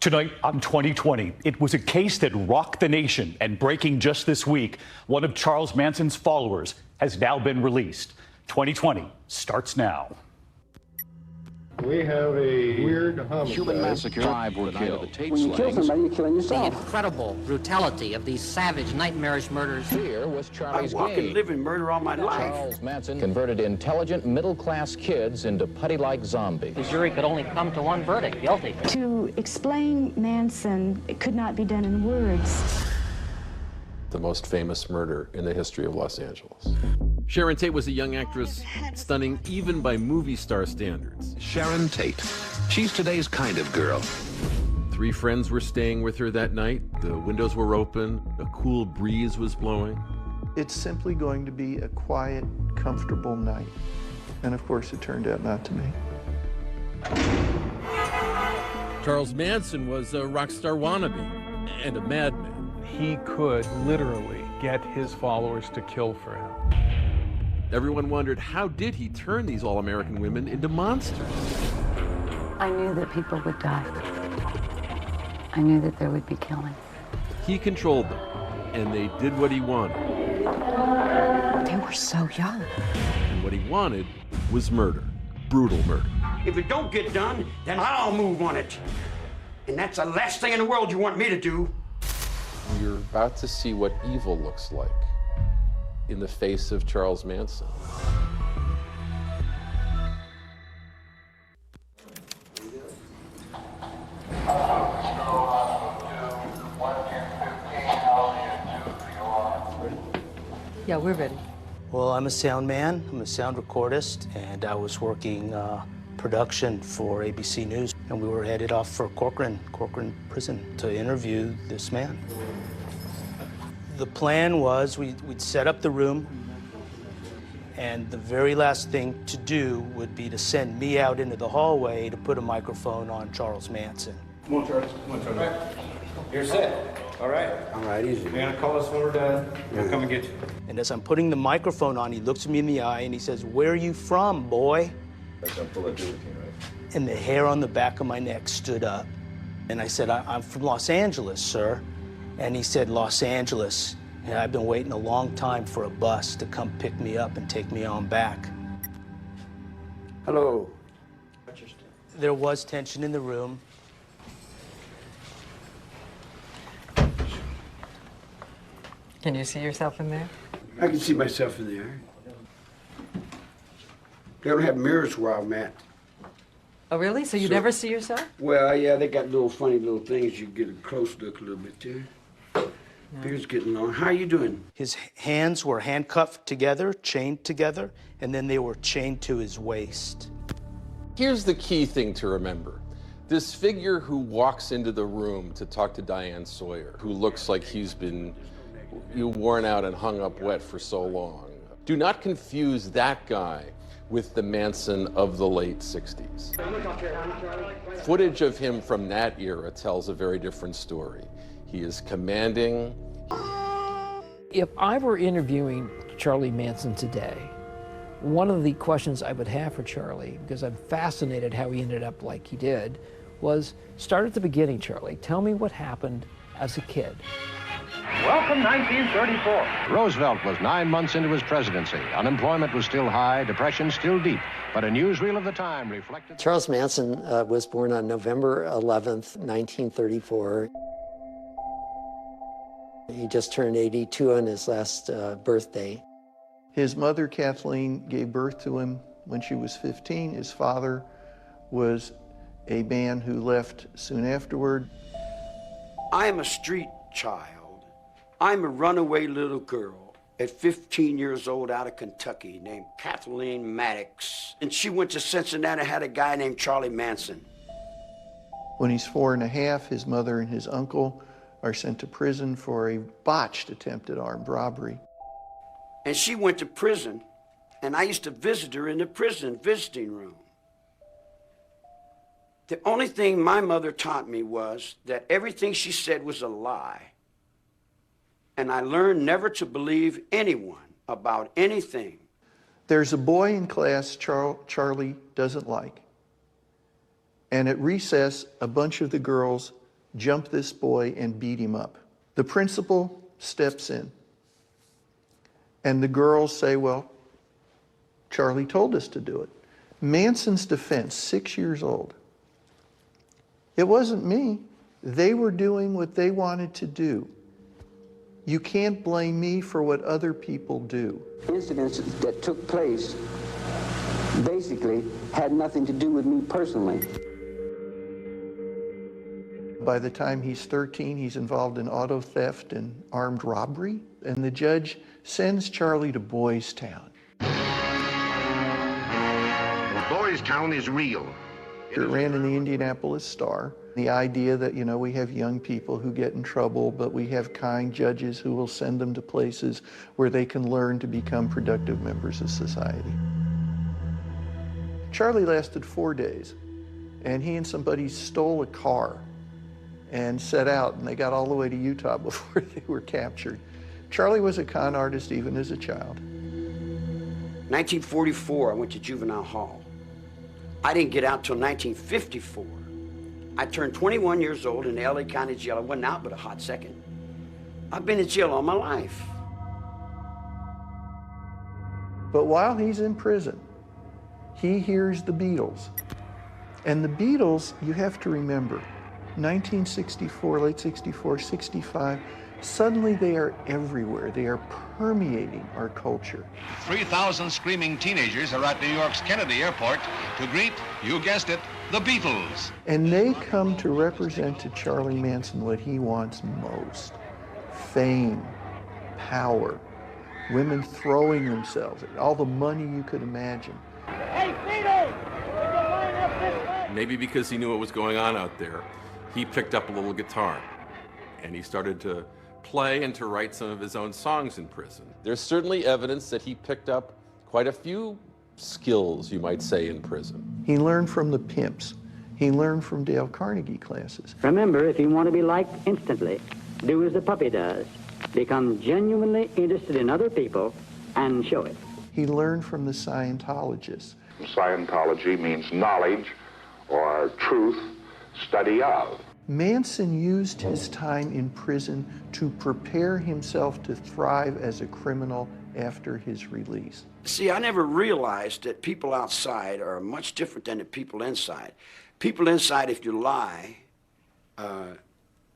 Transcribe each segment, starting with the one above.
Tonight on 2020, it was a case that rocked the nation, and breaking just this week, one of Charles Manson's followers has now been released. 2020 starts now. We have a weird homicide. Human massacre. 5 were killed. When you kill somebody, you're killing yourself. The incredible brutality of these savage, nightmarish murders. Fear was Charlie's I walk and live in murder all my life. Charles Manson converted intelligent, middle-class kids into putty-like zombies. The jury could only come to one verdict, guilty. To explain Manson, it could not be done in words. The most famous murder in the history of Los Angeles. Sharon Tate was a young actress, stunning even by movie star standards. Sharon Tate. She's today's kind of girl. 3 friends were staying with her that night. The windows were open. A cool breeze was blowing. It's simply going to be a quiet, comfortable night. And of course, it turned out not to be. Charles Manson was a rock star wannabe and a madman. He could literally get his followers to kill for him. Everyone wondered, how did he turn these all-American women into monsters? I knew that people would die. I knew that there would be killing. He controlled them, and they did what he wanted. They were so young. And what he wanted was murder. Brutal murder. If it don't get done, then I'll move on it. And that's the last thing in the world you want me to do. You're about to see what evil looks like in the face of Charles Manson. Yeah, we're ready. Well, I'm a sound man, I'm a sound recordist, and I was working production for ABC News, and we were headed off for Corcoran Prison to interview this man. The plan was we'd set up the room, and the very last thing to do would be to send me out into the hallway to put a microphone on Charles Manson. Come on, Charles. Come on, Charles. All right. You're set. All right. All right, easy. You're gonna call us when we're done. We'll come and get you. And as I'm putting the microphone on, he looks me in the eye and he says, "Where are you from, boy?" That's something to do with you, right? And the hair on the back of my neck stood up. And I said, I'm from Los Angeles, sir. And he said, Los Angeles. And I've been waiting a long time for a bus to come pick me up and take me on back. Hello. There was tension in the room. Can you see yourself in there? I can see myself in there. They don't have mirrors where I'm at. Oh, really? So you never see yourself? Well, yeah, they got little funny little things. You get a close look a little bit there. Beard's getting long. How you doing? His hands were handcuffed together, chained together, and then they were chained to his waist. Here's the key thing to remember. This figure who walks into the room to talk to Diane Sawyer, who looks like he's been worn out and hung up wet for so long. Do not confuse that guy with the Manson of the late 60s. Footage of him from that era tells a very different story. He is commanding. If I were interviewing Charlie Manson today, one of the questions I would have for Charlie, because I'm fascinated how he ended up like he did, was start at the beginning, Charlie. Tell me what happened as a kid. Welcome 1934. Roosevelt was 9 months into his presidency. Unemployment was still high, depression still deep, but a newsreel of the time reflected... Charles Manson was born on November 11th, 1934. He just turned 82 on his last birthday. His mother, Kathleen, gave birth to him when she was 15. His father was a man who left soon afterward. I am a street child. I'm a runaway little girl at 15 years old out of Kentucky named Kathleen Maddox. And she went to Cincinnati, had a guy named Charlie Manson. When he's 4 and a half, his mother and his uncle are sent to prison for a botched attempt at armed robbery. And she went to prison, and I used to visit her in the prison visiting room. The only thing my mother taught me was that everything she said was a lie. And I learned never to believe anyone about anything. There's a boy in class Charlie doesn't like. And at recess, a bunch of the girls jump this boy and beat him up. The principal steps in. And the girls say, well, Charlie told us to do it. Manson's defense, 6 years old. It wasn't me. They were doing what they wanted to do. You can't blame me for what other people do. Incidents that took place basically had nothing to do with me personally. By the time he's 13, he's involved in auto theft and armed robbery, and the judge sends Charlie to Boys Town. Boys Town is real. It ran in the Indianapolis Star. The idea that, you know, we have young people who get in trouble, but we have kind judges who will send them to places where they can learn to become productive members of society. Charlie lasted 4 days, and he and somebody stole a car and set out, and they got all the way to Utah before they were captured. Charlie was a con artist even as a child. 1944, I went to juvenile hall. I didn't get out till 1954. I turned 21 years old in the LA County Jail. I wasn't out but a hot second. I've been in jail all my life. But while he's in prison, he hears the Beatles. And the Beatles, you have to remember, 1964, late 64, 65, suddenly they are everywhere. They are permeating our culture. 3,000 screaming teenagers are at New York's Kennedy Airport to greet, you guessed it, the Beatles. And they come to represent to Charlie Manson what he wants most: fame, power, women throwing themselves, all the money you could imagine. Hey, Beatles! Maybe because he knew what was going on out there, he picked up a little guitar and he started to play and to write some of his own songs in prison. There's certainly evidence that he picked up quite a few skills, you might say, in prison. He learned from the pimps. He learned from Dale Carnegie classes. Remember, if you want to be liked instantly, do as the puppy does. Become genuinely interested in other people and show it. He learned from the Scientologists. Scientology means knowledge or truth, study of. Manson used his time in prison to prepare himself to thrive as a criminal after his release. See, I never realized that people outside are much different than the people inside. People inside, if you lie,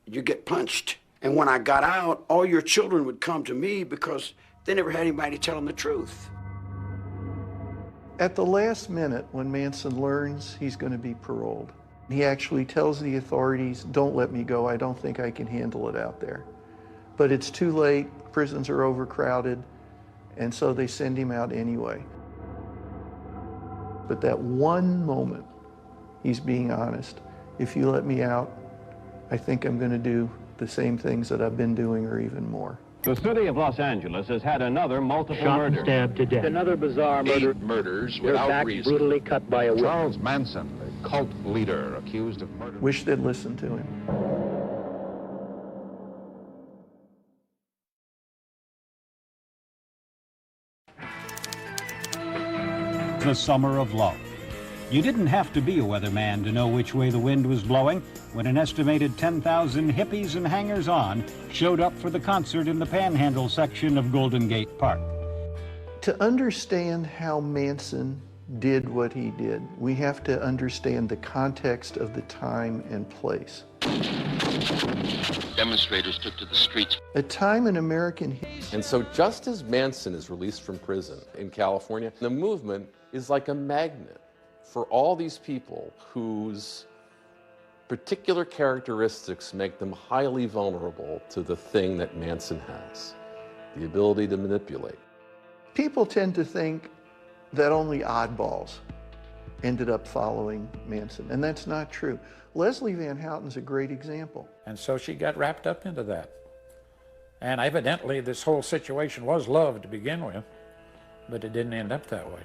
you get punched. And when I got out, all your children would come to me because they never had anybody tell them the truth. At the last minute, when Manson learns he's going to be paroled, he actually tells the authorities, don't let me go, I don't think I can handle it out there. But it's too late, prisons are overcrowded, and so they send him out anyway. But that one moment, he's being honest. If you let me out, I think I'm going to do the same things that I've been doing or even more. The city of Los Angeles has had another multiple Shot murder. and stabbed to death. Another bizarre murder. 8 murders Their without backs reason. brutally cut by a whip. Charles Manson, the cult leader accused of murder. Wish they'd listen to him. The summer of love. You didn't have to be a weatherman to know which way the wind was blowing when an estimated 10,000 hippies and hangers-on showed up for the concert in the Panhandle section of Golden Gate Park. To understand how Manson did what he did, we have to understand the context of the time and place. Demonstrators took to the streets. A time in American history. And so just as Manson is released from prison in California, the movement is like a magnet for all these people whose particular characteristics make them highly vulnerable to the thing that Manson has, the ability to manipulate. People tend to think that only oddballs ended up following Manson, and that's not true. Leslie Van Houten's a great example. And so she got wrapped up into that. And evidently this whole situation was love to begin with, but it didn't end up that way.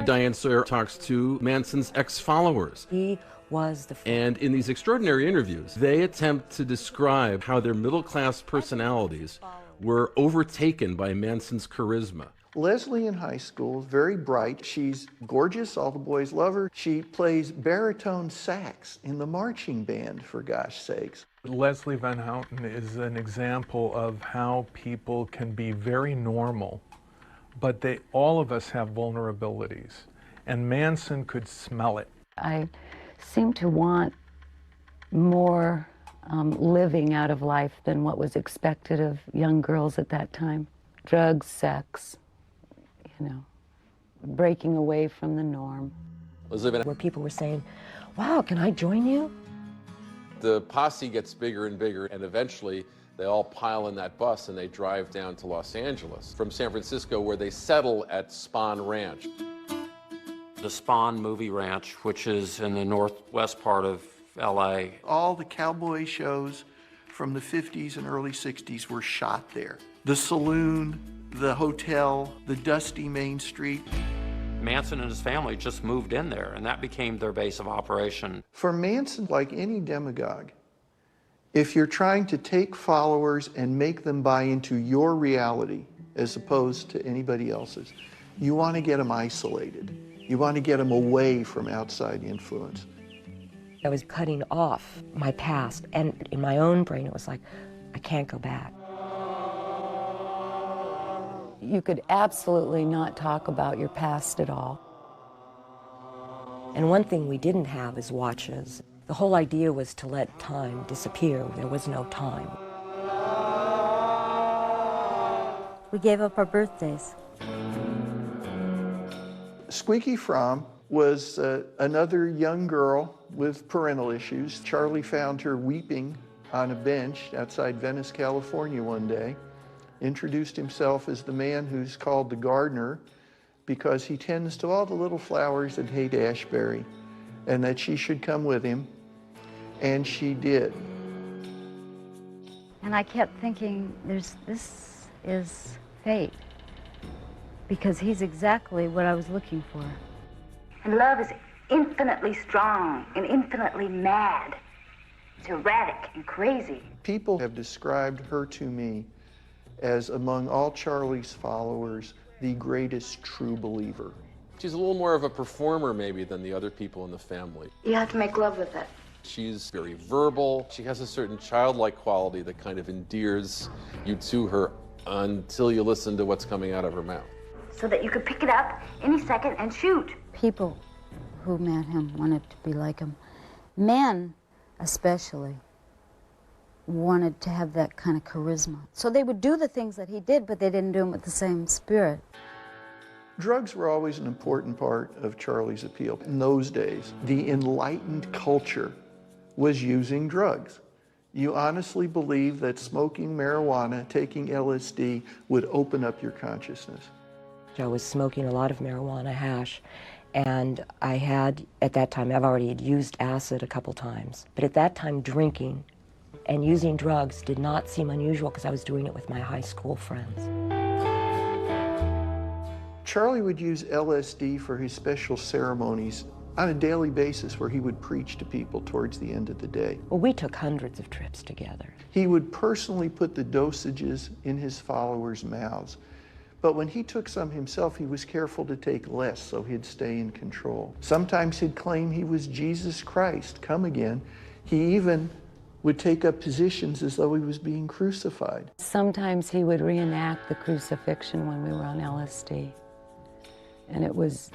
Diane Sawyer talks to Manson's ex-followers. He was the... And in these extraordinary interviews, they attempt to describe how their middle-class personalities were overtaken by Manson's charisma. Leslie in high school, very bright. She's gorgeous. All the boys love her. She plays baritone sax in the marching band, for gosh sakes. Leslie Van Houten is an example of how people can be very normal, but all of us have vulnerabilities, and Manson could smell it. I seem to want more living out of life than what was expected of young girls at that time. Drugs, sex, you know, breaking away from the norm. Where people were saying, wow, can I join you? The posse gets bigger and bigger, and eventually they all pile in that bus and they drive down to Los Angeles from San Francisco, where they settle at Spahn Ranch. The Spahn Movie Ranch, which is in the northwest part of LA. All the cowboy shows from the 50s and early 60s were shot there. The saloon, the hotel, the dusty Main Street. Manson and his family just moved in there, and that became their base of operation. For Manson, like any demagogue, if you're trying to take followers and make them buy into your reality as opposed to anybody else's, you want to get them isolated. You want to get them away from outside influence. I was cutting off my past, and in my own brain it was like, I can't go back. You could absolutely not talk about your past at all. And one thing we didn't have is watches. The whole idea was to let time disappear. There was no time. We gave up our birthdays. Squeaky Fromm was another young girl with parental issues. Charlie found her weeping on a bench outside Venice, California one day, introduced himself as the man who's called the gardener because he tends to all the little flowers at Haight-Ashbury, and that she should come with him, and she did. And I kept thinking, this is fate, because he's exactly what I was looking for. And love is infinitely strong and infinitely mad. It's erratic and crazy. People have described her to me as, among all Charlie's followers, the greatest true believer. She's a little more of a performer maybe than the other people in the family. You have to make love with it. She's very verbal. She has a certain childlike quality that kind of endears you to her until you listen to what's coming out of her mouth. So that you could pick it up any second and shoot. People who met him wanted to be like him. Men, especially, wanted to have that kind of charisma. So they would do the things that he did, but they didn't do them with the same spirit. Drugs were always an important part of Charlie's appeal. In those days, the enlightened culture was using drugs. You honestly believe that smoking marijuana, taking LSD, would open up your consciousness? I was smoking a lot of marijuana hash, and I had, at that time, I've already used acid a couple times, but at that time drinking and using drugs did not seem unusual because I was doing it with my high school friends. Charlie would use LSD for his special ceremonies on a daily basis where he would preach to people towards the end of the day. Well, we took hundreds of trips together. He would personally put the dosages in his followers' mouths. But when he took some himself, he was careful to take less so he'd stay in control. Sometimes he'd claim he was Jesus Christ, come again. He even would take up positions as though he was being crucified. Sometimes he would reenact the crucifixion when we were on LSD. And it was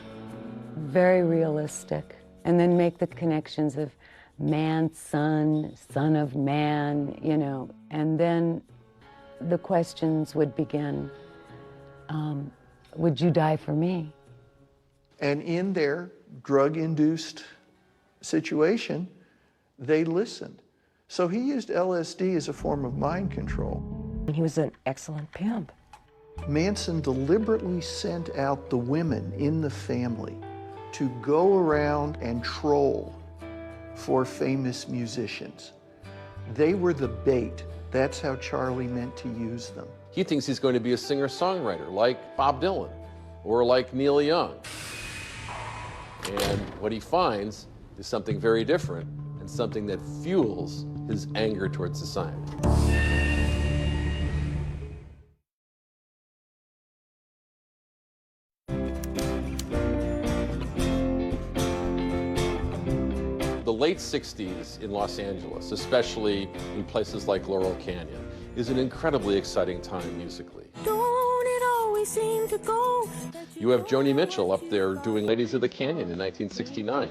very realistic. And then make the connections of man, son, son of man, you know. And then the questions would begin. Would you die for me? And in their drug-induced situation, they listened. So he used LSD as a form of mind control. He was an excellent pimp. Manson deliberately sent out the women in the family to go around and troll for famous musicians. They were the bait. That's how Charlie meant to use them. He thinks he's going to be a singer-songwriter like Bob Dylan or like Neil Young. And what he finds is something very different and something that fuels his anger towards society. late 60s in Los Angeles, especially in places like Laurel Canyon, is an incredibly exciting time musically. Don't it always seem to go? You have Joni Mitchell up there doing Ladies of the Canyon in 1969.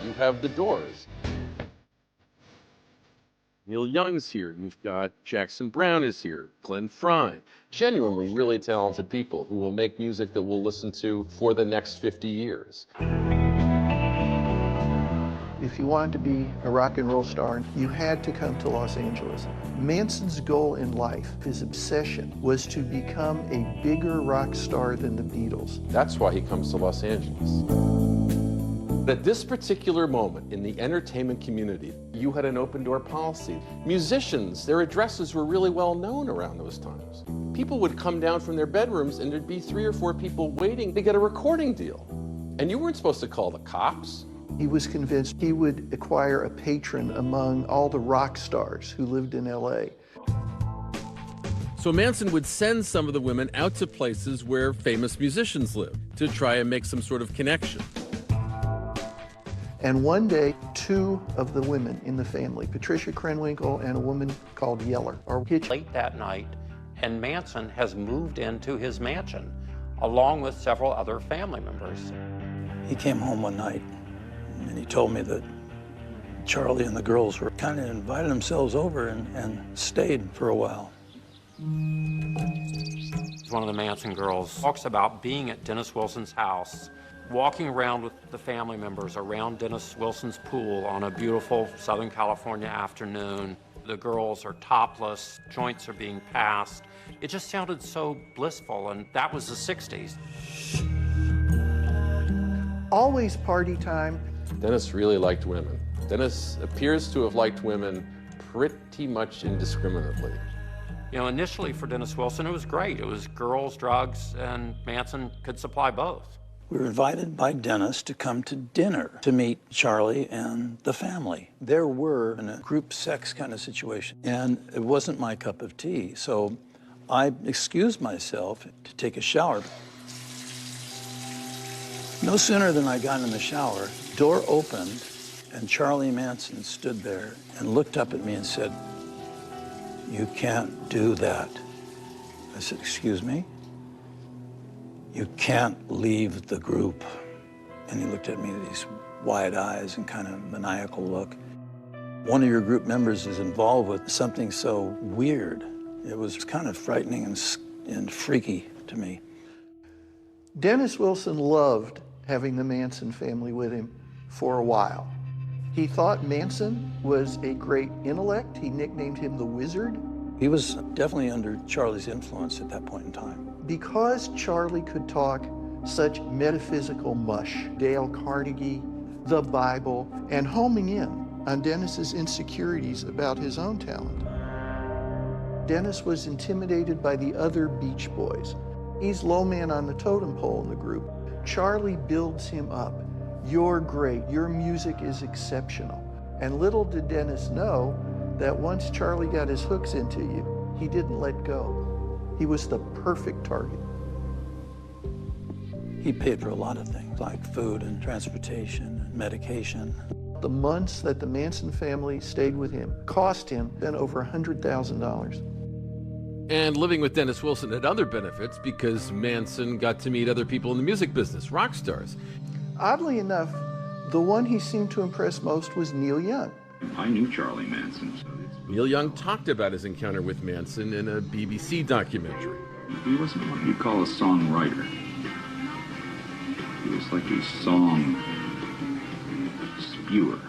You have The Doors. Neil Young's here. You've got Jackson Browne is here. Glenn Frey. Genuinely really talented people who will make music that we'll listen to for the next 50 years. If you wanted to be a rock and roll star, you had to come to Los Angeles. Manson's goal in life, his obsession, was to become a bigger rock star than the Beatles. That's why he comes to Los Angeles. At this particular moment in the entertainment community, you had an open-door policy. Musicians, their addresses were really well known around those times. People would come down from their bedrooms and there'd be 3 or 4 people waiting to get a recording deal. And you weren't supposed to call the cops. He was convinced he would acquire a patron among all the rock stars who lived in LA. So Manson would send some of the women out to places where famous musicians lived to try and make some sort of connection. And one day, 2 of the women in the family, Patricia Krenwinkel and a woman called Yeller, are hitchhiking. Late that night, and Manson has moved into his mansion, along with several other family members. He came home one night, and he told me that Charlie and the girls were kind of invited themselves over and stayed for a while. One of the Manson girls talks about being at Dennis Wilson's house, walking around with the family members around Dennis Wilson's pool on a beautiful Southern California afternoon. The girls are topless, joints are being passed. It just sounded so blissful, and that was the 60s. Always party time. Dennis really liked women. Dennis appears to have liked women pretty much indiscriminately. You know, initially for Dennis Wilson, it was great. It was girls, drugs, and Manson could supply both. We were invited by Dennis to come to dinner to meet Charlie and the family. There were in a group sex kind of situation, and it wasn't my cup of tea, so I excused myself to take a shower. No sooner than I got in the shower, door opened, and Charlie Manson stood there and looked up at me and said, "You can't do that." I said, "Excuse me?" "You can't leave the group." And he looked at me with these wide eyes and kind of maniacal look. "One of your group members is involved with something so weird." It was kind of frightening and freaky to me. Dennis Wilson loved having the Manson family with him for a while. He thought Manson was a great intellect. He nicknamed him the Wizard. He was definitely under Charlie's influence at that point in time. Because Charlie could talk such metaphysical mush, Dale Carnegie, the Bible, and homing in on Dennis's insecurities about his own talent. Dennis was intimidated by the other Beach Boys. He's low man on the totem pole in the group. Charlie builds him up. "You're great, your music is exceptional." And little did Dennis know that once Charlie got his hooks into you, he didn't let go. He was the perfect target. He paid for a lot of things, like food and transportation and medication. The months that the Manson family stayed with him cost him then over $100,000. And living with Dennis Wilson had other benefits because Manson got to meet other people in the music business, rock stars. Oddly enough, the one he seemed to impress most was Neil Young. I knew Charlie Manson. Neil Young talked about his encounter with Manson in a BBC documentary. He wasn't what you call a songwriter. He was like a song spewer.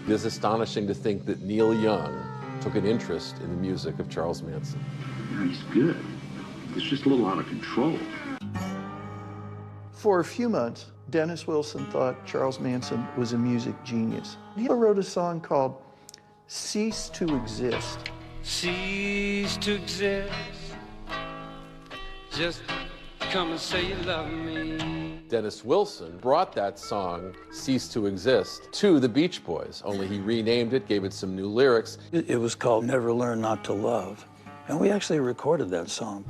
It is astonishing to think that Neil Young took an interest in the music of Charles Manson. Yeah, he's good. It's just a little out of control. For a few months, Dennis Wilson thought Charles Manson was a music genius. He wrote a song called "Cease to Exist." Cease to exist. Just come and say you love me. Dennis Wilson brought that song, "Cease to Exist," to the Beach Boys, only he renamed it, gave it some new lyrics. It was called "Never Learn Not to Love," and we actually recorded that song.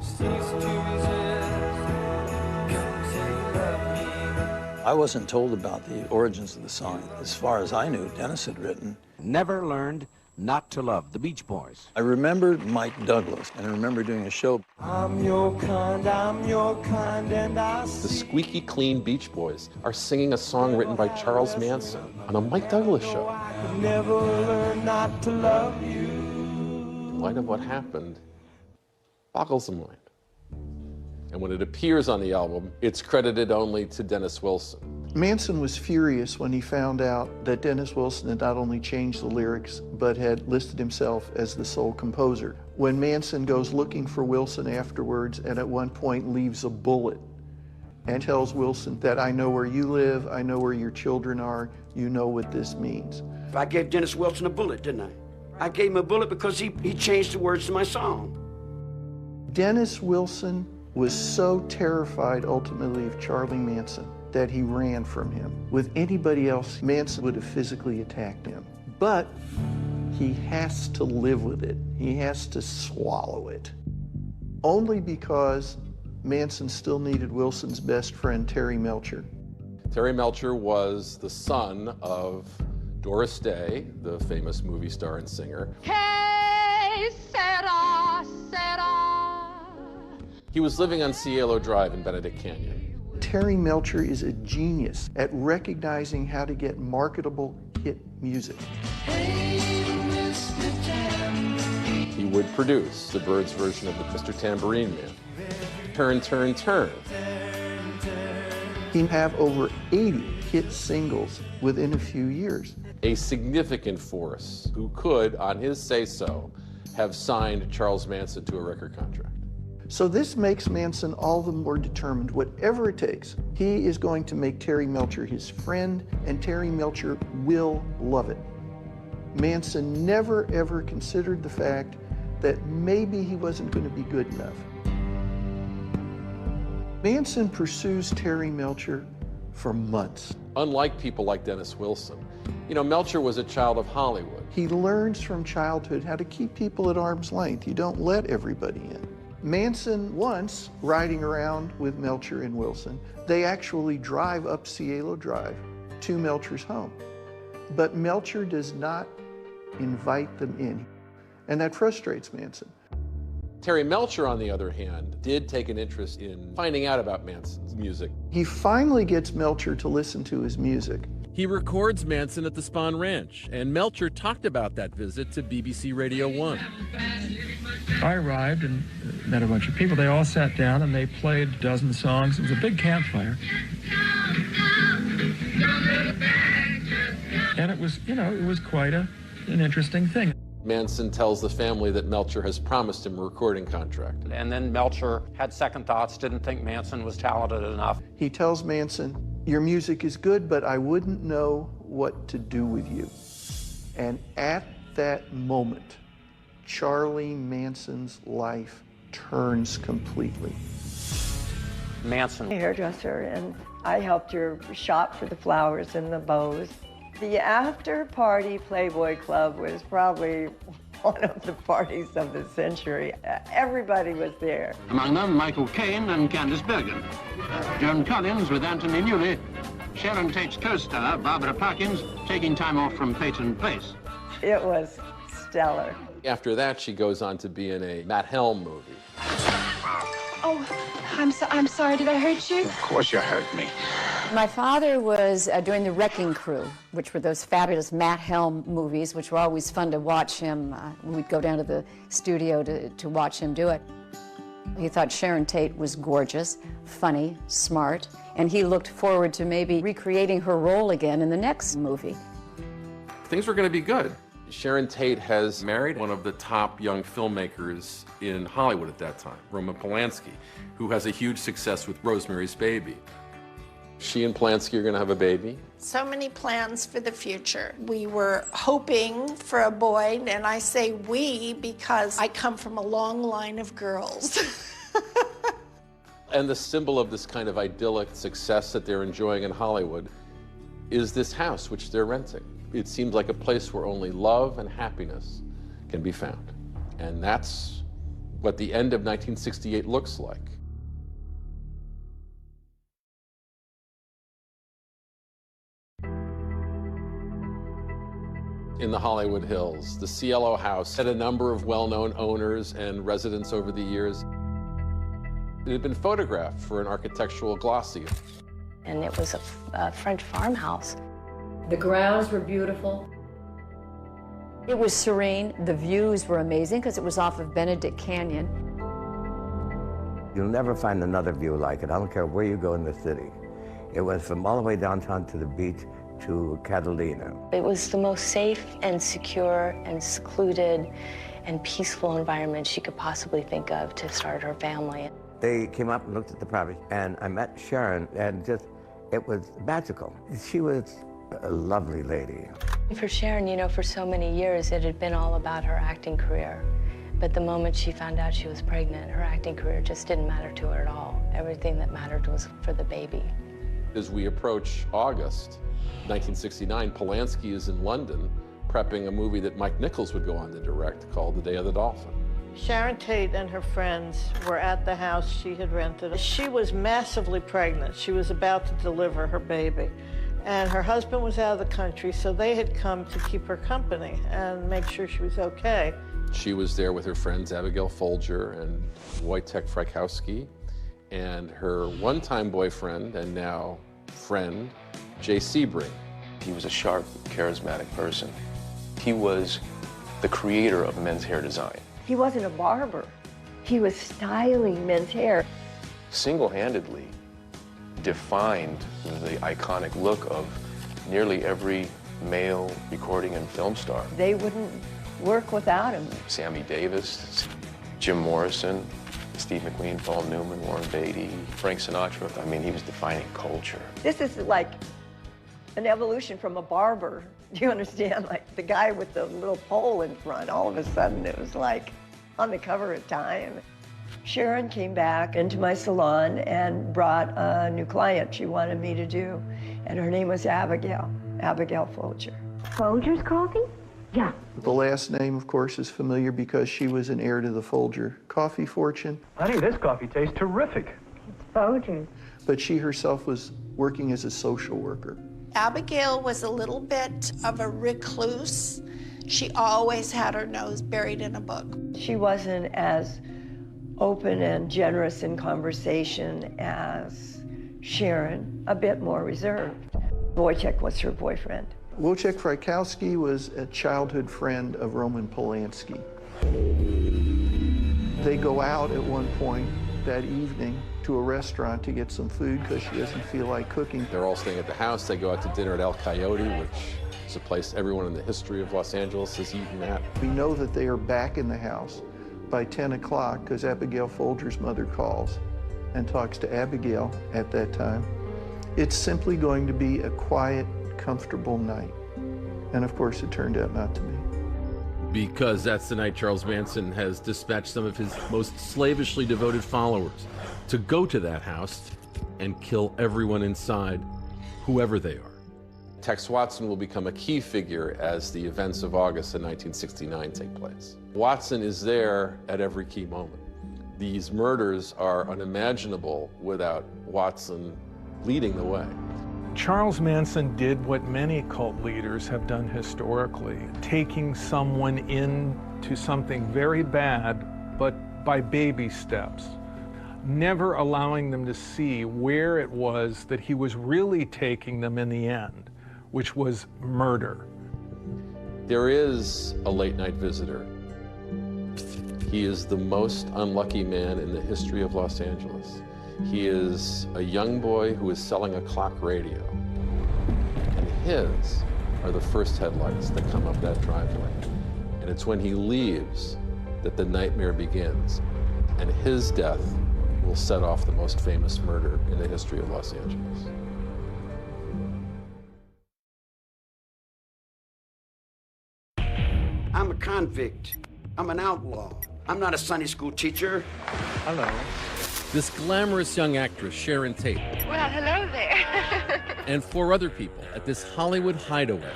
I wasn't told about the origins of the song. As far as I knew, Dennis had written. Never learned not to love, the Beach Boys. I remember Mike Douglas, and I remember doing a show. I'm your kind, and I The squeaky clean Beach Boys are singing a song written by Charles Manson on a Mike Douglas show. could never learn not to love you. In light of what happened, boggles the mind. And when it appears on the album, it's credited only to Dennis Wilson. Manson was furious when he found out that Dennis Wilson had not only changed the lyrics, but had listed himself as the sole composer. When Manson goes looking for Wilson afterwards, and at one point leaves a bullet and tells Wilson that I know where you live, I know where your children are, you know what this means. I gave Dennis Wilson a bullet, didn't I? I gave him a bullet because he changed the words to my song. Dennis Wilson was so terrified ultimately of Charlie Manson that he ran from him. With anybody else, Manson would have physically attacked him. But he has to live with it. He has to swallow it. Only because Manson still needed Wilson's best friend, Terry Melcher. Terry Melcher was the son of Doris Day, the famous movie star and singer. Que sera, sera. He was living on Cielo Drive in Benedict Canyon. Terry Melcher is a genius at recognizing how to get marketable hit music. He would produce the Byrds version of the Mr. Tambourine Man. Turn, Turn, Turn. He'd have over 80 hit singles within a few years. A significant force who could, on his say-so, have signed Charles Manson to a record contract. So this makes Manson all the more determined, whatever it takes. He is going to make Terry Melcher his friend, and Terry Melcher will love it. Manson never, ever considered the fact that maybe he wasn't going to be good enough. Manson pursues Terry Melcher for months. Unlike people like Dennis Wilson, you know, Melcher was a child of Hollywood. He learns from childhood how to keep people at arm's length. You don't let everybody in. Manson, once riding around with Melcher and Wilson, they actually drive up Cielo Drive to Melcher's home. But Melcher does not invite them in, and that frustrates Manson. Terry Melcher, on the other hand, did take an interest in finding out about Manson's music. He finally gets Melcher to listen to his music. He records Manson at the Spahn Ranch, and Melcher talked about that visit to BBC Radio 1. I arrived and met a bunch of people. They all sat down and they played a dozen songs. It was a big campfire. And it was, you know, it was quite an interesting thing. Manson tells the family that Melcher has promised him a recording contract. And then Melcher had second thoughts, didn't think Manson was talented enough. He tells Manson, your music is good, but I wouldn't know what to do with you. And at that moment, Charlie Manson's life turns completely. Manson. Hairdresser, and I helped her shop for the flowers and the bows. The after-party Playboy Club was probably one of the parties of the century. Everybody was there. Among them, Michael Caine and Candice Bergen. Joan Collins with Anthony Newley. Sharon Tate's co-star, Barbara Parkins, taking time off from Peyton Place. It was stellar. After that, she goes on to be in a Matt Helm movie. Oh, I'm sorry. Did I hurt you? Of course you hurt me. My father was doing The Wrecking Crew, which were those fabulous Matt Helm movies, which were always fun to watch him. We'd go down to the studio to watch him do it. He thought Sharon Tate was gorgeous, funny, smart, and he looked forward to maybe recreating her role again in the next movie. Things were going to be good. Sharon Tate has married one of the top young filmmakers in Hollywood at that time, Roman Polanski, who has a huge success with Rosemary's Baby. She and Polanski are going to have a baby. So many plans for the future. We were hoping for a boy, and I say we because I come from a long line of girls. And the symbol of this kind of idyllic success that they're enjoying in Hollywood is this house, which they're renting. It seems like a place where only love and happiness can be found. And that's what the end of 1968 looks like. in the Hollywood Hills. The Cielo House had a number of well-known owners and residents over the years. It had been photographed for an architectural glossy. And it was a French farmhouse. The grounds were beautiful. It was serene. The views were amazing because it was off of Benedict Canyon. You'll never find another view like it. I don't care where you go in the city. It was from all the way downtown to the beach to Catalina. It was the most safe and secure and secluded and peaceful environment she could possibly think of to start her family. They came up and looked at the property, and I met Sharon, and it was magical. She was a lovely lady. For Sharon, you know, for so many years, it had been all about her acting career. But the moment she found out she was pregnant, her acting career just didn't matter to her at all. Everything that mattered was for the baby. As we approach August 1969, Polanski is in London prepping a movie that Mike Nichols would go on to direct called The Day of the Dolphin. Sharon Tate and her friends were at the house she had rented. She was massively pregnant. She was about to deliver her baby. And her husband was out of the country, so they had come to keep her company and make sure she was okay. She was there with her friends Abigail Folger and Wojtek Frykowski and her one-time boyfriend and now friend, Jay Sebring. He was a sharp, charismatic person. He was the creator of men's hair design. He wasn't a barber. He was styling men's hair. Single-handedly defined the iconic look of nearly every male recording and film star. They wouldn't work without him. Sammy Davis, Jim Morrison, Steve McQueen, Paul Newman, Warren Beatty, Frank Sinatra. I mean, he was defining culture. This is like an evolution from a barber. Do you understand? Like the guy with the little pole in front, all of a sudden it was like on the cover of Time. Sharon came back into my salon and brought a new client she wanted me to do, and her name was Abigail Folger. Folger's coffee? Yeah. The last name, of course, is familiar because she was an heir to the Folger coffee fortune. Honey, this coffee tastes terrific. Folger's. But she herself was working as a social worker. Abigail was a little bit of a recluse. She always had her nose buried in a book. She wasn't as open and generous in conversation as Sharon, a bit more reserved. Wojtek was her boyfriend. Wojtek Frykowski was a childhood friend of Roman Polanski. They go out at one point that evening to a restaurant to get some food because she doesn't feel like cooking. They're all staying at the house. They go out to dinner at El Coyote, which is a place everyone in the history of Los Angeles has eaten at. We know that they are back in the house by 10 o'clock because Abigail Folger's mother calls and talks to Abigail at that time. It's simply going to be a quiet, comfortable night. And of course, it turned out not to be. Because that's the night Charles Manson has dispatched some of his most slavishly devoted followers to go to that house and kill everyone inside, whoever they are. Tex Watson will become a key figure as the events of August of 1969 take place. Watson is there at every key moment. These murders are unimaginable without Watson leading the way. Charles Manson did what many cult leaders have done historically, taking someone into something very bad, but by baby steps, never allowing them to see where it was that he was really taking them in the end, which was murder. There is a late night visitor. He is the most unlucky man in the history of Los Angeles. He is a young boy who is selling a clock radio. And his are the first headlights that come up that driveway. And it's when he leaves that the nightmare begins. And his death will set off the most famous murder in the history of Los Angeles. I'm a convict. I'm an outlaw. I'm not a Sunday school teacher. Hello. This glamorous young actress, Sharon Tate. Well, hello there. And 4 other people at this Hollywood hideaway.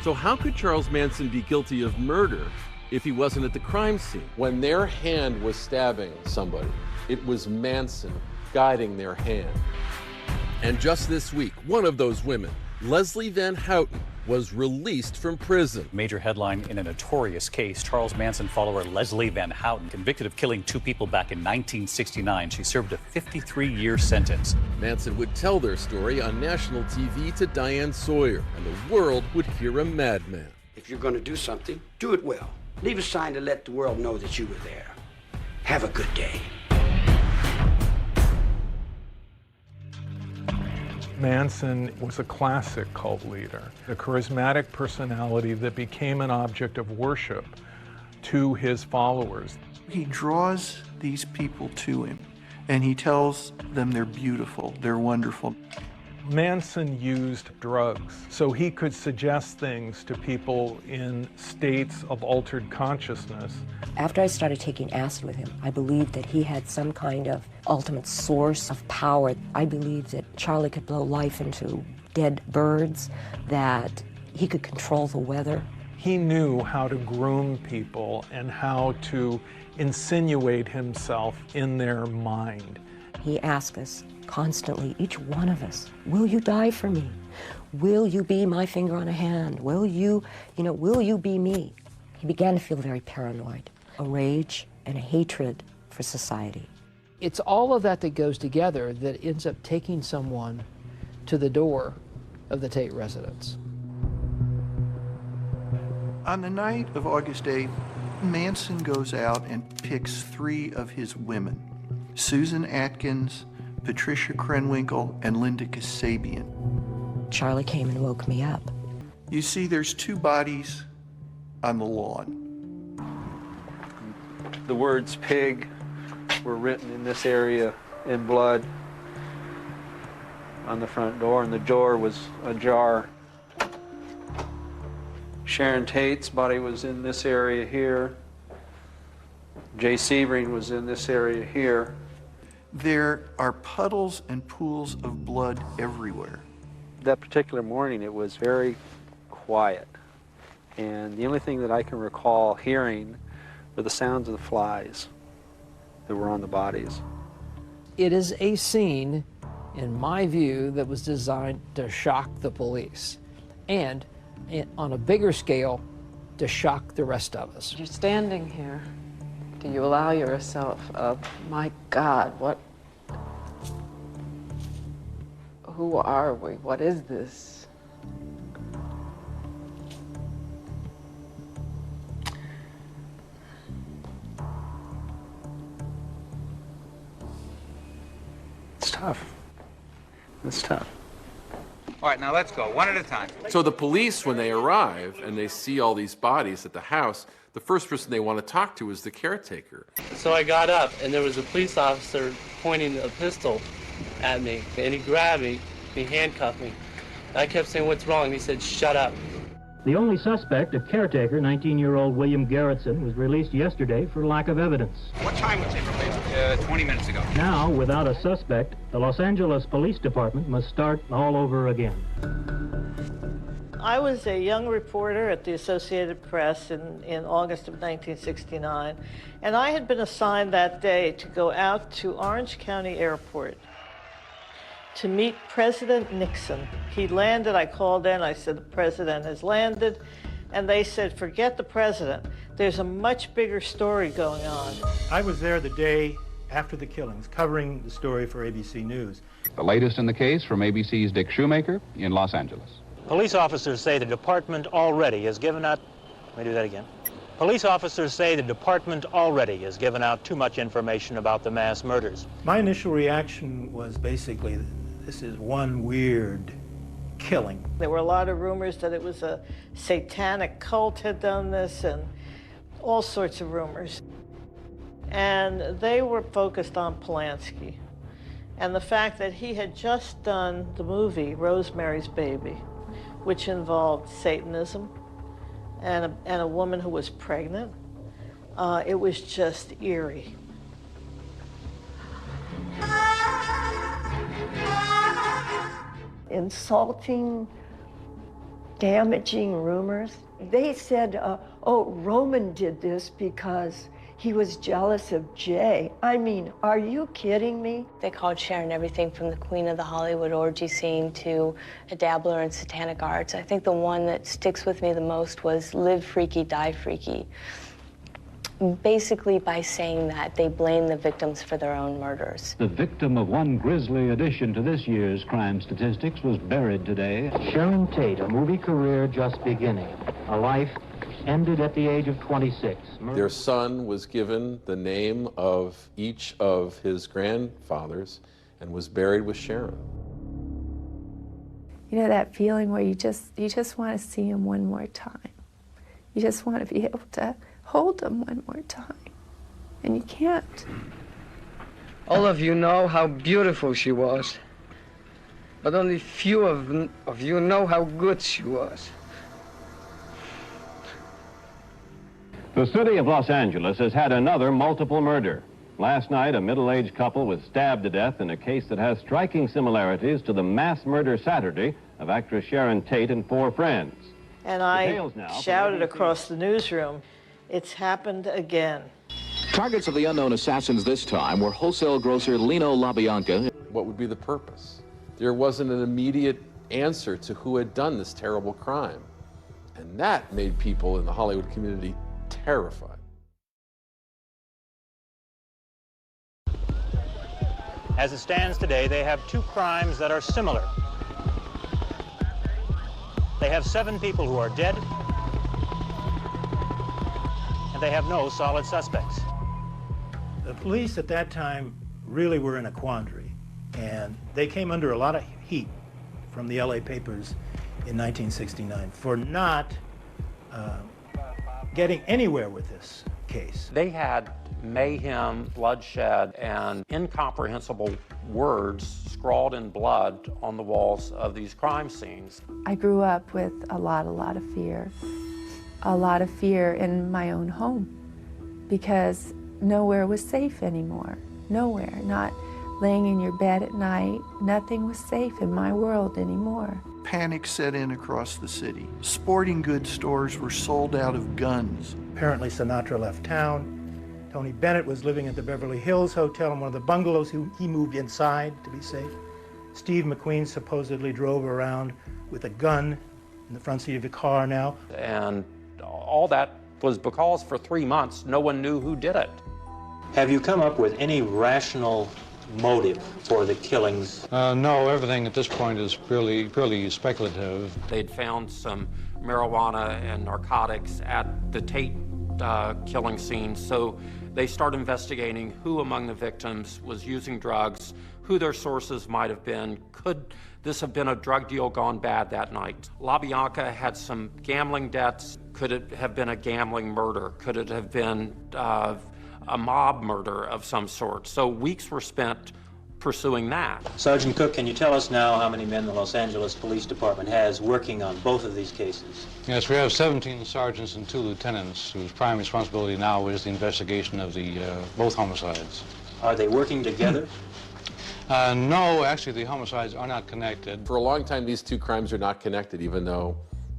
So how could Charles Manson be guilty of murder if he wasn't at the crime scene? When their hand was stabbing somebody, it was Manson guiding their hand. And just this week, one of those women, Leslie Van Houten, was released from prison. Major headline in a notorious case. Charles Manson follower Leslie Van Houten, convicted of killing 2 people back in 1969. She served a 53-year sentence. Manson would tell their story on national TV to Diane Sawyer, and the world would hear a madman. If you're going to do something, do it well. Leave a sign to let the world know that you were there. Have a good day. Manson was a classic cult leader, a charismatic personality that became an object of worship to his followers. He draws these people to him, and he tells them they're beautiful, they're wonderful. Manson used drugs, so he could suggest things to people in states of altered consciousness. After I started taking acid with him, I believed that he had some kind of ultimate source of power. I believed that Charlie could blow life into dead birds, that he could control the weather. He knew how to groom people and how to insinuate himself in their mind. He asked us constantly, each one of us, will you die for me? Will you be my finger on a hand? Will you be me? He began to feel very paranoid, a rage and a hatred for society. It's all of that goes together that ends up taking someone to the door of the Tate residence. On the night of August 8th, Manson goes out and picks 3 of his women, Susan Atkins, Patricia Krenwinkel, and Linda Kasabian. Charlie came and woke me up. You see, there's 2 bodies on the lawn. The words pig were written in this area in blood on the front door, and the door was ajar. Sharon Tate's body was in this area here. Jay Sebring was in this area here. There are puddles and pools of blood everywhere. That particular morning, it was very quiet. And the only thing that I can recall hearing were the sounds of the flies that were on the bodies. It is a scene, in my view, that was designed to shock the police. And on a bigger scale, to shock the rest of us. You're standing here. Do you allow yourself, my God, who are we? What is this? It's tough. It's tough. All right, now let's go, one at a time. So the police, when they arrive and they see all these bodies at the house, the first person they want to talk to is the caretaker. So I got up, and there was a police officer pointing a pistol at me, and he grabbed me, he handcuffed me. I kept saying, "What's wrong?" And he said, "Shut up." The only suspect, a caretaker, 19-year-old William Garrettson, was released yesterday for lack of evidence. What time was it released? 20 minutes ago. Now, without a suspect, the Los Angeles Police Department must start all over again. I was a young reporter at the Associated Press in August of 1969, and I had been assigned that day to go out to Orange County Airport to meet President Nixon. He landed, I called in, I said, the president has landed, and they said, forget the president. There's a much bigger story going on. I was there the day after the killings, covering the story for ABC News. The latest in the case from ABC's Dick Shoemaker in Los Angeles. Police officers say the department already has given out... Let me do that again. Police officers say the department already has given out too much information about the mass murders. My initial reaction was basically, this is one weird killing. There were a lot of rumors that it was a satanic cult had done this and all sorts of rumors. And they were focused on Polanski and the fact that he had just done the movie Rosemary's Baby, which involved Satanism and a woman who was pregnant. It was just eerie. Insulting, damaging rumors. They said, oh, Roman did this because He was jealous of Jay. I mean, are you kidding me? They called Sharon everything from the queen of the Hollywood orgy scene to a dabbler in satanic arts. I think the one that sticks with me the most was live freaky, die freaky. Basically, by saying that, they blame the victims for their own murders. The victim of one grisly addition to this year's crime statistics was buried today. Sharon Tate, a movie career just beginning. A life ended at the age of 26. Their son was given the name of each of his grandfathers and was buried with Sharon. You know that feeling where you just want to see him one more time. You just want to be able to hold him one more time, and you can't. All of you know how beautiful she was, but only few of you know how good she was. The city of Los Angeles has had another multiple murder. Last night, a middle-aged couple was stabbed to death in a case that has striking similarities to the mass murder Saturday of actress Sharon Tate and 4 friends. And I shouted across the newsroom, "It's happened again." Targets of the unknown assassins this time were wholesale grocer Lino LaBianca. What would be the purpose? There wasn't an immediate answer to who had done this terrible crime. And that made people in the Hollywood community terrified. As it stands today, they have 2 crimes that are similar. They have 7 people who are dead, and they have no solid suspects. The police at that time really were in a quandary, and they came under a lot of heat from the LA papers in 1969 for not getting anywhere with this case. They had mayhem, bloodshed, and incomprehensible words scrawled in blood on the walls of these crime scenes. I grew up with a lot of fear. A lot of fear in my own home because nowhere was safe anymore. Nowhere. Not laying in your bed at night. Nothing was safe in my world anymore. Panic set in across the city. Sporting goods stores were sold out of guns. Apparently Sinatra left town. Tony Bennett was living at the Beverly Hills Hotel in one of the bungalows he moved inside to be safe. Steve McQueen supposedly drove around with a gun in the front seat of the car now. And all that was because for 3 months, no one knew who did it. Have you come up with any rational motive for the killings? No, everything at this point is purely speculative. They'd found some marijuana and narcotics at the Tate killing scene, so they start investigating who among the victims was using drugs, who their sources might have been. Could this have been a drug deal gone bad that night? LaBianca had some gambling debts. Could it have been a gambling murder? Could it have been a mob murder of some sort? So weeks were spent pursuing that. Sergeant Cook, can you tell us now how many men the Los Angeles Police Department has working on both of these cases? Yes, we have 17 sergeants and 2 lieutenants whose prime responsibility now is the investigation of the both homicides. Are they working together? No, actually the homicides are not connected. For a long time, these 2 crimes are not connected, even though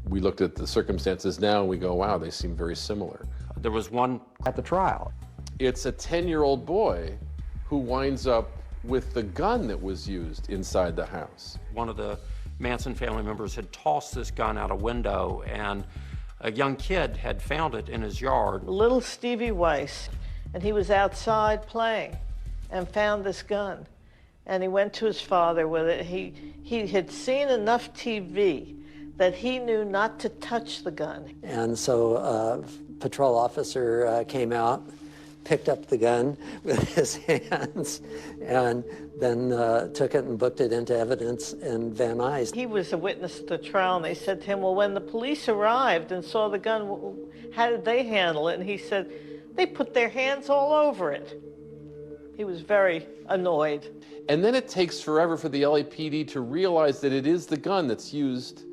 we looked at the circumstances now and we go, wow, they seem very similar. There was one at the trial. It's a 10-year-old boy who winds up with the gun that was used inside the house. One of the Manson family members had tossed this gun out a window, and a young kid had found it in his yard. Little Stevie Weiss, and he was outside playing and found this gun. And he went to his father with it. He had seen enough TV that he knew not to touch the gun. And so a patrol officer came out, picked up the gun with his hands, and then took it and booked it into evidence in Van Nuys. He was a witness at the trial, and they said to him, well, when the police arrived and saw the gun, how did they handle it? And he said, they put their hands all over it. He was very annoyed. And then it takes forever for the LAPD to realize that it is the gun that's used,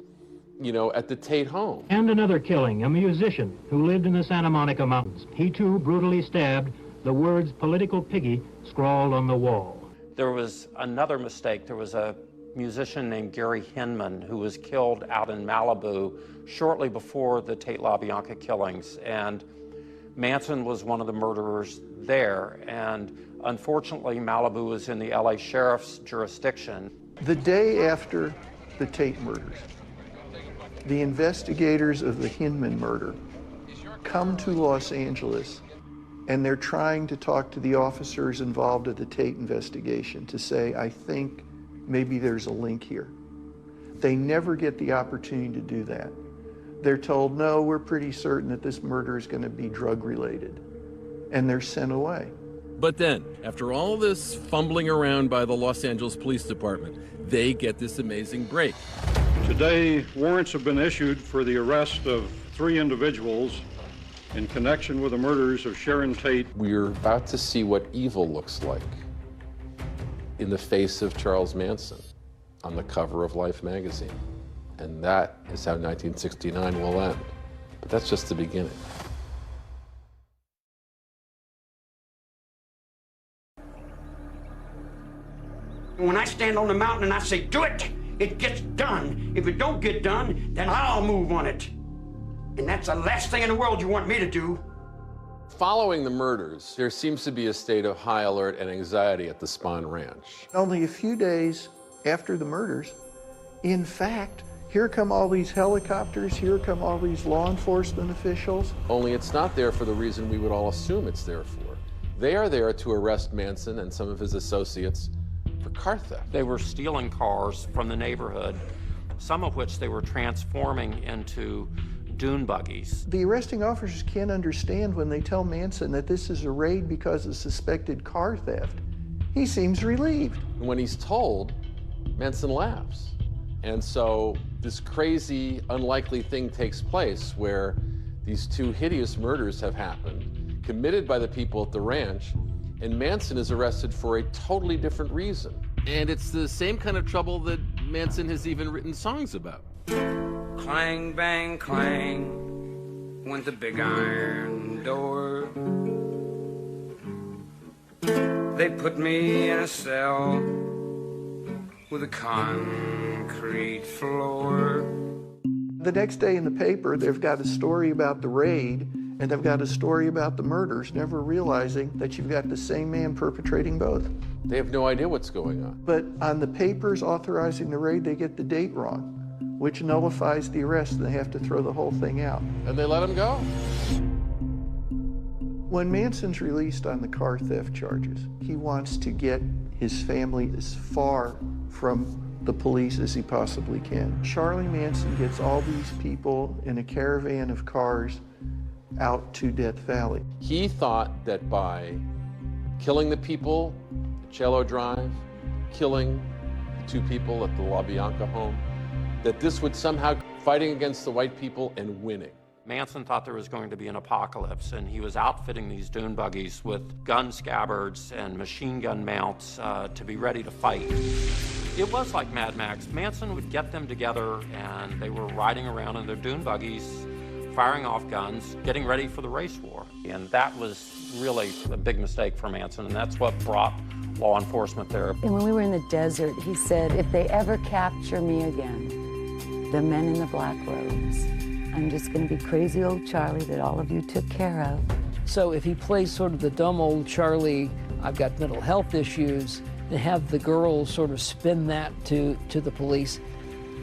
you know, at the Tate home. And another killing, a musician who lived in the Santa Monica Mountains. He too brutally stabbed, the words "political piggy" scrawled on the wall. There was another mistake. There was a musician named Gary Hinman who was killed out in Malibu shortly before the Tate LaBianca killings. And Manson was one of the murderers there, and unfortunately, Malibu is in the LA Sheriff's jurisdiction. The day after the Tate murders, the investigators of the Hinman murder come to Los Angeles, and they're trying to talk to the officers involved in the Tate investigation to say, I think maybe there's a link here. They never get the opportunity to do that. They're told, no, we're pretty certain that this murder is going to be drug-related, and they're sent away. But then, after all this fumbling around by the Los Angeles Police Department, they get this amazing break. Today, warrants have been issued for the arrest of 3 individuals in connection with the murders of Sharon Tate. We're about to see what evil looks like in the face of Charles Manson on the cover of Life magazine. And that is how 1969 will end. But that's just the beginning. When I stand on the mountain and I say, do it, it gets done. If it don't get done, then I'll move on it. And that's the last thing in the world you want me to do. Following the murders, there seems to be a state of high alert and anxiety at the Spahn Ranch. Only a few days after the murders, in fact, here come all these helicopters, here come all these law enforcement officials. Only it's not there for the reason we would all assume it's there for. They are there to arrest Manson and some of his associates for car theft. They were stealing cars from the neighborhood, some of which they were transforming into dune buggies. The arresting officers can't understand when they tell Manson that this is a raid because of suspected car theft. He seems relieved. When he's told, Manson laughs. And so this crazy, unlikely thing takes place where these 2 hideous murders have happened, committed by the people at the ranch, and Manson is arrested for a totally different reason. And it's the same kind of trouble that Manson has even written songs about. Clang, bang, clang, went the big iron door. They put me in a cell with a concrete floor. The next day in the paper, they've got a story about the raid, and they've got a story about the murders, never realizing that you've got the same man perpetrating both. They have no idea what's going on. But on the papers authorizing the raid, they get the date wrong, which nullifies the arrest, and they have to throw the whole thing out. And they let him go. When Manson's released on the car theft charges, he wants to get his family as far from the police as he possibly can. Charlie Manson gets all these people in a caravan of cars out to Death Valley. He thought that by killing the people at Cielo Drive, killing the 2 people at the La Bianca home, that this would somehow fighting against the white people and winning. Manson thought there was going to be an apocalypse, and he was outfitting these dune buggies with gun scabbards and machine gun mounts to be ready to fight. It was like Mad Max. Manson would get them together, and they were riding around in their dune buggies, firing off guns, getting ready for the race war. And that was really a big mistake for Manson, and that's what brought law enforcement there. And when we were in the desert, he said, if they ever capture me again, the men in the black robes, I'm just going to be crazy old Charlie that all of you took care of. So if he plays sort of the dumb old Charlie, I've got mental health issues, and have the girls sort of spin that to the police,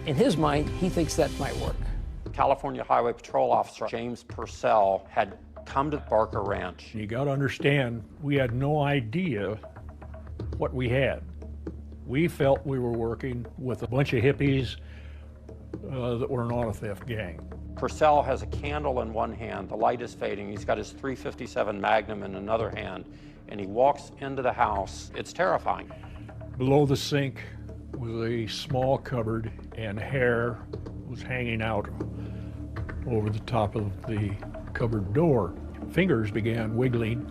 in his mind, he thinks that might work. California Highway Patrol Officer James Purcell had come to Barker Ranch. You got to understand, we had no idea what we had. We felt we were working with a bunch of hippies that were an auto theft gang. Purcell has a candle in one hand, the light is fading, he's got his .357 Magnum in another hand, and he walks into the house. It's terrifying. Below the sink was a small cupboard, and hair was hanging out over the top of the cupboard door. Fingers began wiggling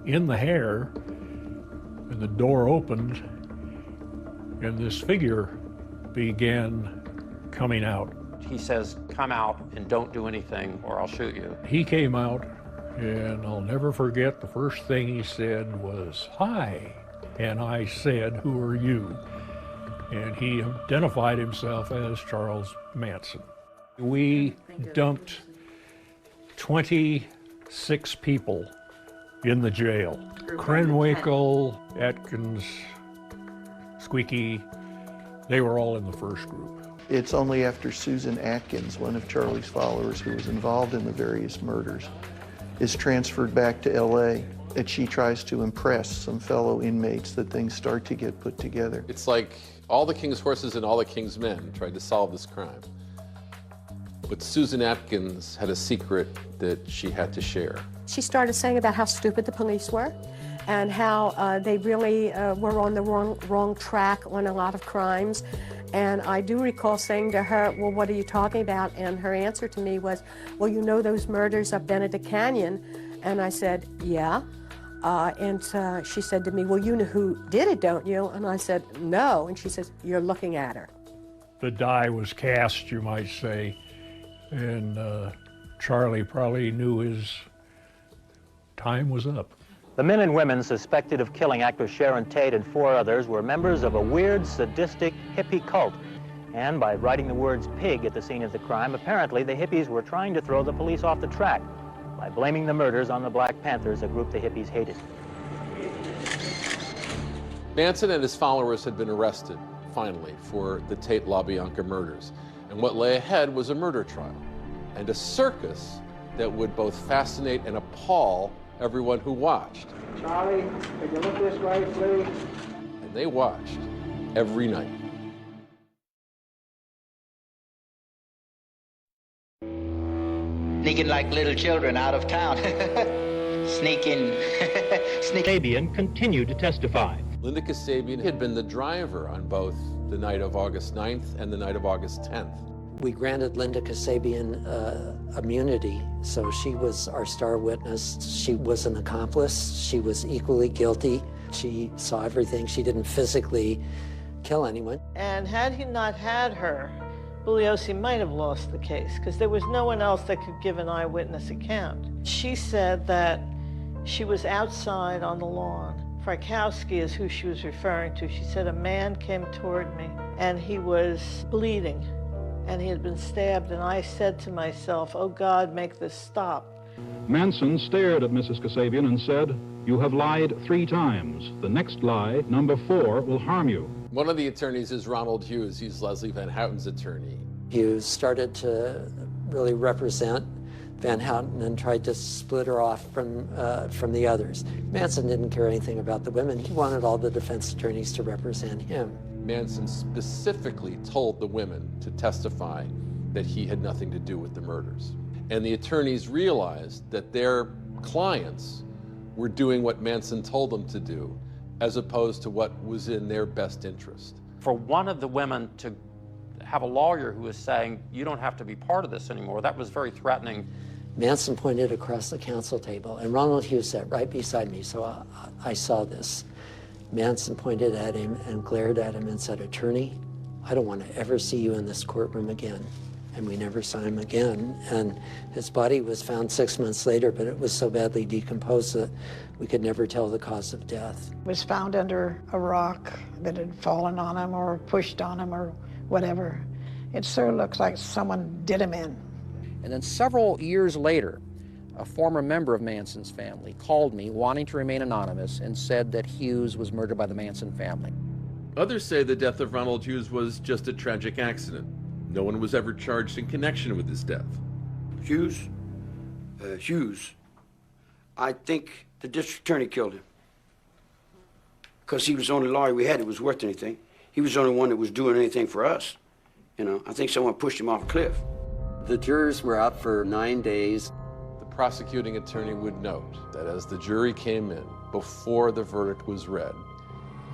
in the hair, and the door opened, and this figure began coming out. He says, come out and don't do anything or I'll shoot you. He came out, and I'll never forget the first thing he said was, hi. And I said, who are you? And he identified himself as Charles Manson. We dumped 20 6 people in the jail. Krenwinkel, Atkins, Squeaky, they were all in the first group. It's only after Susan Atkins, one of Charlie's followers who was involved in the various murders, is transferred back to LA, that she tries to impress some fellow inmates that things start to get put together. It's like all the king's horses and all the king's men tried to solve this crime. But Susan Atkins had a secret that she had to share. She started saying about how stupid the police were and how they really were on the wrong track on a lot of crimes. And I do recall saying to her, well, what are you talking about? And her answer to me was, well, you know those murders of Benedict Canyon? And I said, yeah. And she said to me, well, you know who did it, don't you? And I said, no. And she says, you're looking at her. The die was cast, you might say, and Charlie probably knew his time was up. The men and women suspected of killing actress Sharon Tate and 4 others were members of a weird, sadistic hippie cult. And by writing the words pig at the scene of the crime, apparently the hippies were trying to throw the police off the track by blaming the murders on the Black Panthers, a group the hippies hated. Manson and his followers had been arrested, finally, for the Tate LaBianca murders. And what lay ahead was a murder trial and a circus that would both fascinate and appall everyone who watched. Charlie, could you look this way, please? And they watched every night. Sneaking like little children out of town. Sneaking. Kasabian continued to testify. Linda Kasabian had been the driver on both the night of August 9th and the night of August 10th. We granted Linda Kasabian immunity, so she was our star witness. She was an accomplice. She was equally guilty. She saw everything. She didn't physically kill anyone. And had he not had her, Bugliosi might have lost the case because there was no one else that could give an eyewitness account. She said that she was outside on the lawn. Frykowski is who she was referring to. She said a man came toward me and he was bleeding and he had been stabbed, and I said to myself, oh God, make this stop. Manson stared at Mrs. Kasabian and said, you have lied 3 times. The next lie, number 4, will harm you. One of the attorneys is Ronald Hughes. He's Leslie Van Houten's attorney. Hughes started to really represent Van Houten and tried to split her off from the others. Manson didn't care anything about the women. He wanted all the defense attorneys to represent him. Manson specifically told the women to testify that he had nothing to do with the murders. And the attorneys realized that their clients were doing what Manson told them to do, as opposed to what was in their best interest. For one of the women to have a lawyer who was saying, you don't have to be part of this anymore, that was very threatening. Manson pointed across the counsel table, and Ronald Hughes sat right beside me, so I saw this. Manson pointed at him and glared at him and said, attorney, I don't want to ever see you in this courtroom again. And we never saw him again. And his body was found 6 months later, but it was so badly decomposed that we could never tell the cause of death. It was found under a rock that had fallen on him or pushed on him or whatever. It sure looks like someone did him in. And then several years later, a former member of Manson's family called me wanting to remain anonymous and said that Hughes was murdered by the Manson family. Others say the death of Ronald Hughes was just a tragic accident. No one was ever charged in connection with his death. Hughes, I think the district attorney killed him. Because he was the only lawyer we had that was worth anything. He was the only one that was doing anything for us. You know, I think someone pushed him off a cliff. The jurors were out for 9 days. The prosecuting attorney would note that as the jury came in, before the verdict was read,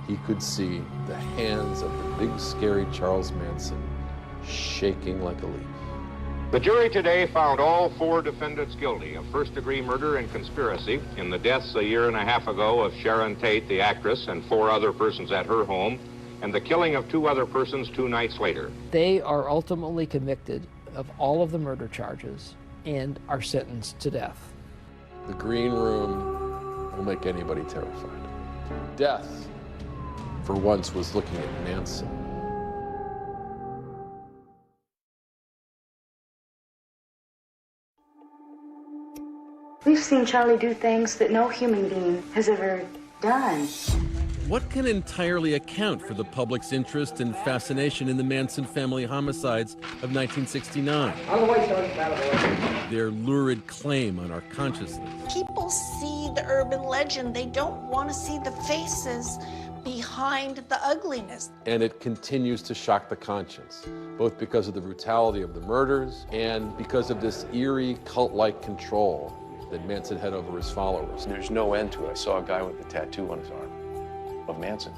he could see the hands of the big, scary Charles Manson shaking like a leaf. The jury today found all 4 defendants guilty of first-degree murder and conspiracy in the deaths a year and a half ago of Sharon Tate, the actress, and 4 other persons at her home, and the killing of 2 other persons 2 nights later. They are ultimately convicted of all of the murder charges and are sentenced to death. The green room will make anybody terrified. Death, for once, was looking at Manson. We've seen Charlie do things that no human being has ever done. What can entirely account for the public's interest and fascination in the Manson family homicides of 1969? Their lurid claim on our consciousness. People see the urban legend. They don't want to see the faces behind the ugliness. And it continues to shock the conscience, both because of the brutality of the murders and because of this eerie cult-like control that Manson had over his followers. There's no end to it. I saw a guy with a tattoo on his arm of Manson.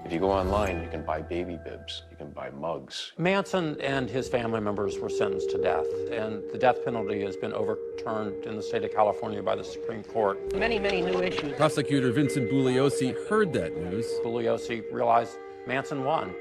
If you go online, you can buy baby bibs, you can buy mugs. Manson and his family members were sentenced to death, and the death penalty has been overturned in the state of California by the Supreme Court. Many new issues. Prosecutor Vincent Bugliosi heard that news. Bugliosi realized Manson won.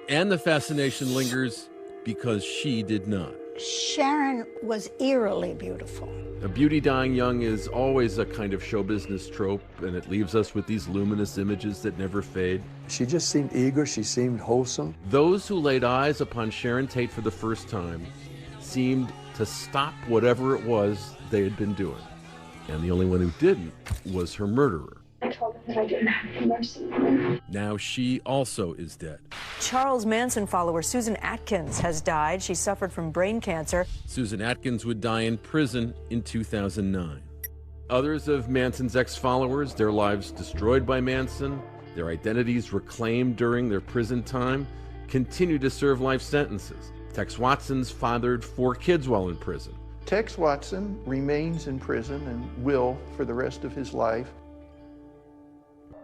And the fascination lingers because she did not. Sharon was eerily beautiful. A beauty dying young is always a kind of show business trope, and it leaves us with these luminous images that never fade. She just seemed eager, she seemed wholesome. Those who laid eyes upon Sharon Tate for the first time seemed to stop whatever it was they had been doing. And the only one who didn't was her murderer. I told him that I didn't have any mercy on him. Now she also is dead. Charles Manson follower Susan Atkins has died. She suffered from brain cancer. Susan Atkins would die in prison in 2009. Others of Manson's ex-followers, their lives destroyed by Manson, their identities reclaimed during their prison time, continue to serve life sentences. Tex Watson's fathered 4 kids while in prison. Tex Watson remains in prison and will for the rest of his life.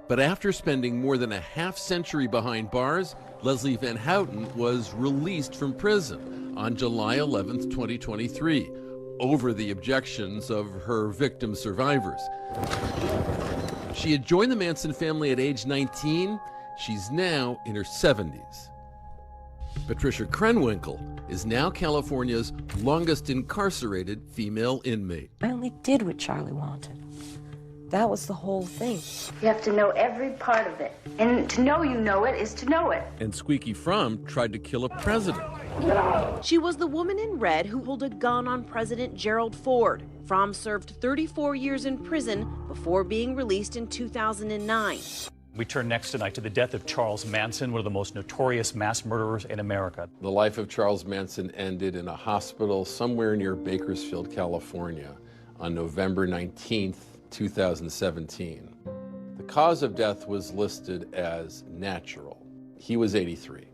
But after spending more than a half-century behind bars, Leslie Van Houten was released from prison on July 11th, 2023, over the objections of her victim survivors. She had joined the Manson family at age 19. She's now in her 70s. Patricia Krenwinkel is now California's longest incarcerated female inmate. I only did what Charlie wanted. That was the whole thing. You have to know every part of it. And to know you know it is to know it. And Squeaky Fromm tried to kill a president. She was the woman in red who pulled a gun on President Gerald Ford. Fromm served 34 years in prison before being released in 2009. We turn next tonight to the death of Charles Manson, one of the most notorious mass murderers in America. The life of Charles Manson ended in a hospital somewhere near Bakersfield, California on November 19th, 2017. The cause of death was listed as natural. He was 83.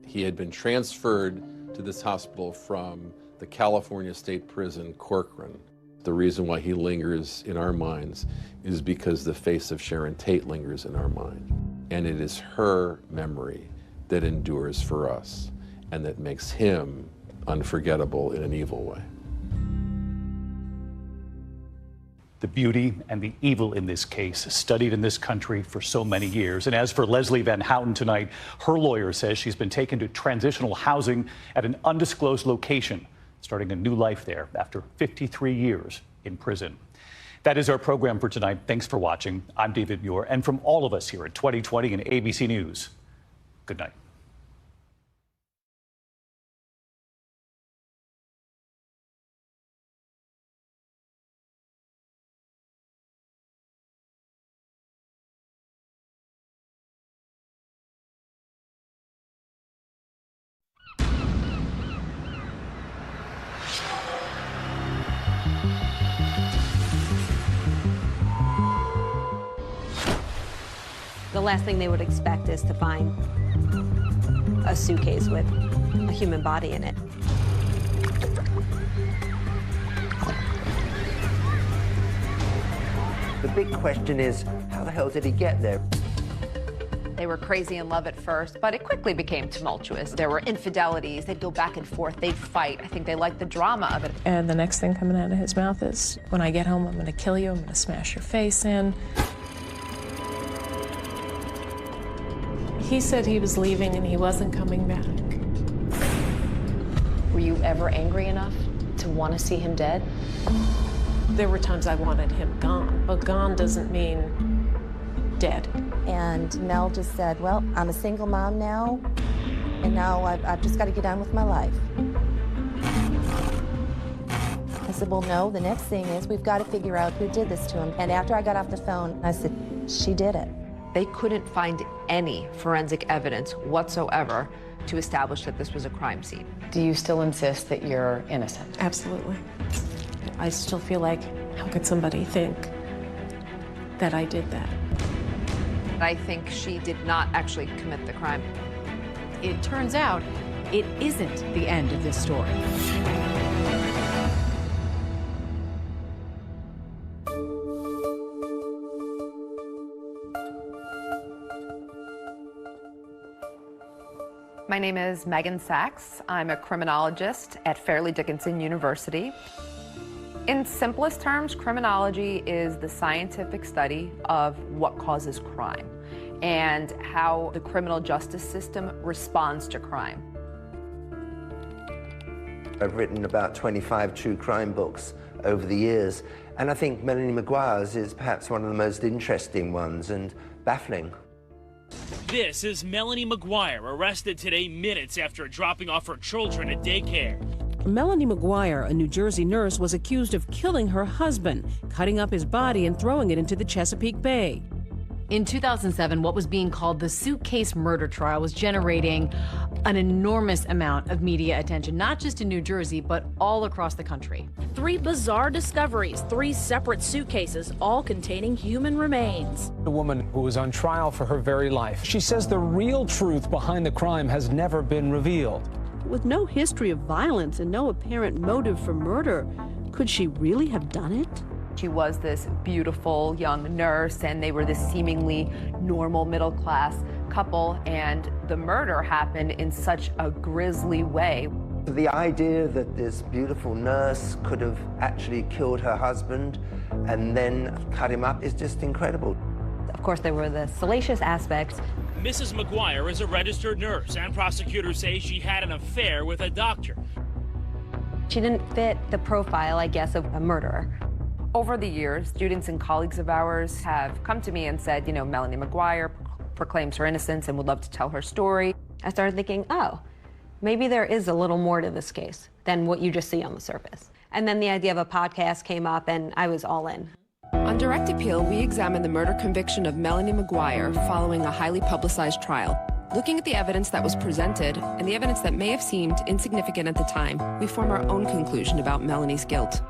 He had been transferred to this hospital from the California State Prison, Corcoran. The reason why he lingers in our minds is because the face of Sharon Tate lingers in our mind. And it is her memory that endures for us and that makes him unforgettable in an evil way. The beauty and the evil in this case, studied in this country for so many years. And as for Leslie Van Houten tonight, her lawyer says she's been taken to transitional housing at an undisclosed location, starting a new life there after 53 years in prison. That is our program for tonight. Thanks for watching. I'm David Muir, and from all of us here at 2020 and ABC News, good night. The last thing they would expect is to find a suitcase with a human body in it. The big question is, how the hell did he get there? They were crazy in love at first, but it quickly became tumultuous. There were infidelities. They'd go back and forth. They'd fight. I think they liked the drama of it. And the next thing coming out of his mouth is, when I get home, I'm going to kill you. I'm going to smash your face in. He said he was leaving and he wasn't coming back. Were you ever angry enough to want to see him dead? There were times I wanted him gone, but gone doesn't mean dead. And Mel just said, well, I'm a single mom now, and now I've just got to get on with my life. I said, well, no, the next thing is we've got to figure out who did this to him. And after I got off the phone, I said, she did it. They couldn't find any forensic evidence whatsoever to establish that this was a crime scene. Do you still insist that you're innocent? Absolutely. I still feel like, how could somebody think that I did that? I think she did not actually commit the crime. It turns out it isn't the end of this story. My name is Megan Sachs. I'm a criminologist at Fairleigh Dickinson University. In simplest terms, criminology is the scientific study of what causes crime and how the criminal justice system responds to crime. I've written about 25 true crime books over the years, and I think Melanie Maguire's is perhaps one of the most interesting ones and baffling. This is Melanie Maguire, arrested today minutes after dropping off her children at daycare. Melanie Maguire, a New Jersey nurse, was accused of killing her husband, cutting up his body and throwing it into the Chesapeake Bay. In 2007, what was being called the suitcase murder trial was generating an enormous amount of media attention, not just in New Jersey, but all across the country. 3 bizarre discoveries, 3 separate suitcases, all containing human remains. A woman who was on trial for her very life. She says the real truth behind the crime has never been revealed. With no history of violence and no apparent motive for murder, could she really have done it? She was this beautiful young nurse, and they were this seemingly normal middle-class couple, and the murder happened in such a grisly way. The idea that this beautiful nurse could have actually killed her husband and then cut him up is just incredible. Of course, there were the salacious aspects. Mrs. Maguire is a registered nurse, and prosecutors say she had an affair with a doctor. She didn't fit the profile, I guess, of a murderer. Over the years, students and colleagues of ours have come to me and said, you know, Melanie Maguire proclaims her innocence and would love to tell her story. I started thinking, oh, maybe there is a little more to this case than what you just see on the surface. And then the idea of a podcast came up, and I was all in. On direct appeal, we examined the murder conviction of Melanie Maguire following a highly publicized trial. Looking at the evidence that was presented and the evidence that may have seemed insignificant at the time, we form our own conclusion about Melanie's guilt.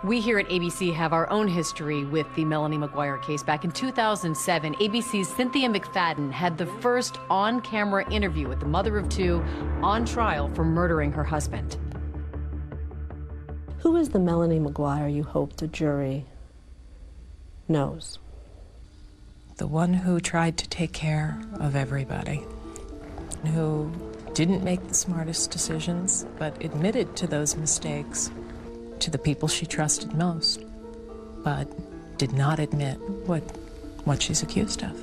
We here at ABC have our own history with the Melanie Maguire case. Back in 2007, ABC's Cynthia McFadden had the first on-camera interview with the mother of 2 on trial for murdering her husband. Who is the Melanie Maguire you hope the jury knows? The one who tried to take care of everybody, who didn't make the smartest decisions, but admitted to those mistakes to the people she trusted most, but did not admit what she's accused of.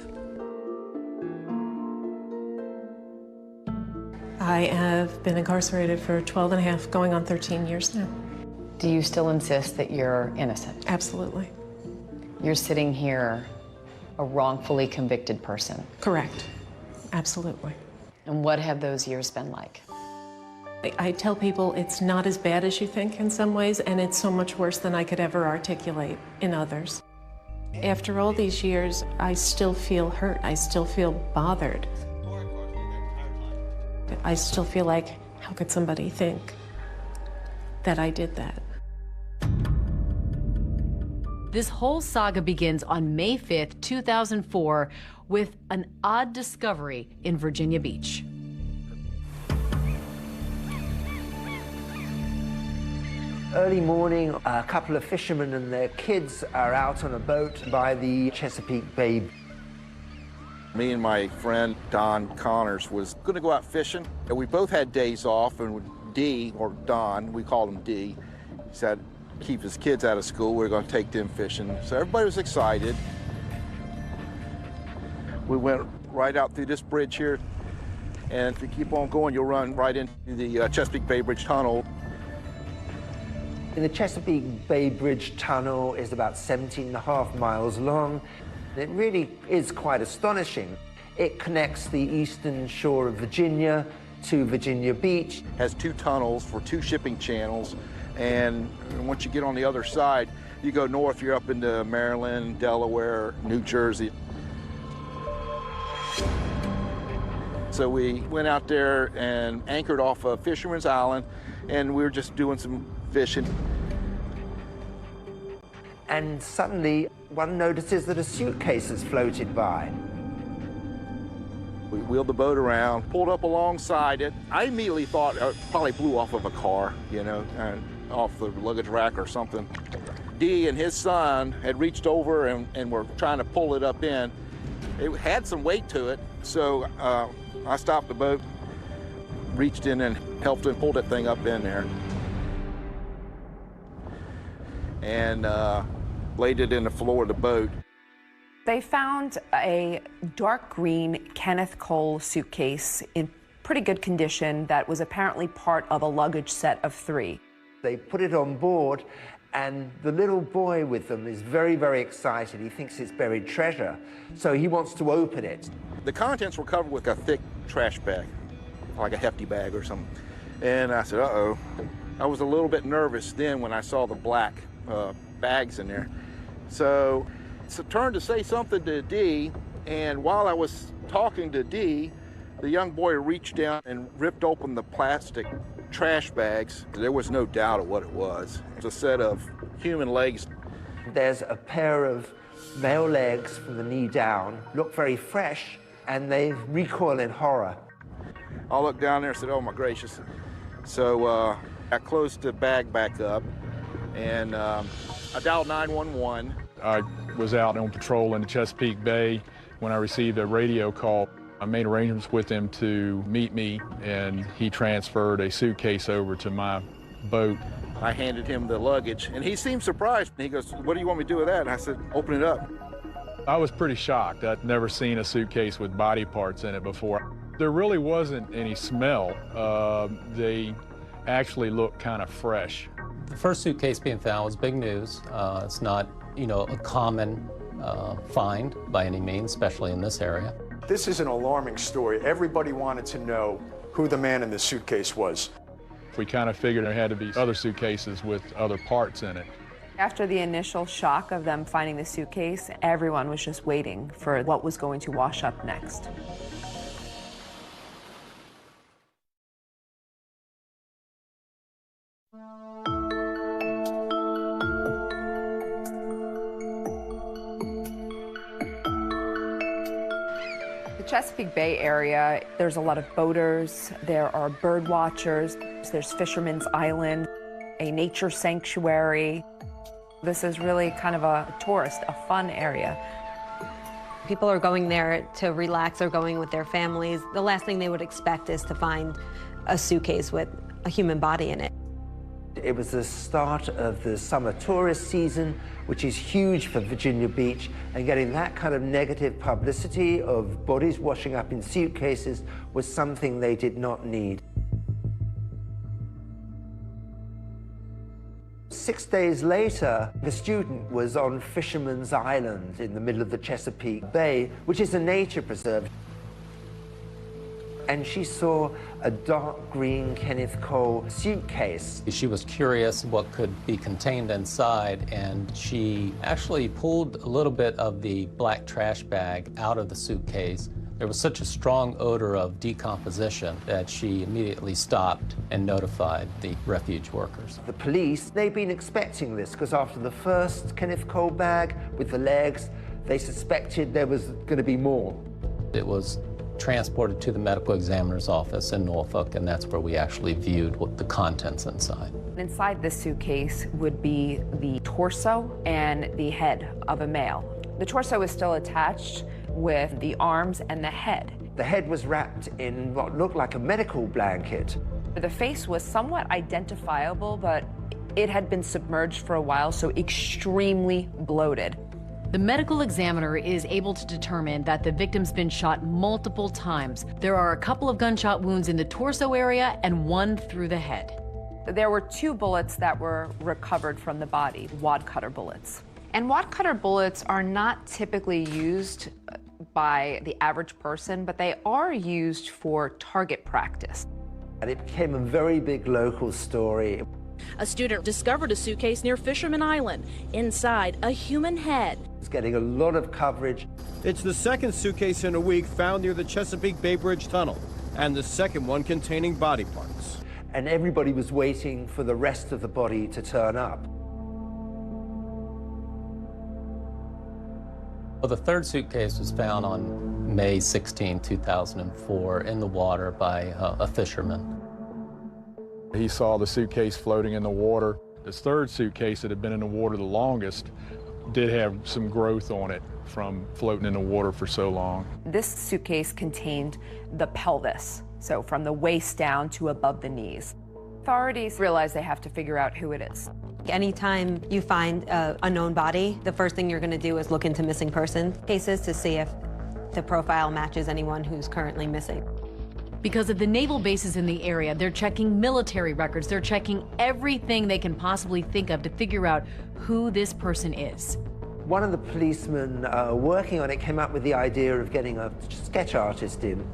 I have been incarcerated for 12 and a half, going on 13 years now. Do you still insist that you're innocent? Absolutely. You're sitting here a wrongfully convicted person. Correct. Absolutely. And what have those years been like? I tell people it's not as bad as you think in some ways, and it's so much worse than I could ever articulate in others. After all these years, I still feel hurt. I still feel bothered. I still feel like, how could somebody think that I did that? This whole saga begins on May 5th, 2004, with an odd discovery in Virginia Beach. Early morning, a couple of fishermen and their kids are out on a boat by the Chesapeake Bay. Me and my friend Don Connors was going to go out fishing, and we both had days off, and D, or Don, we called him D, he said keep his kids out of school, we're going to take them fishing. So everybody was excited. We went right out through this bridge here, and if you keep on going, you'll run right into the Chesapeake Bay Bridge Tunnel. The Chesapeake Bay Bridge Tunnel is about 17.5 miles long. It really is quite astonishing. It connects the eastern shore of Virginia to Virginia Beach. Has 2 tunnels for 2 shipping channels, And once you get on the other side, you go north, you're up into Maryland, Delaware, New Jersey. So we went out there and anchored off of Fisherman's Island, and we were just doing some fishing. And suddenly, one notices that a suitcase has floated by. We wheeled the boat around, pulled up alongside it. I immediately thought it probably blew off of a car, you know, off the luggage rack or something. Dee and his son had reached over and were trying to pull it up in. It had some weight to it, so I stopped the boat, reached in and helped him pull that thing up in there. And laid it in the floor of the boat. They found a dark green Kenneth Cole suitcase in pretty good condition that was apparently part of a luggage set of 3. They put it on board, and the little boy with them is very, very excited. He thinks it's buried treasure, so he wants to open it. The contents were covered with a thick trash bag, like a hefty bag or something. And I said, uh-oh. I was a little bit nervous then when I saw the black bags in there. So I turned to say something to Dee, and while I was talking to Dee, the young boy reached down and ripped open the plastic trash bags. There was no doubt of what it was. It was a set of human legs. There's a pair of male legs from the knee down, look very fresh, and they recoil in horror. I looked down there and said, oh my gracious. So I closed the bag back up, and I dialed 911. I was out on patrol in the Chesapeake Bay when I received a radio call. I made arrangements with him to meet me, and he transferred a suitcase over to my boat. I handed him the luggage, and he seemed surprised. He goes, what do you want me to do with that? And I said, open it up. I was pretty shocked. I'd never seen a suitcase with body parts in it before. There really wasn't any smell. They actually looked kind of fresh. The first suitcase being found was big news. It's not, you know, a common find by any means, especially in this area. This is an alarming story. Everybody wanted to know who the man in the suitcase was. We kind of figured there had to be other suitcases with other parts in it. After the initial shock of them finding the suitcase, everyone was just waiting for what was going to wash up next. Chesapeake Bay area, there's a lot of boaters, there are bird watchers, there's Fisherman's Island, a nature sanctuary. This is really kind of a tourist, a fun area. People are going there to relax or going with their families. The last thing they would expect is to find a suitcase with a human body in it. It was the start of the summer tourist season, which is huge for Virginia Beach, and getting that kind of negative publicity of bodies washing up in suitcases was something they did not need. 6 days later, the student was on Fisherman's Island in the middle of the Chesapeake Bay, which is a nature preserve. And she saw a dark green Kenneth Cole suitcase. She was curious what could be contained inside, and she actually pulled a little bit of the black trash bag out of the suitcase. There was such a strong odor of decomposition that she immediately stopped and notified the refuge workers. The police, they'd been expecting this, because after the first Kenneth Cole bag with the legs, they suspected there was going to be more. It was transported to the medical examiner's office in Norfolk, and that's where we actually viewed what the contents inside. Inside this suitcase would be the torso and the head of a male. The torso is still attached with the arms and the head. The head was wrapped in what looked like a medical blanket. The face was somewhat identifiable, but it had been submerged for a while, so extremely bloated. The medical examiner is able to determine that the victim's been shot multiple times. There are a couple of gunshot wounds in the torso area and one through the head. There were 2 bullets that were recovered from the body, wad cutter bullets. And wad cutter bullets are not typically used by the average person, but they are used for target practice. And it became a very big local story. A student discovered a suitcase near Fisherman Island. Inside, a human head. It's getting a lot of coverage. It's the second suitcase in a week found near the Chesapeake Bay Bridge Tunnel, and the second one containing body parts. And everybody was waiting for the rest of the body to turn up. Well, the third suitcase was found on May 16, 2004, in the water by a fisherman. He saw the suitcase floating in the water. This third suitcase that had been in the water the longest did have some growth on it from floating in the water for so long. This suitcase contained the pelvis, so from the waist down to above the knees. Authorities realize they have to figure out who it is. Anytime you find a unknown body, the first thing you're going to do is look into missing person cases to see if the profile matches anyone who's currently missing. Because of the naval bases in the area, they're checking military records. They're checking everything they can possibly think of to figure out who this person is. One of the policemen working on it came up with the idea of getting a sketch artist in.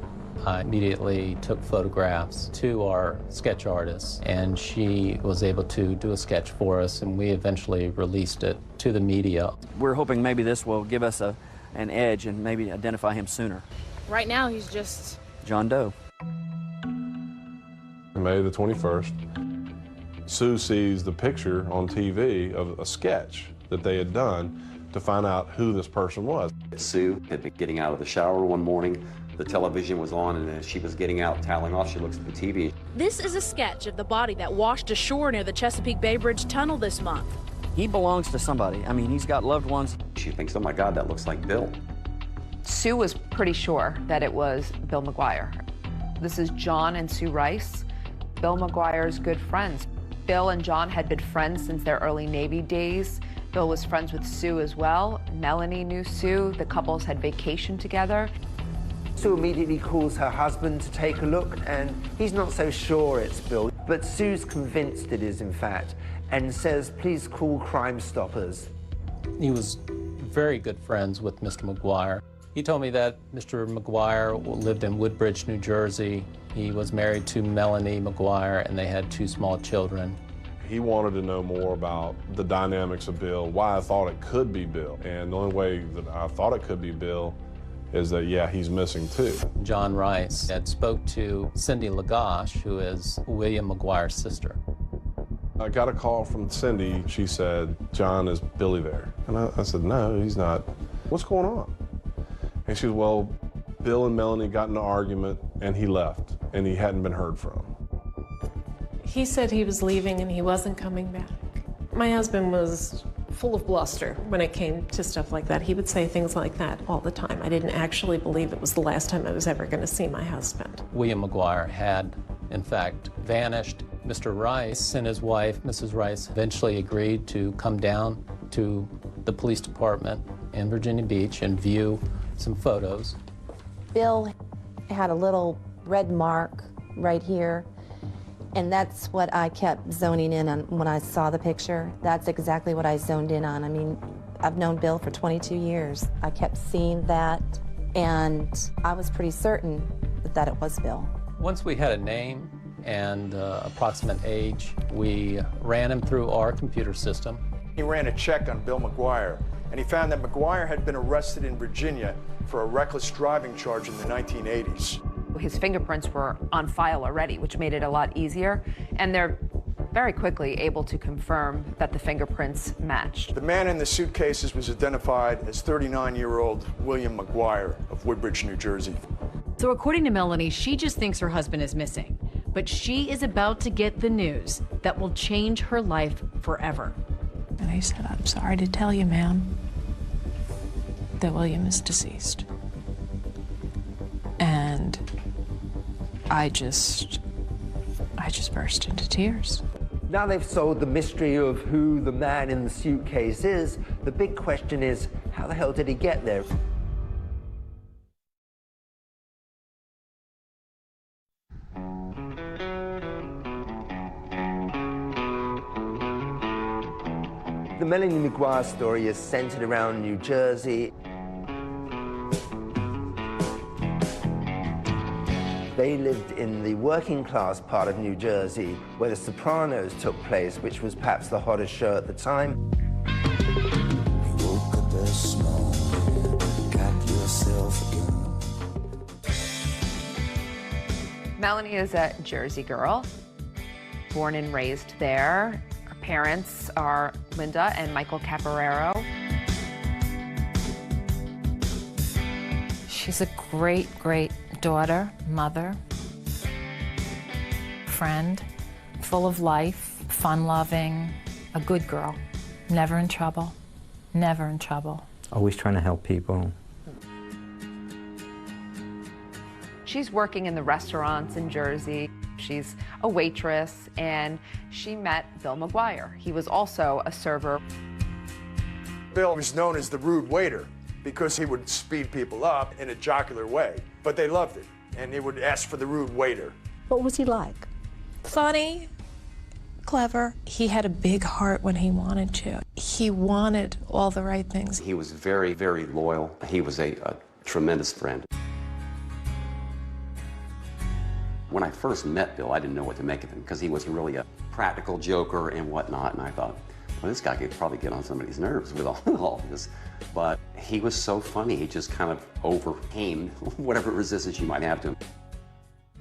I immediately took photographs to our sketch artist, and she was able to do a sketch for us, and we eventually released it to the media. We're hoping maybe this will give us an edge and maybe identify him sooner. Right now, he's just John Doe. May the 21st, Sue sees the picture on TV of a sketch that they had done to find out who this person was. Sue had been getting out of the shower one morning. The television was on, and as she was getting out, toweling off, she looks at the TV. This is a sketch of the body that washed ashore near the Chesapeake Bay Bridge Tunnel this month. He belongs to somebody. I mean, he's got loved ones. She thinks, oh my God, that looks like Bill. Sue was pretty sure that it was Bill McGuire. This is John and Sue Rice, Bill McGuire's good friends. Bill and John had been friends since their early Navy days. Bill was friends with Sue as well. Melanie knew Sue. The couples had vacationed together. Sue immediately calls her husband to take a look, and he's not so sure it's Bill. But Sue's convinced it is, in fact, and says, please call Crime Stoppers. He was very good friends with Mr. McGuire. He told me that Mr. McGuire lived in Woodbridge, New Jersey. He was married to Melanie McGuire, and they had 2 small children. He wanted to know more about the dynamics of Bill, why I thought it could be Bill. And the only way that I thought it could be Bill is that, yeah, he's missing too. John Rice had spoke to Cindy Lagash, who is William McGuire's sister. I got a call from Cindy. She said, John, is Billy there? And I said, no, he's not. What's going on? And she said, well, Bill and Melanie got in an argument and he left and he hadn't been heard from. He said he was leaving and he wasn't coming back. My husband was full of bluster when it came to stuff like that. He would say things like that all the time. I didn't actually believe it was the last time I was ever going to see my husband. William McGuire had, in fact, vanished. Mr. Rice and his wife, Mrs. Rice, eventually agreed to come down to the police department in Virginia Beach and view some photos. Bill had a little red mark right here, and that's what I kept zoning in on when I saw the picture. That's exactly what I zoned in on. I mean, I've known Bill for 22 years. I kept seeing that, and I was pretty certain that it was Bill. Once we had a name and approximate age, we ran him through our computer system. He ran a check on Bill McGuire, and he found that McGuire had been arrested in Virginia for a reckless driving charge in the 1980s. His fingerprints were on file already, which made it a lot easier, and they're very quickly able to confirm that the fingerprints matched. The man in the suitcases was identified as 39-year-old William McGuire of Woodbridge, New Jersey. So according to Melanie, she just thinks her husband is missing, but she is about to get the news that will change her life forever. And he said, I'm sorry to tell you, ma'am, that William is deceased. And I just burst into tears. Now they've solved the mystery of who the man in the suitcase is. The big question is, how the hell did he get there? The Melanie McGuire story is centered around New Jersey. They lived in the working class part of New Jersey, where The Sopranos took place, which was perhaps the hottest show at the time. Woke up this morning, got yourself again. Melanie is a Jersey girl, born and raised there. Her parents are Linda and Michael Caporero. She's a great, great daughter, mother, friend, full of life, fun-loving, a good girl, never in trouble, never in trouble. Always trying to help people. She's working in the restaurants in Jersey. She's a waitress, and she met Bill McGuire. He was also a server. Bill was known as the rude waiter because he would speed people up in a jocular way, but they loved it, and he would ask for the rude waiter. What was he like? Funny, clever. He had a big heart when he wanted to. He wanted all the right things. He was very, very loyal. He was a tremendous friend. When I first met Bill, I didn't know what to make of him because he was really a practical joker and whatnot, and I thought, well, this guy could probably get on somebody's nerves with all this. But he was so funny, he just kind of overcame whatever resistance you might have to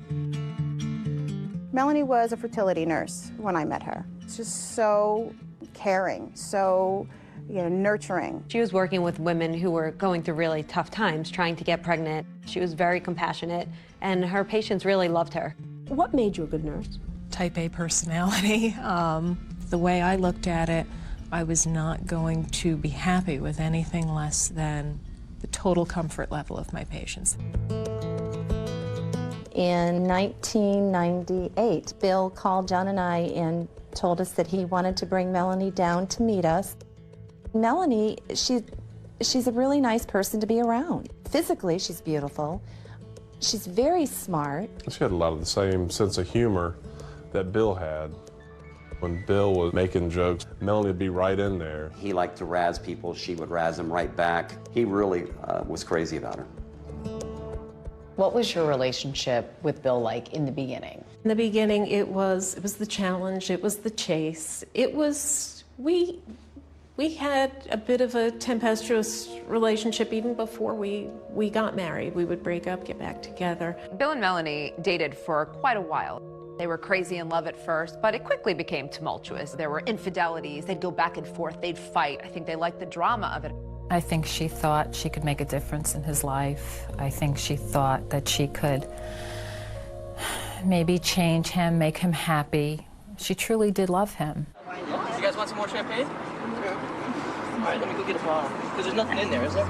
him. Melanie was a fertility nurse when I met her. She's just so caring, so nurturing. She was working with women who were going through really tough times, trying to get pregnant. She was very compassionate, and her patients really loved her. What made you a good nurse? Type A personality. The way I looked at it, I was not going to be happy with anything less than the total comfort level of my patients. In 1998, Bill called John and I and told us that he wanted to bring Melanie down to meet us. Melanie, she's a really nice person to be around. Physically, she's beautiful. She's very smart. She had a lot of the same sense of humor that Bill had. When Bill was making jokes, Melanie would be right in there. He liked to razz people. She would razz him right back. He really was crazy about her. What was your relationship with Bill like in the beginning? In the beginning, it was the challenge, it was the chase. It was, we had a bit of a tempestuous relationship even before we got married. We would break up, get back together. Bill and Melanie dated for quite a while. They were crazy in love at first, but it quickly became tumultuous. There were infidelities, they'd go back and forth, they'd fight. I think they liked the drama of it. I think she thought she could make a difference in his life. I think she thought that she could maybe change him, make him happy. She truly did love him. You guys want some more champagne? All right, let me go get a bottle. Because there's nothing in there, is there?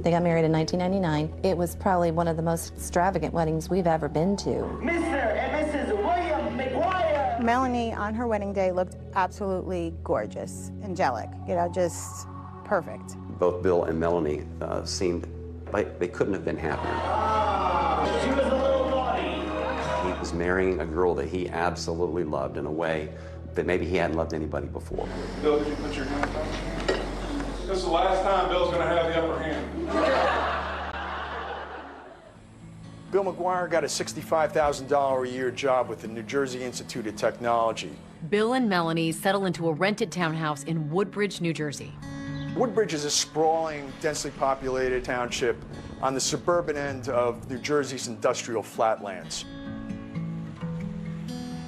They got married in 1999. It was probably one of the most extravagant weddings we've ever been to. Mr. and Mrs. William McGuire. Melanie on her wedding day looked absolutely gorgeous, angelic, just perfect. Both Bill and Melanie seemed like they couldn't have been happier. She was a little naughty. He was marrying a girl that he absolutely loved in a way that maybe he hadn't loved anybody before. Bill, did you put your hand up? This is the last time Bill's going to have the upper hand. Bill McGuire got a $65,000 a year job with the New Jersey Institute of Technology. Bill and Melanie settle into a rented townhouse in Woodbridge, New Jersey. Woodbridge is a sprawling, densely populated township on the suburban end of New Jersey's industrial flatlands.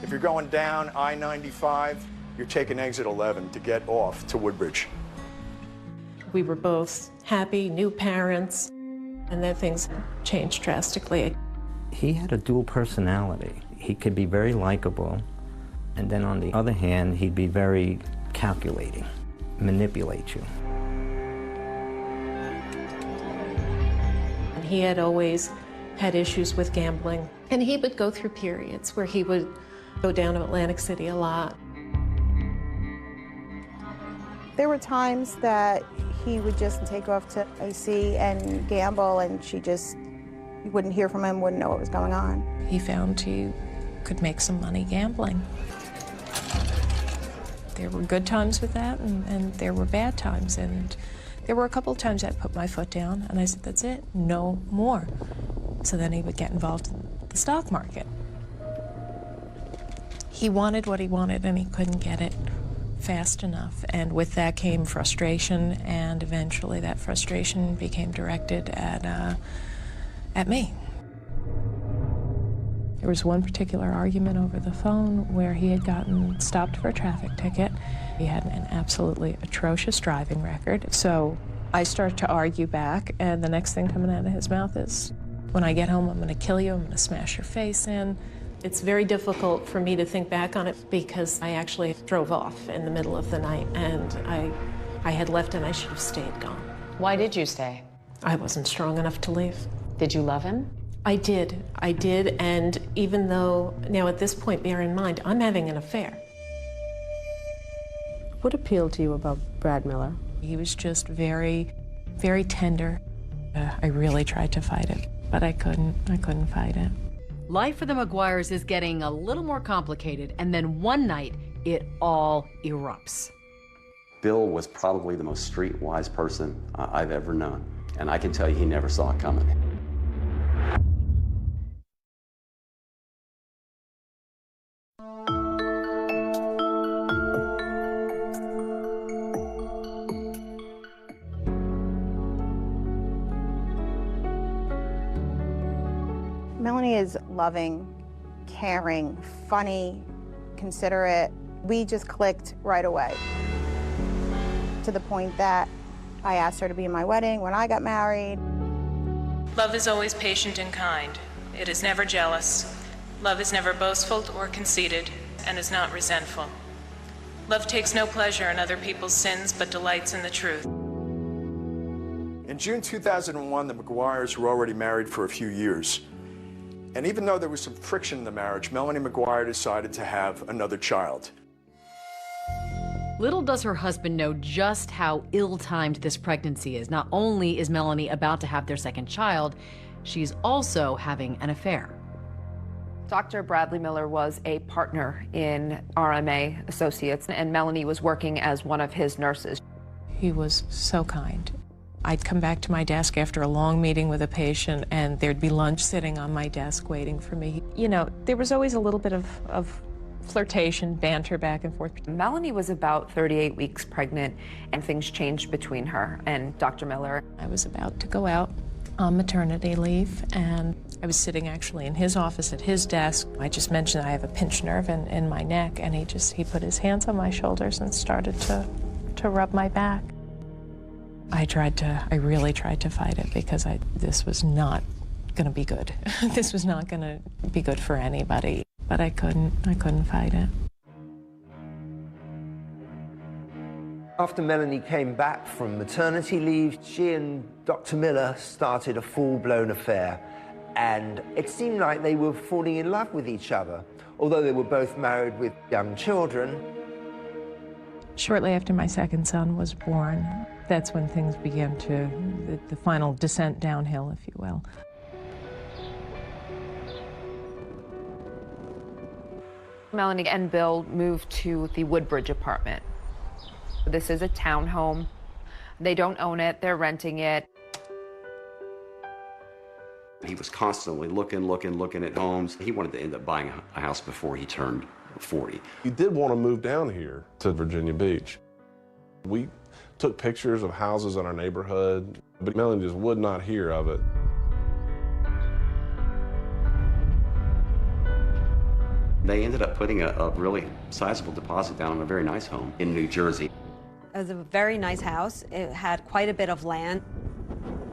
If you're going down I-95, you're taking exit 11 to get off to Woodbridge. We were both happy, new parents, and then things changed drastically. He had a dual personality. He could be very likable, and then on the other hand, he'd be very calculating, manipulate you. And he had always had issues with gambling, and he would go through periods where he would go down to Atlantic City a lot. There were times that he would just take off to AC and gamble, and you wouldn't hear from him, wouldn't know what was going on. He found he could make some money gambling. There were good times with that, and there were bad times. And there were a couple of times I put my foot down, and I said, that's it, no more. So then he would get involved in the stock market. He wanted what he wanted, and he couldn't get it fast enough. And with that came frustration, and eventually that frustration became directed at me. There was one particular argument over the phone where he had gotten stopped for a traffic ticket. He had an absolutely atrocious driving record. So I started to argue back, and the next thing coming out of his mouth is, when I get home, I'm going to kill you, I'm going to smash your face in. It's very difficult for me to think back on it because I actually drove off in the middle of the night, and I had left and I should have stayed gone. Why did you stay? I wasn't strong enough to leave. Did you love him? I did, and even though, now at this point, bear in mind, I'm having an affair. What appealed to you about Brad Miller? He was just very, very tender. I really tried to fight it, but I couldn't fight it. Life for the McGuires is getting a little more complicated, and then one night, it all erupts. Bill was probably the most streetwise person I've ever known, and I can tell you he never saw it coming. Melanie is loving, caring, funny, considerate. We just clicked right away, to the point that I asked her to be in my wedding when I got married. Love is always patient and kind. It is never jealous. Love is never boastful or conceited, and is not resentful. Love takes no pleasure in other people's sins, but delights in the truth. In June 2001, the McGuires were already married for a few years. And even though there was some friction in the marriage, Melanie McGuire decided to have another child. Little does her husband know just how ill-timed this pregnancy is. Not only is Melanie about to have their second child, she's also having an affair. Dr. Bradley Miller was a partner in RMA Associates, and Melanie was working as one of his nurses. He was so kind. I'd come back to my desk after a long meeting with a patient, and there'd be lunch sitting on my desk waiting for me. You know, there was always a little bit of flirtation, banter back and forth. Melanie was about 38 weeks pregnant, and things changed between her and Dr. Miller. I was about to go out on maternity leave, and I was sitting actually in his office at his desk. I just mentioned I have a pinched nerve in my neck, and he put his hands on my shoulders and started to rub my back. I really tried to fight it because this was not going to be good. This was not going to be good for anybody, but I couldn't fight it. After Melanie came back from maternity leave, she and Dr. Miller started a full-blown affair, and it seemed like they were falling in love with each other, although they were both married with young children. Shortly after my second son was born, that's when things began the final descent downhill, if you will. Melanie and Bill moved to the Woodbridge apartment. This is a townhome. They don't own it, they're renting it. He was constantly looking at homes. He wanted to end up buying a house before he turned 40. He did want to move down here to Virginia Beach. We took pictures of houses in our neighborhood, but Melanie just would not hear of it. They ended up putting a really sizable deposit down on a very nice home in New Jersey. It was a very nice house. It had quite a bit of land.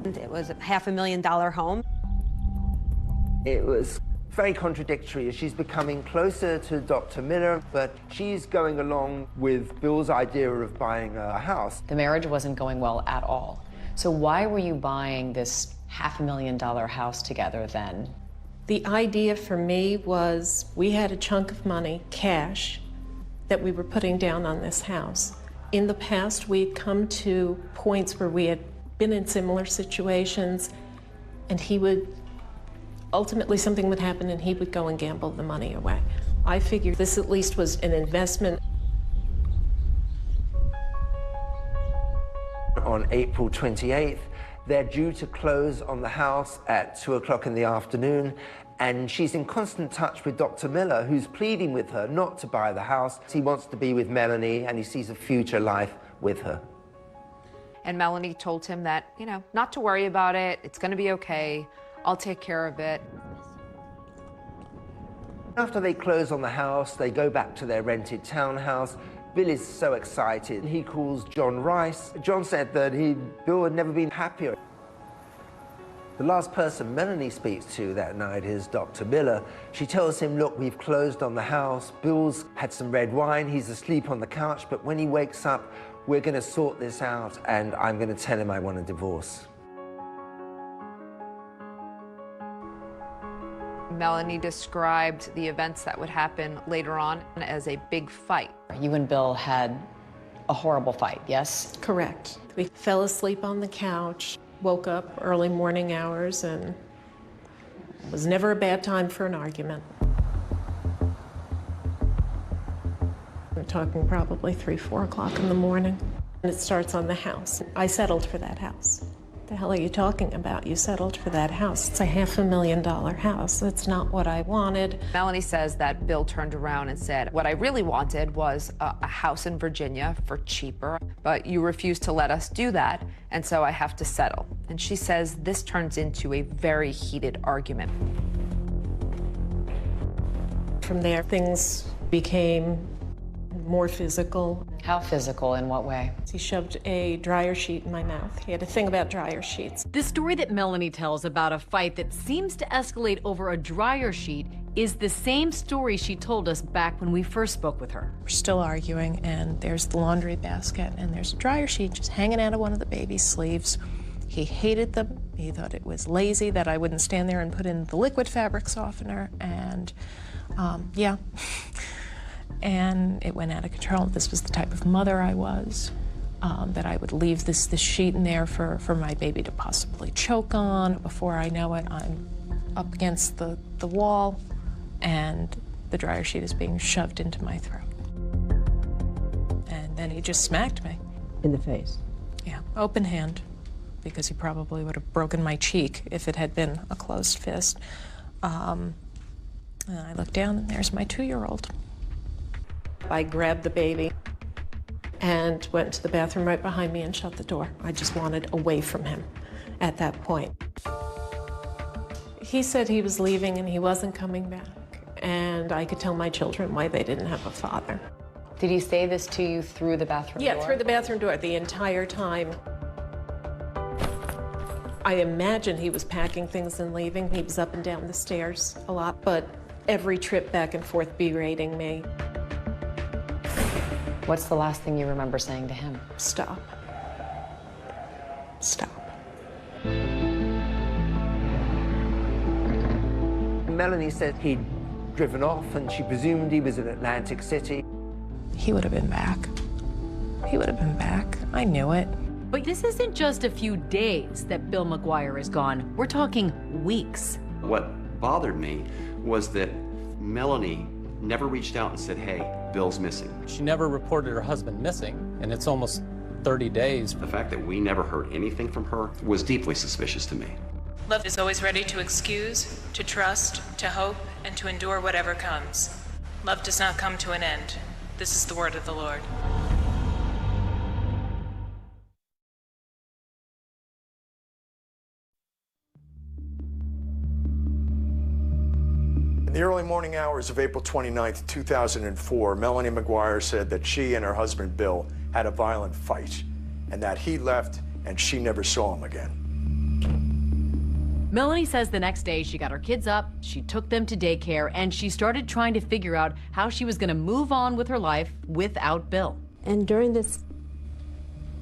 It was a $500,000 home. It was very contradictory as she's becoming closer to Dr. Miller, but she's going along with Bill's idea of buying a house. The marriage wasn't going well at all. So why were you buying this $500,000 house together then? The idea for me was we had a chunk of money, cash, that we were putting down on this house. In the past, we'd come to points where we had been in similar situations, and ultimately something would happen and he would go and gamble the money away. I figured this at least was an investment. On April 28th, They're due to close on the house at 2 o'clock in the afternoon, and she's in constant touch with Dr. Miller, who's pleading with her not to buy the house. He wants to be with Melanie, and he sees a future life with her. And Melanie told him that, not to worry about it, it's gonna be okay, I'll take care of it. After they close on the house, they go back to their rented townhouse. Bill is so excited. He calls John Rice. John said that Bill had never been happier. The last person Melanie speaks to that night is Dr. Miller. She tells him, look, we've closed on the house. Bill's had some red wine. He's asleep on the couch, but when he wakes up, we're going to sort this out, and I'm going to tell him I want a divorce. Melanie described the events that would happen later on as a big fight. You and Bill had a horrible fight, yes? Correct. We fell asleep on the couch, woke up early morning hours, and it was never a bad time for an argument. We're talking probably 3, 4 o'clock in the morning. And it starts on the house. I settled for that house. The hell are you talking about? You settled for that house. It's a $500,000 house. That's not what I wanted. Melanie says that Bill turned around and said, what I really wanted was a house in Virginia for cheaper, but you refused to let us do that, and so I have to settle. And she says this turns into a very heated argument. From there, things became more physical. How physical? In what way? He shoved a dryer sheet in my mouth. He had a thing about dryer sheets. The story that Melanie tells about a fight that seems to escalate over a dryer sheet is the same story she told us back when we first spoke with her. We're still arguing, and there's the laundry basket, and there's a dryer sheet just hanging out of one of the baby's sleeves. He hated them. He thought it was lazy that I wouldn't stand there and put in the liquid fabric softener, and yeah. And it went out of control. This was the type of mother I was, that I would leave this sheet in there for my baby to possibly choke on. Before I know it, I'm up against the wall, and the dryer sheet is being shoved into my throat. And then he just smacked me. In the face? Yeah, open hand, because he probably would have broken my cheek if it had been a closed fist. And I looked down, and there's my 2-year-old. I grabbed the baby and went to the bathroom right behind me and shut the door. I just wanted away from him at that point. He said he was leaving and he wasn't coming back, and I could tell my children why they didn't have a father. Did he say this to you through the bathroom door? Yeah, through the bathroom door the entire time. I imagine he was packing things and leaving. He was up and down the stairs a lot, but every trip back and forth berating me. What's the last thing you remember saying to him? Stop. Stop. Melanie said he'd driven off, and she presumed he was in Atlantic City. He would have been back. He would have been back. I knew it. But this isn't just a few days that Bill McGuire is gone. We're talking weeks. What bothered me was that Melanie never reached out and said, hey, Bill's missing. She never reported her husband missing, and it's almost 30 days. The fact that we never heard anything from her was deeply suspicious to me. Love is always ready to excuse, to trust, to hope, and to endure whatever comes. Love does not come to an end. This is the word of the Lord. In the early morning hours of April 29, 2004, Melanie McGuire said that she and her husband Bill had a violent fight, and that he left and she never saw him again. Melanie says the next day she got her kids up, she took them to daycare, and she started trying to figure out how she was going to move on with her life without Bill. And during the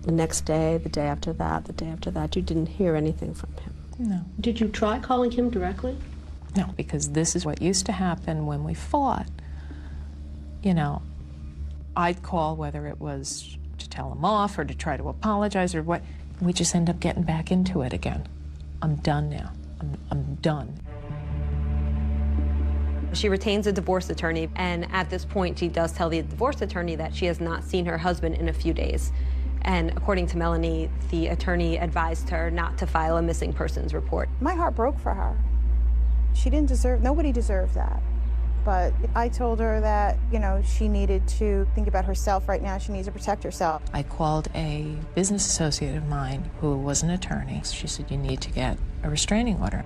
next day, the day after that, you didn't hear anything from him? No. Did you try calling him directly? No, because this is what used to happen when we fought. You know, I'd call, whether it was to tell him off or to try to apologize or what. We just end up getting back into it again. I'm done now. I'm done. She retains a divorce attorney, and at this point, she does tell the divorce attorney that she has not seen her husband in a few days. And according to Melanie, the attorney advised her not to file a missing persons report. My heart broke for her. She didn't deserve, nobody deserved that. But I told her that, you know, she needed to think about herself right now. She needs to protect herself. I called a business associate of mine who was an attorney. She said, you need to get a restraining order.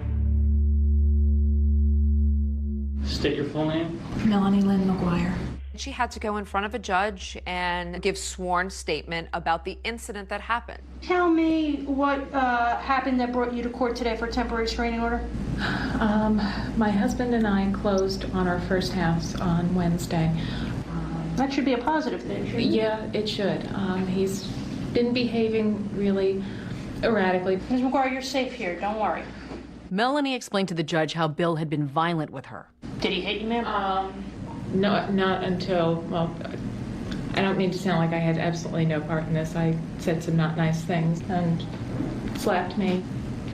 State your full name. Melanie Lynn McGuire. She had to go in front of a judge and give sworn statement about the incident that happened. Tell me what happened that brought you to court today for a temporary restraining order. My husband and I closed on our first house on Wednesday. That should be a positive thing, shouldn't it? Yeah, it should. He's been behaving really erratically. Ms. McGuire, you're safe here. Don't worry. Melanie explained to the judge how Bill had been violent with her. Did he hit you, ma'am? No, not until, well, I don't mean to sound like I had absolutely no part in this. I said some not nice things and slapped me.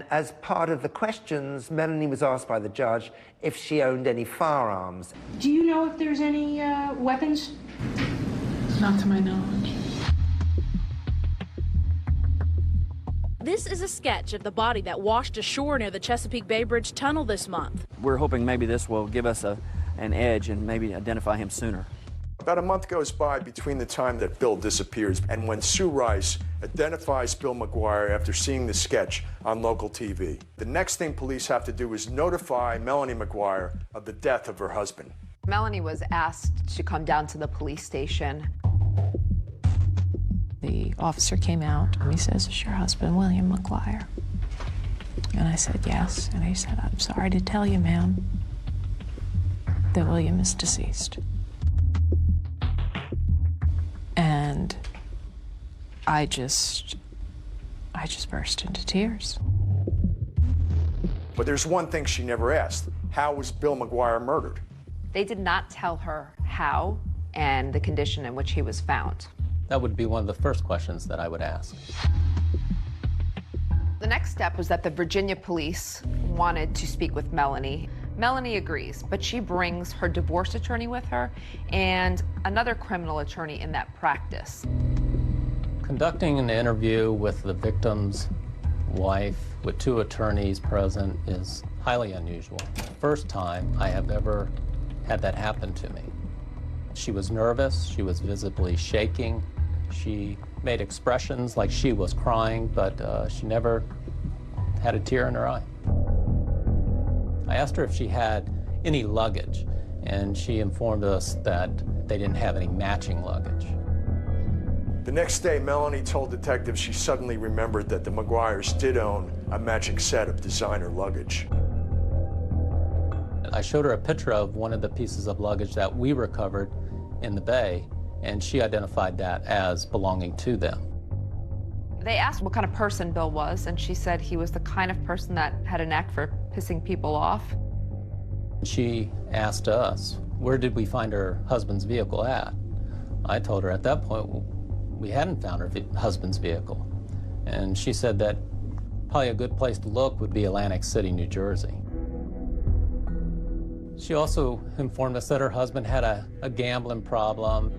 As part of the questions, Melanie was asked by the judge if she owned any firearms. Do you know if there's any weapons? Not to my knowledge. This is a sketch of the body that washed ashore near the Chesapeake Bay Bridge Tunnel this month. We're hoping maybe this will give us an edge and maybe identify him sooner. About a month goes by between the time that Bill disappears and when Sue Rice identifies Bill McGuire after seeing the sketch on local TV. The next thing police have to do is notify Melanie McGuire of the death of her husband. Melanie was asked to come down to the police station. The officer came out and he says, "Is your husband William McGuire?" And I said, "Yes." And he said, "I'm sorry to tell you, ma'am, that William is deceased." And I just burst into tears. But there's one thing she never asked. How was Bill McGuire murdered? They did not tell her how and the condition in which he was found. That would be one of the first questions that I would ask. The next step was that the Virginia police wanted to speak with Melanie. Melanie agrees, but she brings her divorce attorney with her and another criminal attorney in that practice. Conducting an interview with the victim's wife with two attorneys present is highly unusual. First time I have ever had that happen to me. She was nervous, she was visibly shaking, she made expressions like she was crying, but she never had a tear in her eye. I asked her if she had any luggage, and she informed us that they didn't have any matching luggage. The next day, Melanie told detectives she suddenly remembered that the McGuires did own a matching set of designer luggage. I showed her a picture of one of the pieces of luggage that we recovered in the bay, and she identified that as belonging to them. They asked what kind of person Bill was, and she said he was the kind of person that had a knack for pissing people off. She asked us, where did we find her husband's vehicle at? I told her at that point we hadn't found her husband's vehicle. And she said that probably a good place to look would be Atlantic City, New Jersey. She also informed us that her husband had a gambling problem.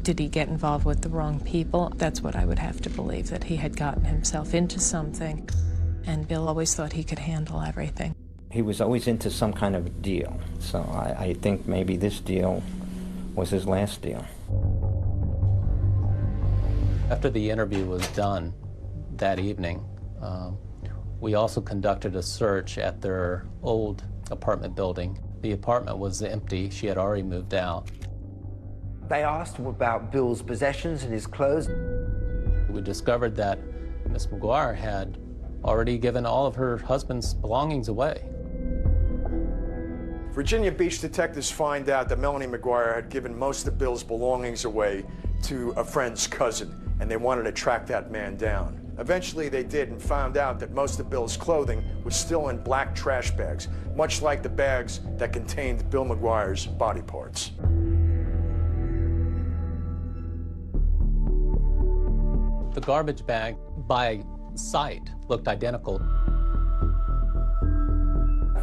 Did he get involved with the wrong people? That's what I would have to believe, that he had gotten himself into something, and Bill always thought he could handle everything. He was always into some kind of deal, so I think maybe this deal was his last deal. After the interview was done that evening, we also conducted a search at their old apartment building. The apartment was empty. She had already moved out. They asked him about Bill's possessions and his clothes. We discovered that Miss McGuire had already given all of her husband's belongings away. Virginia Beach detectives find out that Melanie McGuire had given most of Bill's belongings away to a friend's cousin, and they wanted to track that man down. Eventually they did and found out that most of Bill's clothing was still in black trash bags, much like the bags that contained Bill McGuire's body parts. The garbage bag, by sight, looked identical.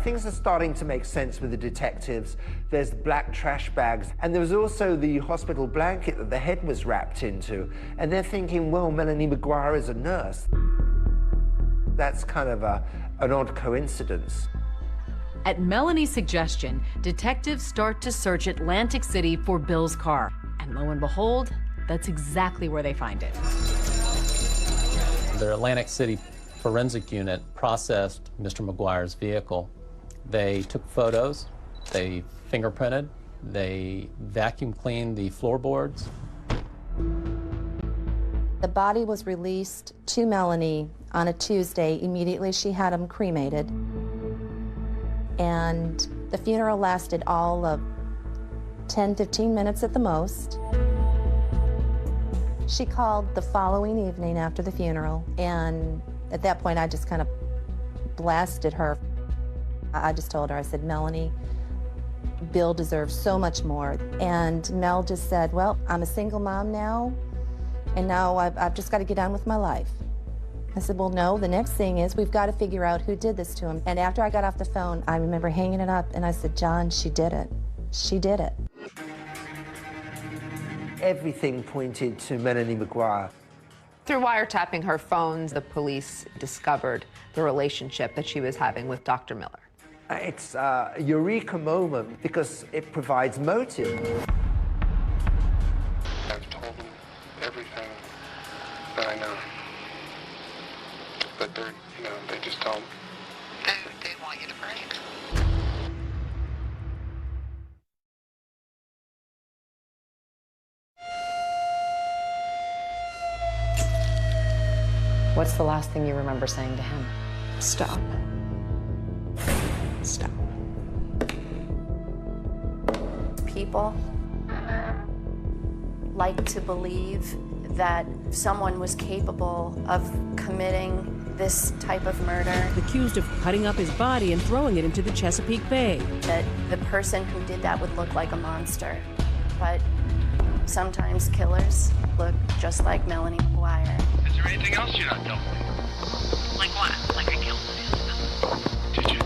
things are starting to make sense with the detectives. There's black trash bags, and there was also the hospital blanket that the head was wrapped into. And they're thinking, well, Melanie Maguire is a nurse. That's kind of an odd coincidence. At Melanie's suggestion, detectives start to search Atlantic City for Bill's car. And lo and behold, that's exactly where they find it. The Atlantic City forensic unit processed Mr. Maguire's vehicle. They took photos, they fingerprinted, they vacuum cleaned the floorboards. The body was released to Melanie on a Tuesday. Immediately she had him cremated. And the funeral lasted all of 10-15 minutes at the most. She called the following evening after the funeral, and at that point I just kind of blasted her. I just told her, I said, Melanie, Bill deserves so much more. And Mel just said, well, I'm a single mom now, and now I've just got to get on with my life. I said, well, no, the next thing is we've got to figure out who did this to him. And after I got off the phone, I remember hanging it up, and I said, John, she did it. She did it. Everything pointed to Melanie Maguire. Through wiretapping her phones, the police discovered the relationship that she was having with Dr. Miller. It's a eureka moment because it provides motive. I've told them everything that I know. But they're, they just don't. They want you to break. What's the last thing you remember saying to him? Stop. Stop. People like to believe that someone was capable of committing this type of murder. Accused of cutting up his body and throwing it into the Chesapeake Bay. That the person who did that would look like a monster. But sometimes killers look just like Melanie Maguire. Is there anything else you're not telling me? Like what? Like I killed Samantha. Did you?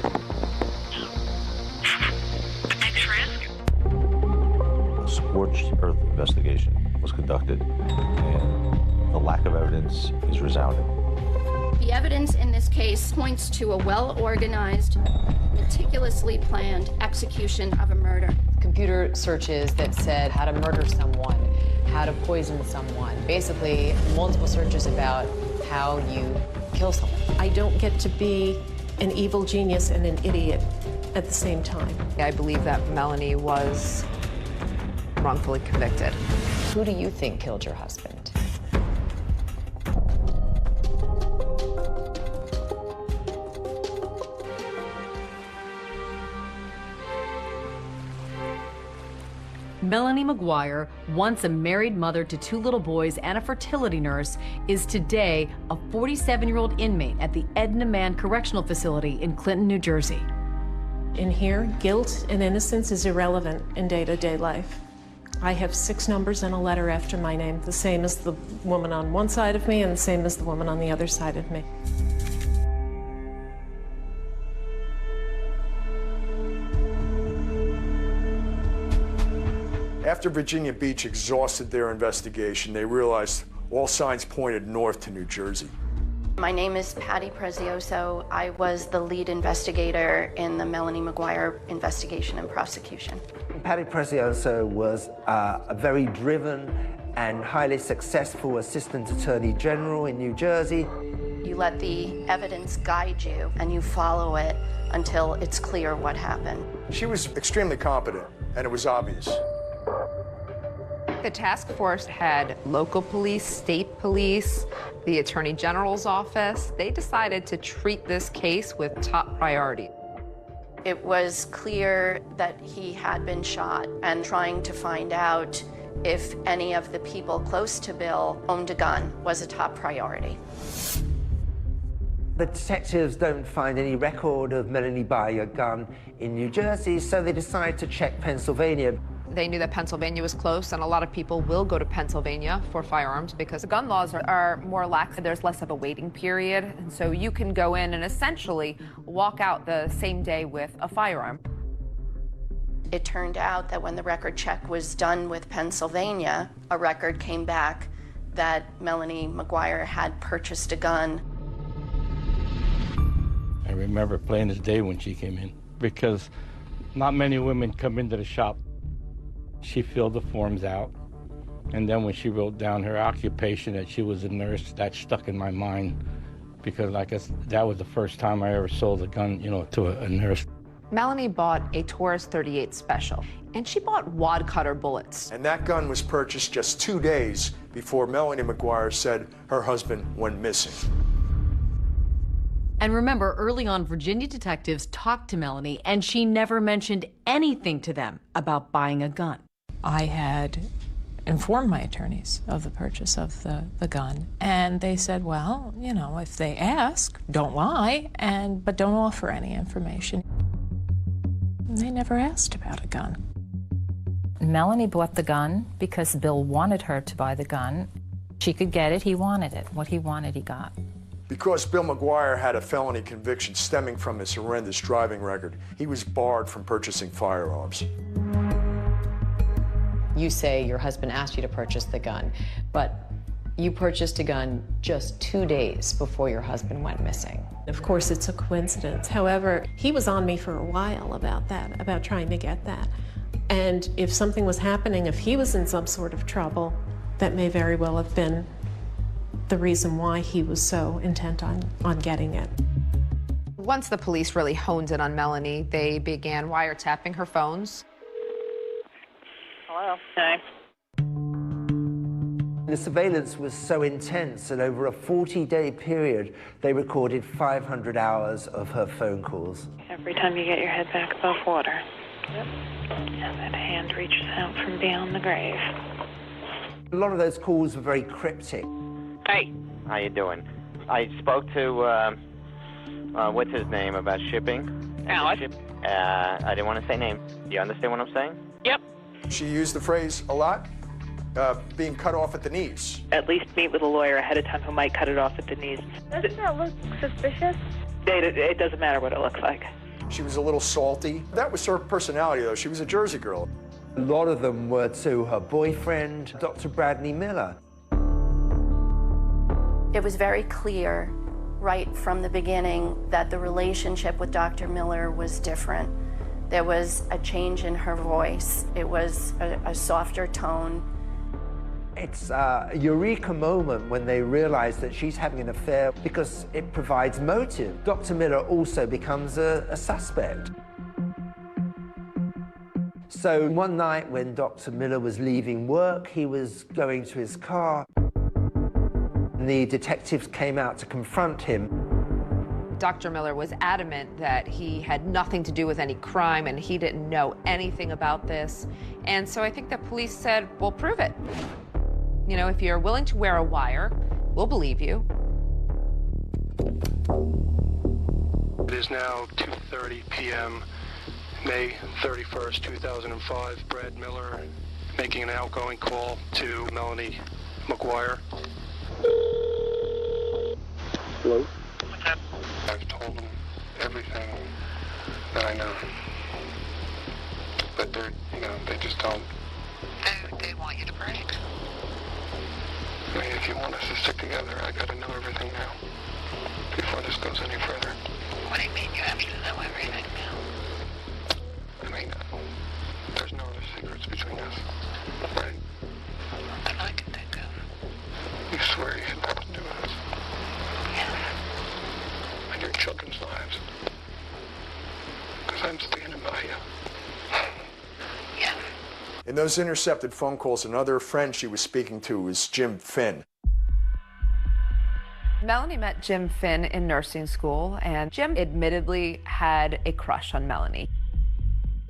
But thanks for asking. A scorched earth investigation was conducted, and the lack of evidence is resounding. The evidence in this case points to a well-organized, meticulously planned execution of a murder. Computer searches that said how to murder someone, how to poison someone, basically multiple searches about how you kill someone. I don't get to be an evil genius and an idiot at the same time. I believe that Melanie was wrongfully convicted. Who do you think killed your husband? Melanie Maguire, once a married mother to 2 little boys and a fertility nurse, is today a 47-year-old inmate at the Edna Mann Correctional Facility in Clinton, New Jersey. In here, guilt and innocence is irrelevant in day-to-day life. I have 6 numbers and a letter after my name, the same as the woman on one side of me and the same as the woman on the other side of me. After Virginia Beach exhausted their investigation, they realized all signs pointed north to New Jersey. My name is Patty Prezioso. I was the lead investigator in the Melanie Maguire investigation and prosecution. Patty Prezioso was a very driven and highly successful Assistant Attorney General in New Jersey. You let the evidence guide you and you follow it until it's clear what happened. She was extremely competent, and it was obvious. The task force had local police, state police, the Attorney General's office. They decided to treat this case with top priority. It was clear that he had been shot, and trying to find out if any of the people close to Bill owned a gun was a top priority. The detectives don't find any record of Melanie buying a gun in New Jersey, so they decide to check Pennsylvania. They knew that Pennsylvania was close, and a lot of people will go to Pennsylvania for firearms because the gun laws are more lax. There's less of a waiting period, and so you can go in and essentially walk out the same day with a firearm. It turned out that when the record check was done with Pennsylvania, a record came back that Melanie McGuire had purchased a gun. I remember plain as day when she came in, because not many women come into the shop. She filled the forms out, and then when she wrote down her occupation, that she was a nurse, that stuck in my mind, because I guess that was the first time I ever sold a gun, you know, to a nurse. Melanie bought a Taurus 38 Special, and she bought wad cutter bullets. And that gun was purchased just 2 days before Melanie McGuire said her husband went missing. And remember, early on, Virginia detectives talked to Melanie, and she never mentioned anything to them about buying a gun. I had informed my attorneys of the purchase of the gun, and they said, well, you know, if they ask, don't lie, but don't offer any information. And they never asked about a gun. Melanie bought the gun because Bill wanted her to buy the gun. She could get it, he wanted it. What he wanted, he got. Because Bill McGuire had a felony conviction stemming from his horrendous driving record, he was barred from purchasing firearms. You say your husband asked you to purchase the gun, but you purchased a gun just 2 days before your husband went missing. Of course, it's a coincidence. However, he was on me for a while about that, about trying to get that. And if something was happening, if he was in some sort of trouble, that may very well have been the reason why he was so intent on getting it. Once the police really honed in on Melanie, they began wiretapping her phones. Hello. Hi. The surveillance was so intense that over a 40-day period, they recorded 500 hours of her phone calls. Every time you get your head back above water. Yep. And that hand reaches out from beyond the grave. A lot of those calls were very cryptic. Hey. How you doing? I spoke to, what's his name, about shipping? Alex. I didn't want to say name. Do you understand what I'm saying? Yep. She used the phrase a lot, being cut off at the knees. At least meet with a lawyer ahead of time who might cut it off at the knees. Doesn't that look suspicious? It doesn't matter what it looks like. She was a little salty. That was her personality, though. She was a Jersey girl. A lot of them were to her boyfriend, Dr. Bradley Miller. It was very clear right from the beginning that the relationship with Dr. Miller was different. There was a change in her voice. It was a softer tone. It's a eureka moment when they realize that she's having an affair because it provides motive. Dr. Miller also becomes a suspect. So one night when Dr. Miller was leaving work, he was going to his car. The detectives came out to confront him. Dr. Miller was adamant that he had nothing to do with any crime and he didn't know anything about this. And so I think the police said, well, prove it. You know, if you're willing to wear a wire, we'll believe you. It is now 2:30 p.m., May 31st, 2005. Brad Miller making an outgoing call to Melanie McGuire. Hello? I've told them everything that I know. But they're, you know, they just don't. They want you to break. I mean, if you want us to stick together, I gotta know everything now. Before this goes any further. What do you mean you have to know everything now? I mean, there's no other secrets between us, right? That I can think of. You swear you had nothing to do with us? Yeah. And your children's lives. Because I'm standing by you. Yeah. In those intercepted phone calls, another friend she was speaking to was Jim Finn. Melanie met Jim Finn in nursing school, and Jim admittedly had a crush on Melanie.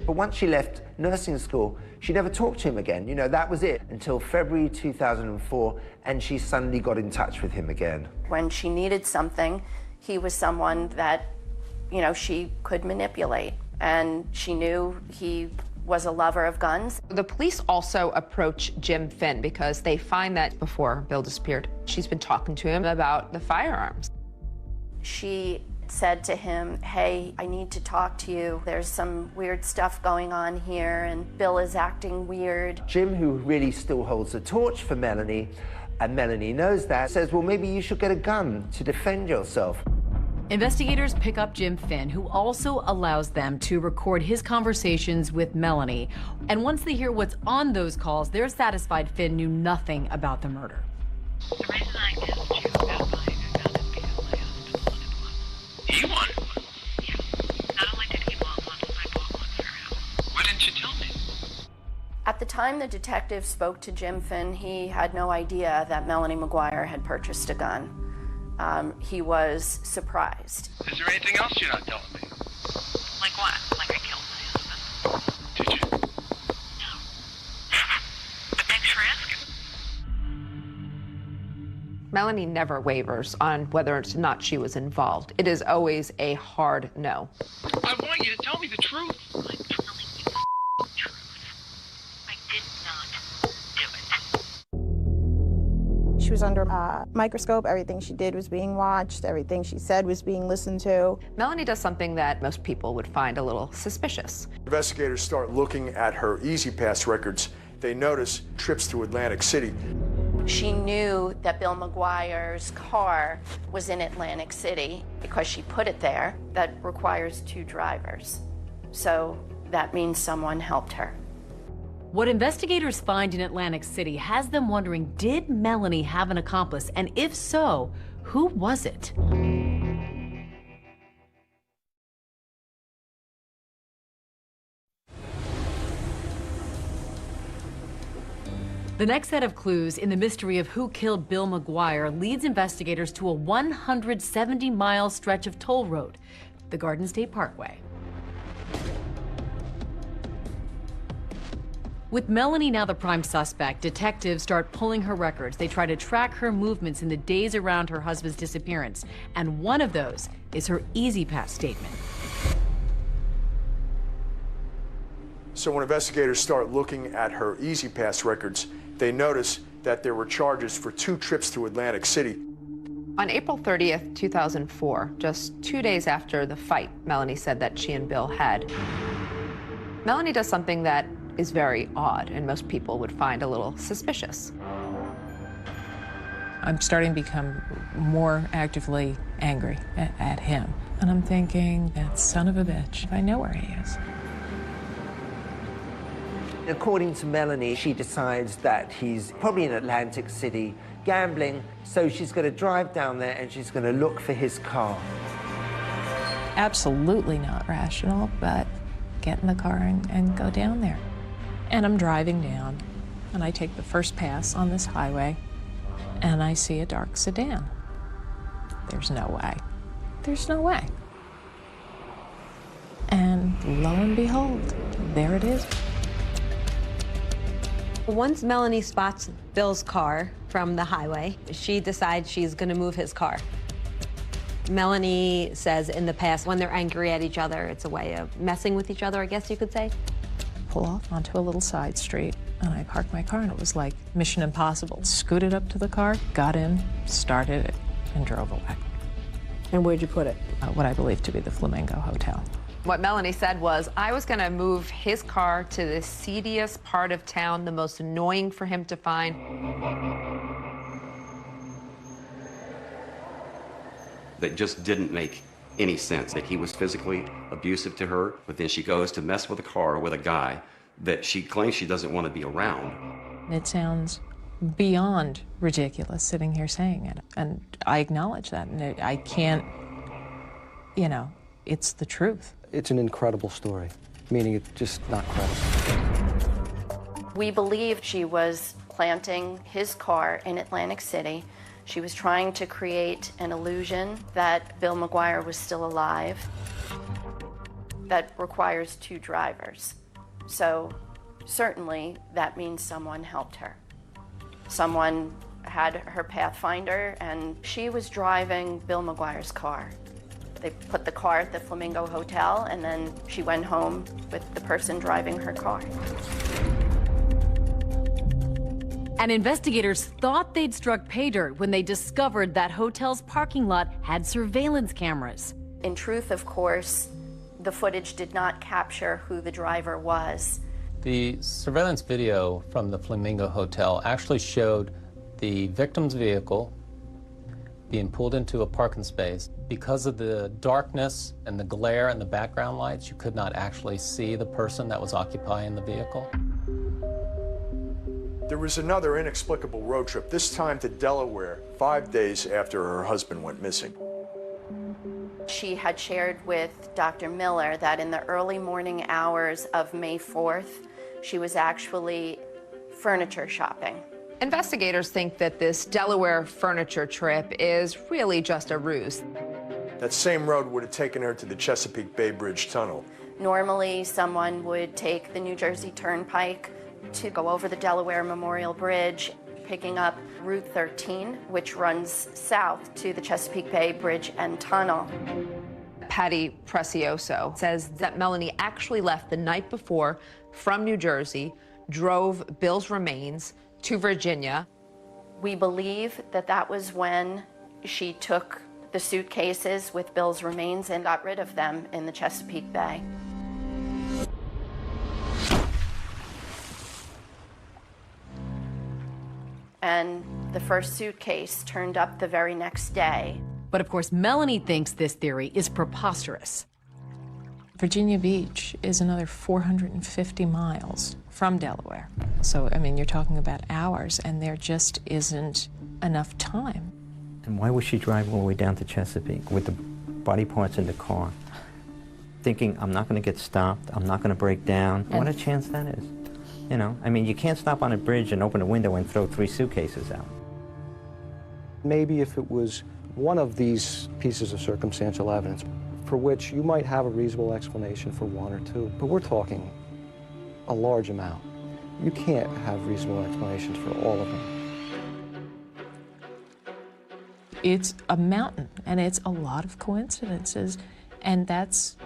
But once she left nursing school, she never talked to him again. You know, that was it until February 2004, and she suddenly got in touch with him again. When she needed something, he was someone that, you know, she could manipulate. And she knew he was a lover of guns. The police also approach Jim Finn because they find that before Bill disappeared, she's been talking to him about the firearms. She said to him, hey, I need to talk to you. There's some weird stuff going on here, and Bill is acting weird. Jim, who really still holds the torch for Melanie, and Melanie knows that, says, well, maybe you should get a gun to defend yourself. Investigators pick up Jim Finn, who also allows them to record his conversations with Melanie. And once they hear what's on those calls, they're satisfied Finn knew nothing about the murder. The reason I asked you about buying a gun is because my husband wanted one. He wanted one? Yeah. Not only did he want one, I bought one for him. Why didn't you tell me? At the time the detective spoke to Jim Finn, he had no idea that Melanie McGuire had purchased a gun. He was surprised. Is there anything else you're not telling me? Like what? Like I killed my husband? Did you? No. But thanks for asking. Melanie never wavers on whether or not she was involved. It is always a hard no. I want you to tell me the truth. I'm telling you the truth. I did not do it. She was under a microscope. Everything she did was being watched. Everything she said was being listened to. Melanie does something that most people would find a little suspicious. Investigators start looking at her E-ZPass records. They notice trips to Atlantic City. She knew that Bill McGuire's car was in Atlantic City because she put it there. That requires 2 drivers. So that means someone helped her. What investigators find in Atlantic City has them wondering, did Melanie have an accomplice? And if so, who was it? The next set of clues in the mystery of who killed Bill McGuire leads investigators to a 170-mile stretch of toll road, the Garden State Parkway. With Melanie now the prime suspect, detectives start pulling her records. They try to track her movements in the days around her husband's disappearance, and one of those is her E-ZPass statement. So when investigators start looking at her E-ZPass records, they notice that there were charges for 2 trips to Atlantic City. On April 30th, 2004, just 2 days after the fight Melanie said that she and Bill had, Melanie does something that is very odd and most people would find a little suspicious. I'm starting to become more actively angry at him. And I'm thinking, that son of a bitch, I know where he is. According to Melanie, she decides that he's probably in Atlantic City gambling, so she's going to drive down there and she's going to look for his car. Absolutely not rational, but get in the car and go down there. And I'm driving down, and I take the first pass on this highway, and I see a dark sedan. There's no way. There's no way. And lo and behold, there it is. Once Melanie spots Bill's car from the highway, she decides she's going to move his car. Melanie says in the past, when they're angry at each other, it's a way of messing with each other, I guess you could say. Pull off onto a little side street, and I parked my car, and it was like Mission Impossible. Scooted up to the car, got in, started it, and drove away. And where'd you put it? What I believe to be the Flamingo Hotel. What Melanie said was, I was going to move his car to the seediest part of town, the most annoying for him to find. That just didn't make any sense, that he was physically abusive to her, but then she goes to mess with a car with a guy that she claims she doesn't want to be around. It sounds beyond ridiculous sitting here saying it, and I acknowledge that, and I can't, you know, it's the truth. It's an incredible story, meaning it's just not credible. We believe she was planting his car in Atlantic City. She was trying to create an illusion that Bill McGuire was still alive. That requires 2 drivers. So certainly that means someone helped her. Someone had her Pathfinder, and she was driving Bill McGuire's car. They put the car at the Flamingo Hotel, and then she went home with the person driving her car. And investigators thought they'd struck pay dirt when they discovered that hotel's parking lot had surveillance cameras. In truth, of course, the footage did not capture who the driver was. The surveillance video from the Flamingo Hotel actually showed the victim's vehicle being pulled into a parking space. Because of the darkness and the glare and the background lights, you could not actually see the person that was occupying the vehicle. There was another inexplicable road trip, this time to Delaware, 5 days after her husband went missing. She had shared with Dr. Miller that in the early morning hours of May 4th, she was actually furniture shopping. Investigators think that this Delaware furniture trip is really just a ruse. That same road would have taken her to the Chesapeake Bay Bridge Tunnel. Normally, someone would take the New Jersey Turnpike to go over the Delaware Memorial Bridge, picking up Route 13, which runs south to the Chesapeake Bay Bridge and Tunnel. Patty Precioso says that Melanie actually left the night before from New Jersey, drove Bill's remains to Virginia. We believe that that was when she took the suitcases with Bill's remains and got rid of them in the Chesapeake Bay. And the first suitcase turned up the very next day. But of course, Melanie thinks this theory is preposterous. Virginia Beach is another 450 miles from Delaware. So, I mean, you're talking about hours, and there just isn't enough time. And why was she driving all the way down to Chesapeake with the body parts in the car, thinking, I'm not going to get stopped, I'm not going to break down? What a chance that is. You know, I mean, you can't stop on a bridge and open a window and throw 3 suitcases out. Maybe if it was one of these pieces of circumstantial evidence for which you might have a reasonable explanation for 1 or 2, but we're talking a large amount. You can't have reasonable explanations for all of them. It's a mountain, and it's a lot of coincidences, and that's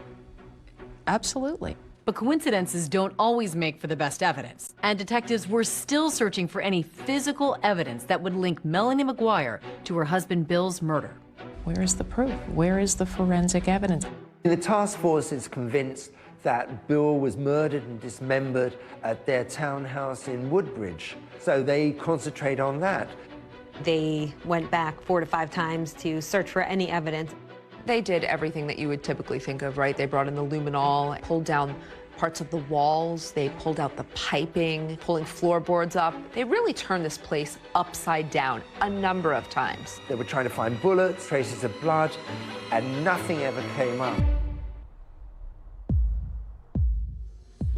absolutely. But coincidences don't always make for the best evidence. And detectives were still searching for any physical evidence that would link Melanie McGuire to her husband Bill's murder. Where is the proof? Where is the forensic evidence? The task force is convinced that Bill was murdered and dismembered at their townhouse in Woodbridge, so they concentrate on that. They went back 4 to 5 times to search for any evidence. They did everything that you would typically think of, right? They brought in the luminol, pulled down parts of the walls, they pulled out the piping, pulling floorboards up. They really turned this place upside down a number of times. They were trying to find bullets, traces of blood, and nothing ever came up.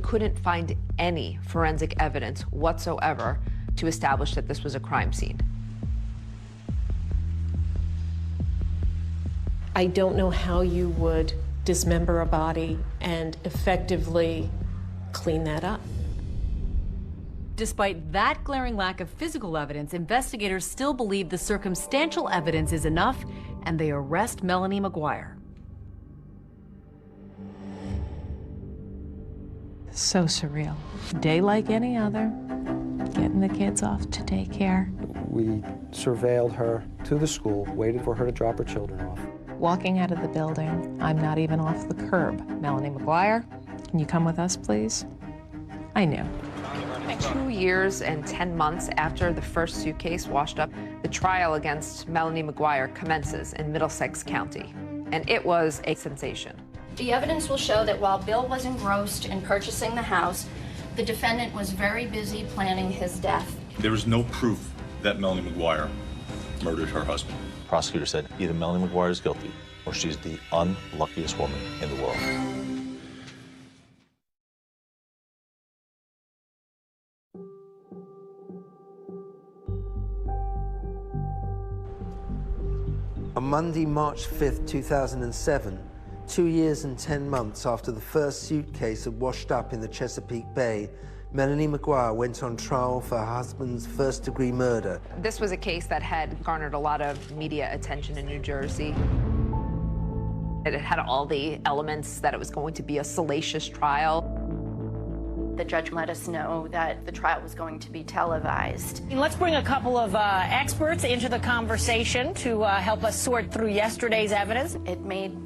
Couldn't find any forensic evidence whatsoever to establish that this was a crime scene. I don't know how you would dismember a body and effectively clean that up. Despite that glaring lack of physical evidence, investigators still believe the circumstantial evidence is enough, and they arrest Melanie McGuire. So surreal. Day like any other, getting the kids off to daycare. We surveilled her to the school, waited for her to drop her children off. Walking out of the building, I'm not even off the curb. Melanie McGuire, can you come with us, please? I knew. 2 years and 10 months after the first suitcase washed up, the trial against Melanie McGuire commences in Middlesex County, and it was a sensation. The evidence will show that while Bill was engrossed in purchasing the house, the defendant was very busy planning his death. There is no proof that Melanie McGuire murdered her husband. Prosecutor said either Melanie McGuire is guilty or she's the unluckiest woman in the world. On Monday, March 5th, 2007, 2 years and 10 months after the first suitcase had washed up in the Chesapeake Bay, Melanie McGuire went on trial for her husband's first-degree murder. This was a case that had garnered a lot of media attention in New Jersey. It had all the elements that it was going to be a salacious trial. The judge let us know that the trial was going to be televised. Let's bring a couple of experts into the conversation to help us sort through yesterday's evidence. It made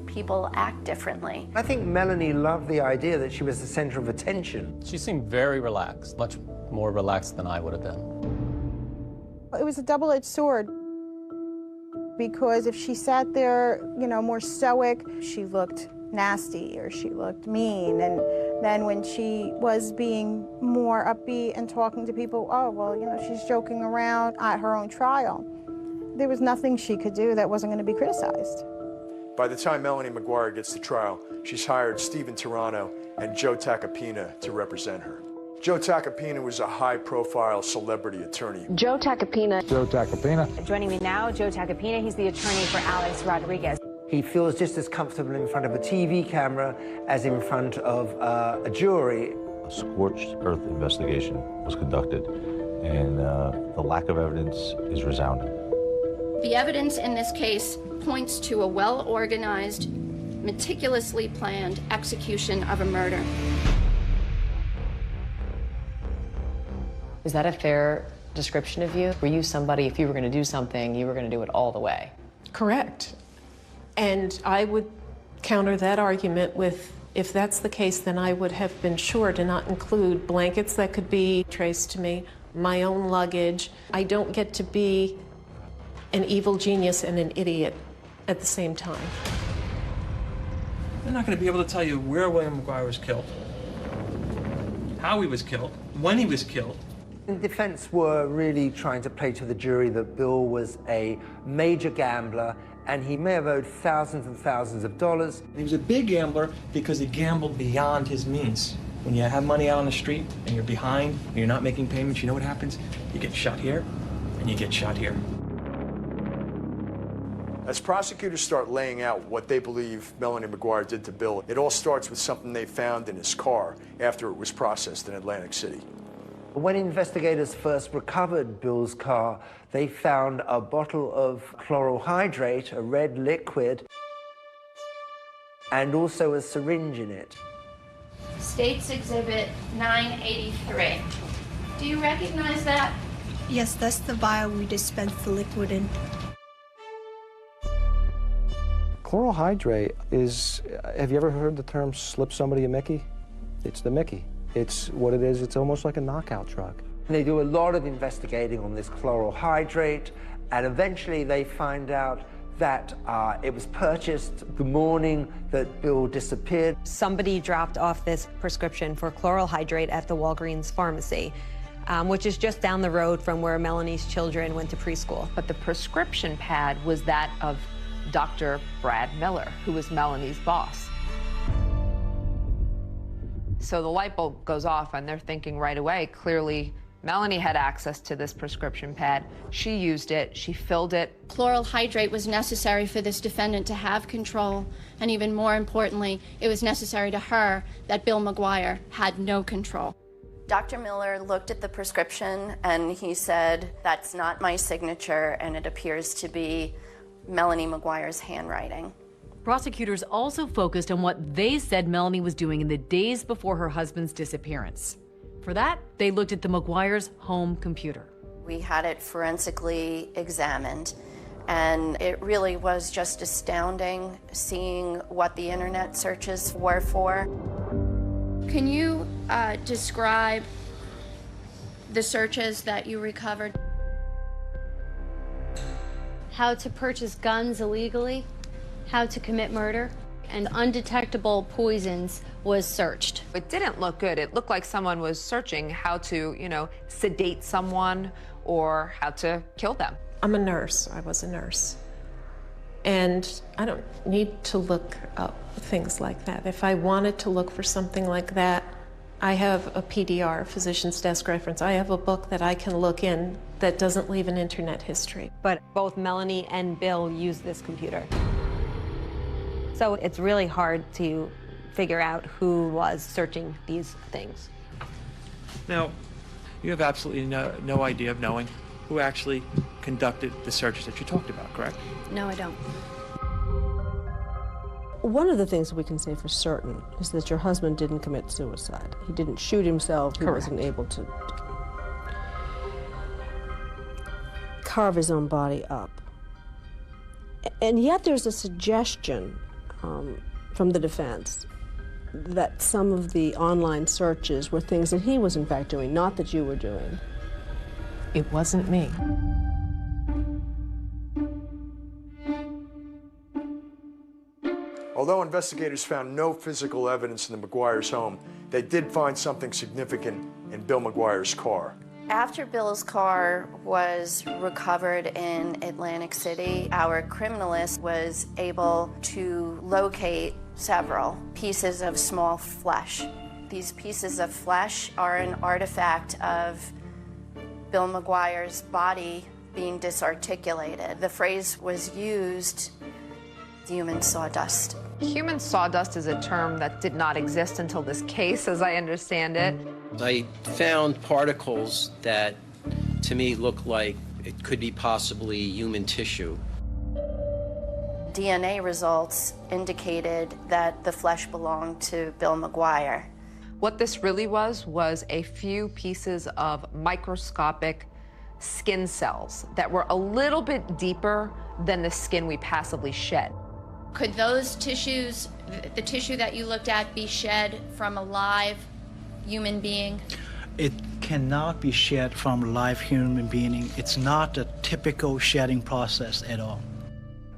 people act differently. I think Melanie loved the idea that she was the center of attention. She seemed very relaxed, much more relaxed than I would have been. It was a double-edged sword, because if she sat there, you know, more stoic, she looked nasty or she looked mean. And then when she was being more upbeat and talking to people, oh, well, you know, she's joking around at her own trial. There was nothing she could do that wasn't going to be criticized. By the time Melanie McGuire gets to trial, she's hired Stephen Tirano and Joe Tacopina to represent her. Joe Tacopina was a high-profile celebrity attorney. Joe Tacopina. Joe Tacopina. Joining me now, Joe Tacopina. He's the attorney for Alex Rodriguez. He feels just as comfortable in front of a TV camera as in front of a jury. A scorched earth investigation was conducted, and the lack of evidence is resounding. The evidence in this case points to a well-organized, meticulously planned execution of a murder. Is that a fair description of you? Were you somebody, if you were going to do something, you were going to do it all the way? Correct. And I would counter that argument with, if that's the case, then I would have been sure to not include blankets that could be traced to me, my own luggage. I don't get to be an evil genius and an idiot at the same time. They're not going to be able to tell you where William McGuire was killed, how he was killed, when he was killed. The defense were really trying to play to the jury that Bill was a major gambler and he may have owed thousands and thousands of dollars. He was a big gambler because he gambled beyond his means. When you have money out on the street and you're behind and you're not making payments, you know what happens? You get shot here and you get shot here. As prosecutors start laying out what they believe Melanie McGuire did to Bill, it all starts with something they found in his car after it was processed in Atlantic City. When investigators first recovered Bill's car, they found a bottle of chloral hydrate, a red liquid, and also a syringe in it. State's Exhibit 983. Do you recognize that? Yes, that's the vial we dispensed the liquid in. Chloral hydrate is, have you ever heard the term slip somebody a Mickey? It's the Mickey. It's what it is, it's almost like a knockout drug. They do a lot of investigating on this chloral hydrate, and eventually they find out that it was purchased the morning that Bill disappeared. Somebody dropped off this prescription for chloral hydrate at the Walgreens pharmacy, which is just down the road from where Melanie's children went to preschool. But the prescription pad was that of Dr. Brad Miller, who was Melanie's boss. So the light bulb goes off and they're thinking right away, clearly Melanie had access to this prescription pad. She used it, she filled it. Chloral hydrate was necessary for this defendant to have control, and even more importantly, it was necessary to her that Bill McGuire had no control. Dr. Miller looked at the prescription and he said, "That's not my signature, and it appears to be Melanie McGuire's handwriting." Prosecutors also focused on what they said Melanie was doing in the days before her husband's disappearance. For that, they looked at the McGuire's home computer. We had it forensically examined, and it really was just astounding seeing what the internet searches were for. Can you describe the searches that you recovered? How to purchase guns illegally, how to commit murder, and undetectable poisons was searched. It didn't look good. It looked like someone was searching how to, sedate someone or how to kill them. I'm a nurse. I was a nurse. And I don't need to look up things like that. If I wanted to look for something like that, I have a PDR, Physician's Desk Reference. I have a book that I can look in that doesn't leave an internet history. But both Melanie and Bill used this computer. So it's really hard to figure out who was searching these things. Now, you have absolutely no idea of knowing who actually conducted the searches that you talked about, correct? No, I don't. One of the things we can say for certain is that your husband didn't commit suicide. He didn't shoot himself. He wasn't able to carve his own body up. And yet there's a suggestion from the defense that some of the online searches were things that he was in fact doing, not that you were doing. It wasn't me. Although investigators found no physical evidence in the McGuire's home, they did find something significant in Bill McGuire's car. After Bill's car was recovered in Atlantic City, our criminalist was able to locate several pieces of small flesh. These pieces of flesh are an artifact of Bill McGuire's body being disarticulated. The phrase was used, human sawdust. Human sawdust is a term that did not exist until this case, as I understand it. I found particles that, to me, look like it could be possibly human tissue. DNA results indicated that the flesh belonged to Bill McGuire. What this really was a few pieces of microscopic skin cells that were a little bit deeper than the skin we passively shed. Could those tissues, the tissue that you looked at, be shed from a live human being? It cannot be shed from a live human being. It's not a typical shedding process at all.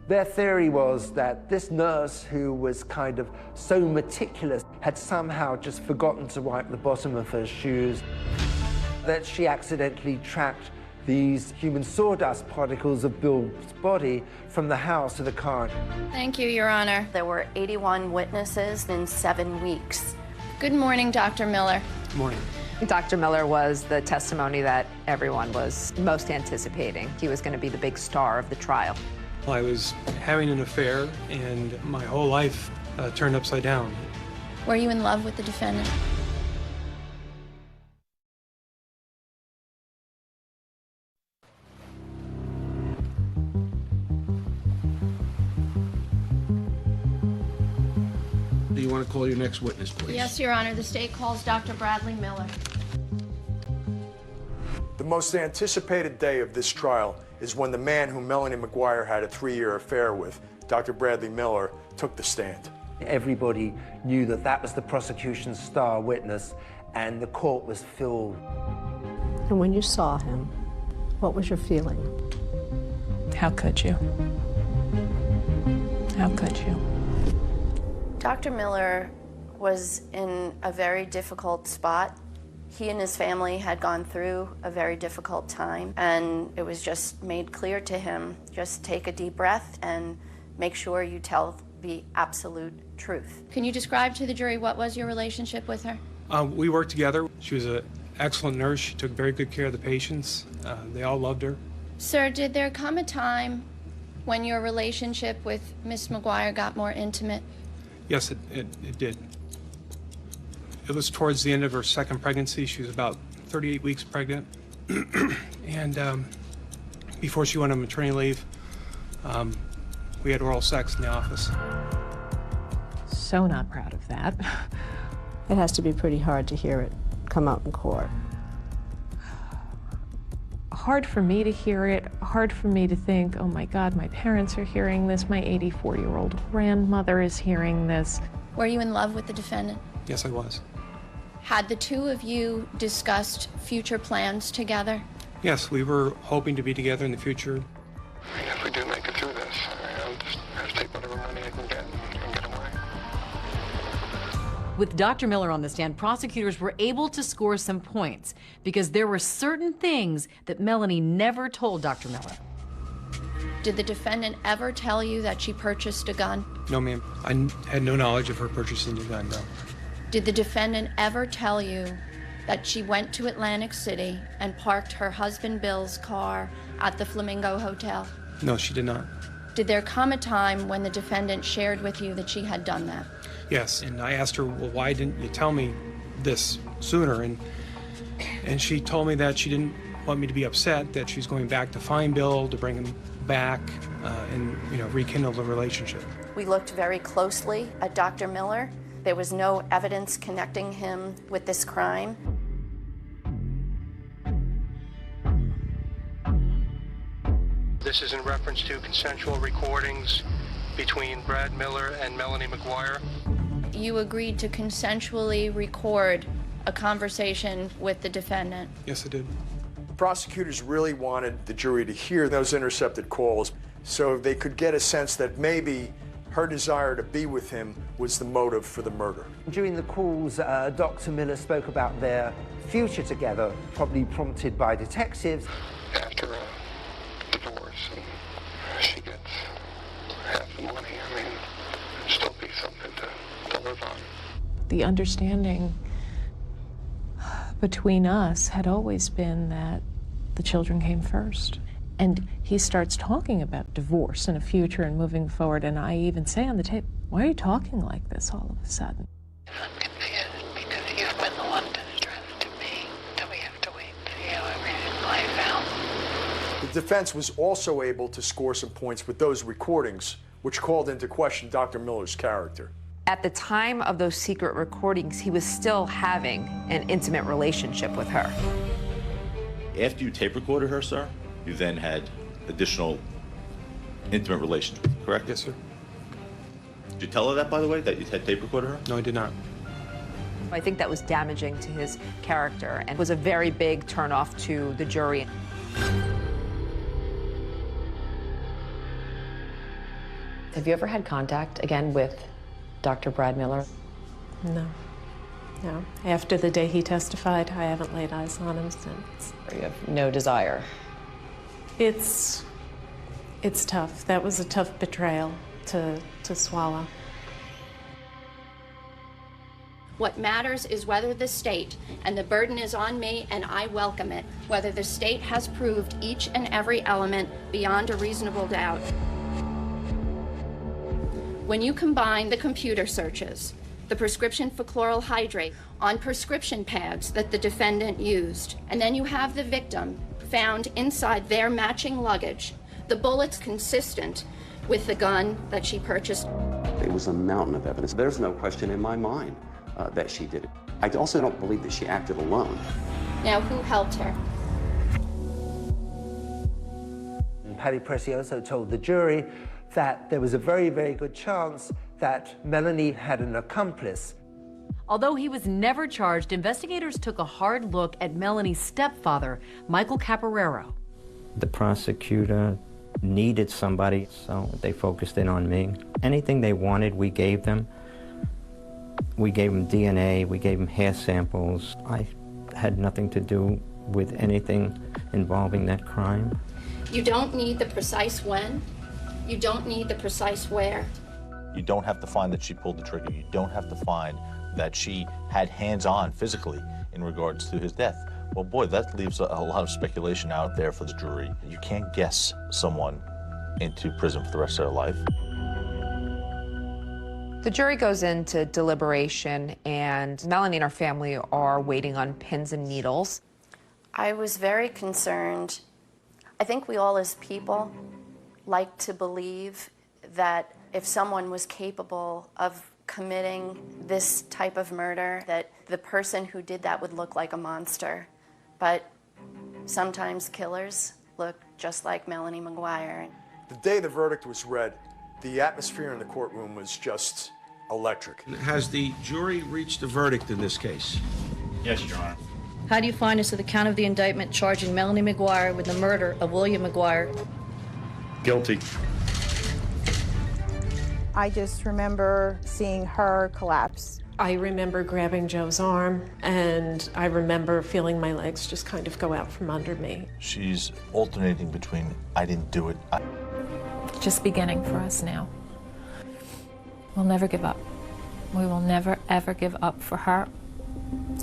Their theory was that this nurse, who was kind of so meticulous, had somehow just forgotten to wipe the bottom of her shoes, that she accidentally tracked these human sawdust particles of Bill's body from the house to the car. Thank you, Your Honor. There were 81 witnesses in 7 weeks. Good morning, Dr. Miller. Good morning. Dr. Miller was the testimony that everyone was most anticipating. He was going to be the big star of the trial. I was having an affair, and my whole life turned upside down. Were you in love with the defendant? Do you want to call your next witness, please? Yes, Your Honor. The state calls Dr. Bradley Miller. The most anticipated day of this trial is when the man whom Melanie McGuire had a 3-year affair with, Dr. Bradley Miller, took the stand. Everybody knew that that was the prosecution's star witness, and the court was filled. And when you saw him, what was your feeling? How could you? How could you? Dr. Miller was in a very difficult spot. He and his family had gone through a very difficult time, and it was just made clear to him, just take a deep breath and make sure you tell the absolute truth. Can you describe to the jury what was your relationship with her? We worked together. She was an excellent nurse. She took very good care of the patients. They all loved her. Sir, did there come a time when your relationship with Miss McGuire got more intimate? Yes, it did. It was towards the end of her second pregnancy. She was about 38 weeks pregnant. And before she went on maternity leave, we had oral sex in the office. So not proud of that. It has to be pretty hard to hear it come out in court. Hard for me to hear it, hard for me to think, oh my God, my parents are hearing this, my 84-year-old grandmother is hearing this. Were you in love with the defendant? Yes, I was. Had the two of you discussed future plans together? Yes, we were hoping to be together in the future. If we do make it through this, I'll just have to take whatever money I can get and get away. With Dr. Miller on the stand, prosecutors were able to score some points because there were certain things that Melanie never told Dr. Miller. Did the defendant ever tell you that she purchased a gun? No, ma'am. I had no knowledge of her purchasing a gun, no. Did the defendant ever tell you that she went to Atlantic City and parked her husband Bill's car at the Flamingo Hotel? No, she did not. Did there come a time when the defendant shared with you that she had done that? Yes, and I asked her, well, why didn't you tell me this sooner? And she told me that she didn't want me to be upset that she's going back to find Bill, to bring him back, and rekindle the relationship. We looked very closely at Dr. Miller. There was no evidence connecting him with this crime. This is in reference to consensual recordings between Brad Miller and Melanie McGuire. You agreed to consensually record a conversation with the defendant. Yes, I did. Prosecutors really wanted the jury to hear those intercepted calls so they could get a sense that maybe her desire to be with him was the motive for the murder. During the calls, Dr. Miller spoke about their future together, probably prompted by detectives. After a divorce, and she gets half the money, I mean, it'd still be something to live on. The understanding between us had always been that the children came first. And he starts talking about divorce and a future and moving forward, and I even say on the tape, why are you talking like this all of a sudden? I'm confused because you've been the one to stress to me that we have to wait and see how everything plays out. The defense was also able to score some points with those recordings, which called into question Dr. Miller's character. At the time of those secret recordings, he was still having an intimate relationship with her. After you tape recorded her, sir, you then had additional intimate relations with her, correct? Yes, sir. Did you tell her that, by the way, that you had tape recorded her? No, I did not. I think that was damaging to his character and was a very big turnoff to the jury. Have you ever had contact again with Dr. Brad Miller? No. No. After the day he testified, I haven't laid eyes on him since. You have no desire? It's tough. That was a tough betrayal to swallow. What matters is whether the state, and the burden is on me and I welcome it, whether the state has proved each and every element beyond a reasonable doubt. When you combine the computer searches, the prescription for chloral hydrate on prescription pads that the defendant used, and then you have the victim found inside their matching luggage, the bullets consistent with the gun that she purchased. It was a mountain of evidence. There's no question in my mind that she did it. I also don't believe that she acted alone. Now, who helped her? Paddy Precioso told the jury that there was a very, very good chance that Melanie had an accomplice. Although he was never charged, investigators took a hard look at Melanie's stepfather, Michael Caporero. The prosecutor needed somebody, so they focused in on me. Anything they wanted, we gave them. We gave them DNA, we gave them hair samples. I had nothing to do with anything involving that crime. You don't need the precise when. You don't need the precise where. You don't have to find that she pulled the trigger. You don't have to find that she had hands-on physically in regards to his death. Well, boy, that leaves a lot of speculation out there for the jury. You can't guess someone into prison for the rest of their life. The jury goes into deliberation, and Melanie and her family are waiting on pins and needles. I was very concerned. I think we all as people like to believe that if someone was capable of committing this type of murder, that the person who did that would look like a monster. But sometimes killers look just like Melanie McGuire. The day the verdict was read, the atmosphere in the courtroom was just electric. Has the jury reached a verdict in this case? Yes, Your Honor. How do you find us to the count of the indictment charging Melanie McGuire with the murder of William McGuire? Guilty. I just remember seeing her collapse. I remember grabbing Joe's arm, and I remember feeling my legs just kind of go out from under me. She's alternating between, I didn't do it. It's just beginning for us now. We'll never give up. We will never, ever give up for her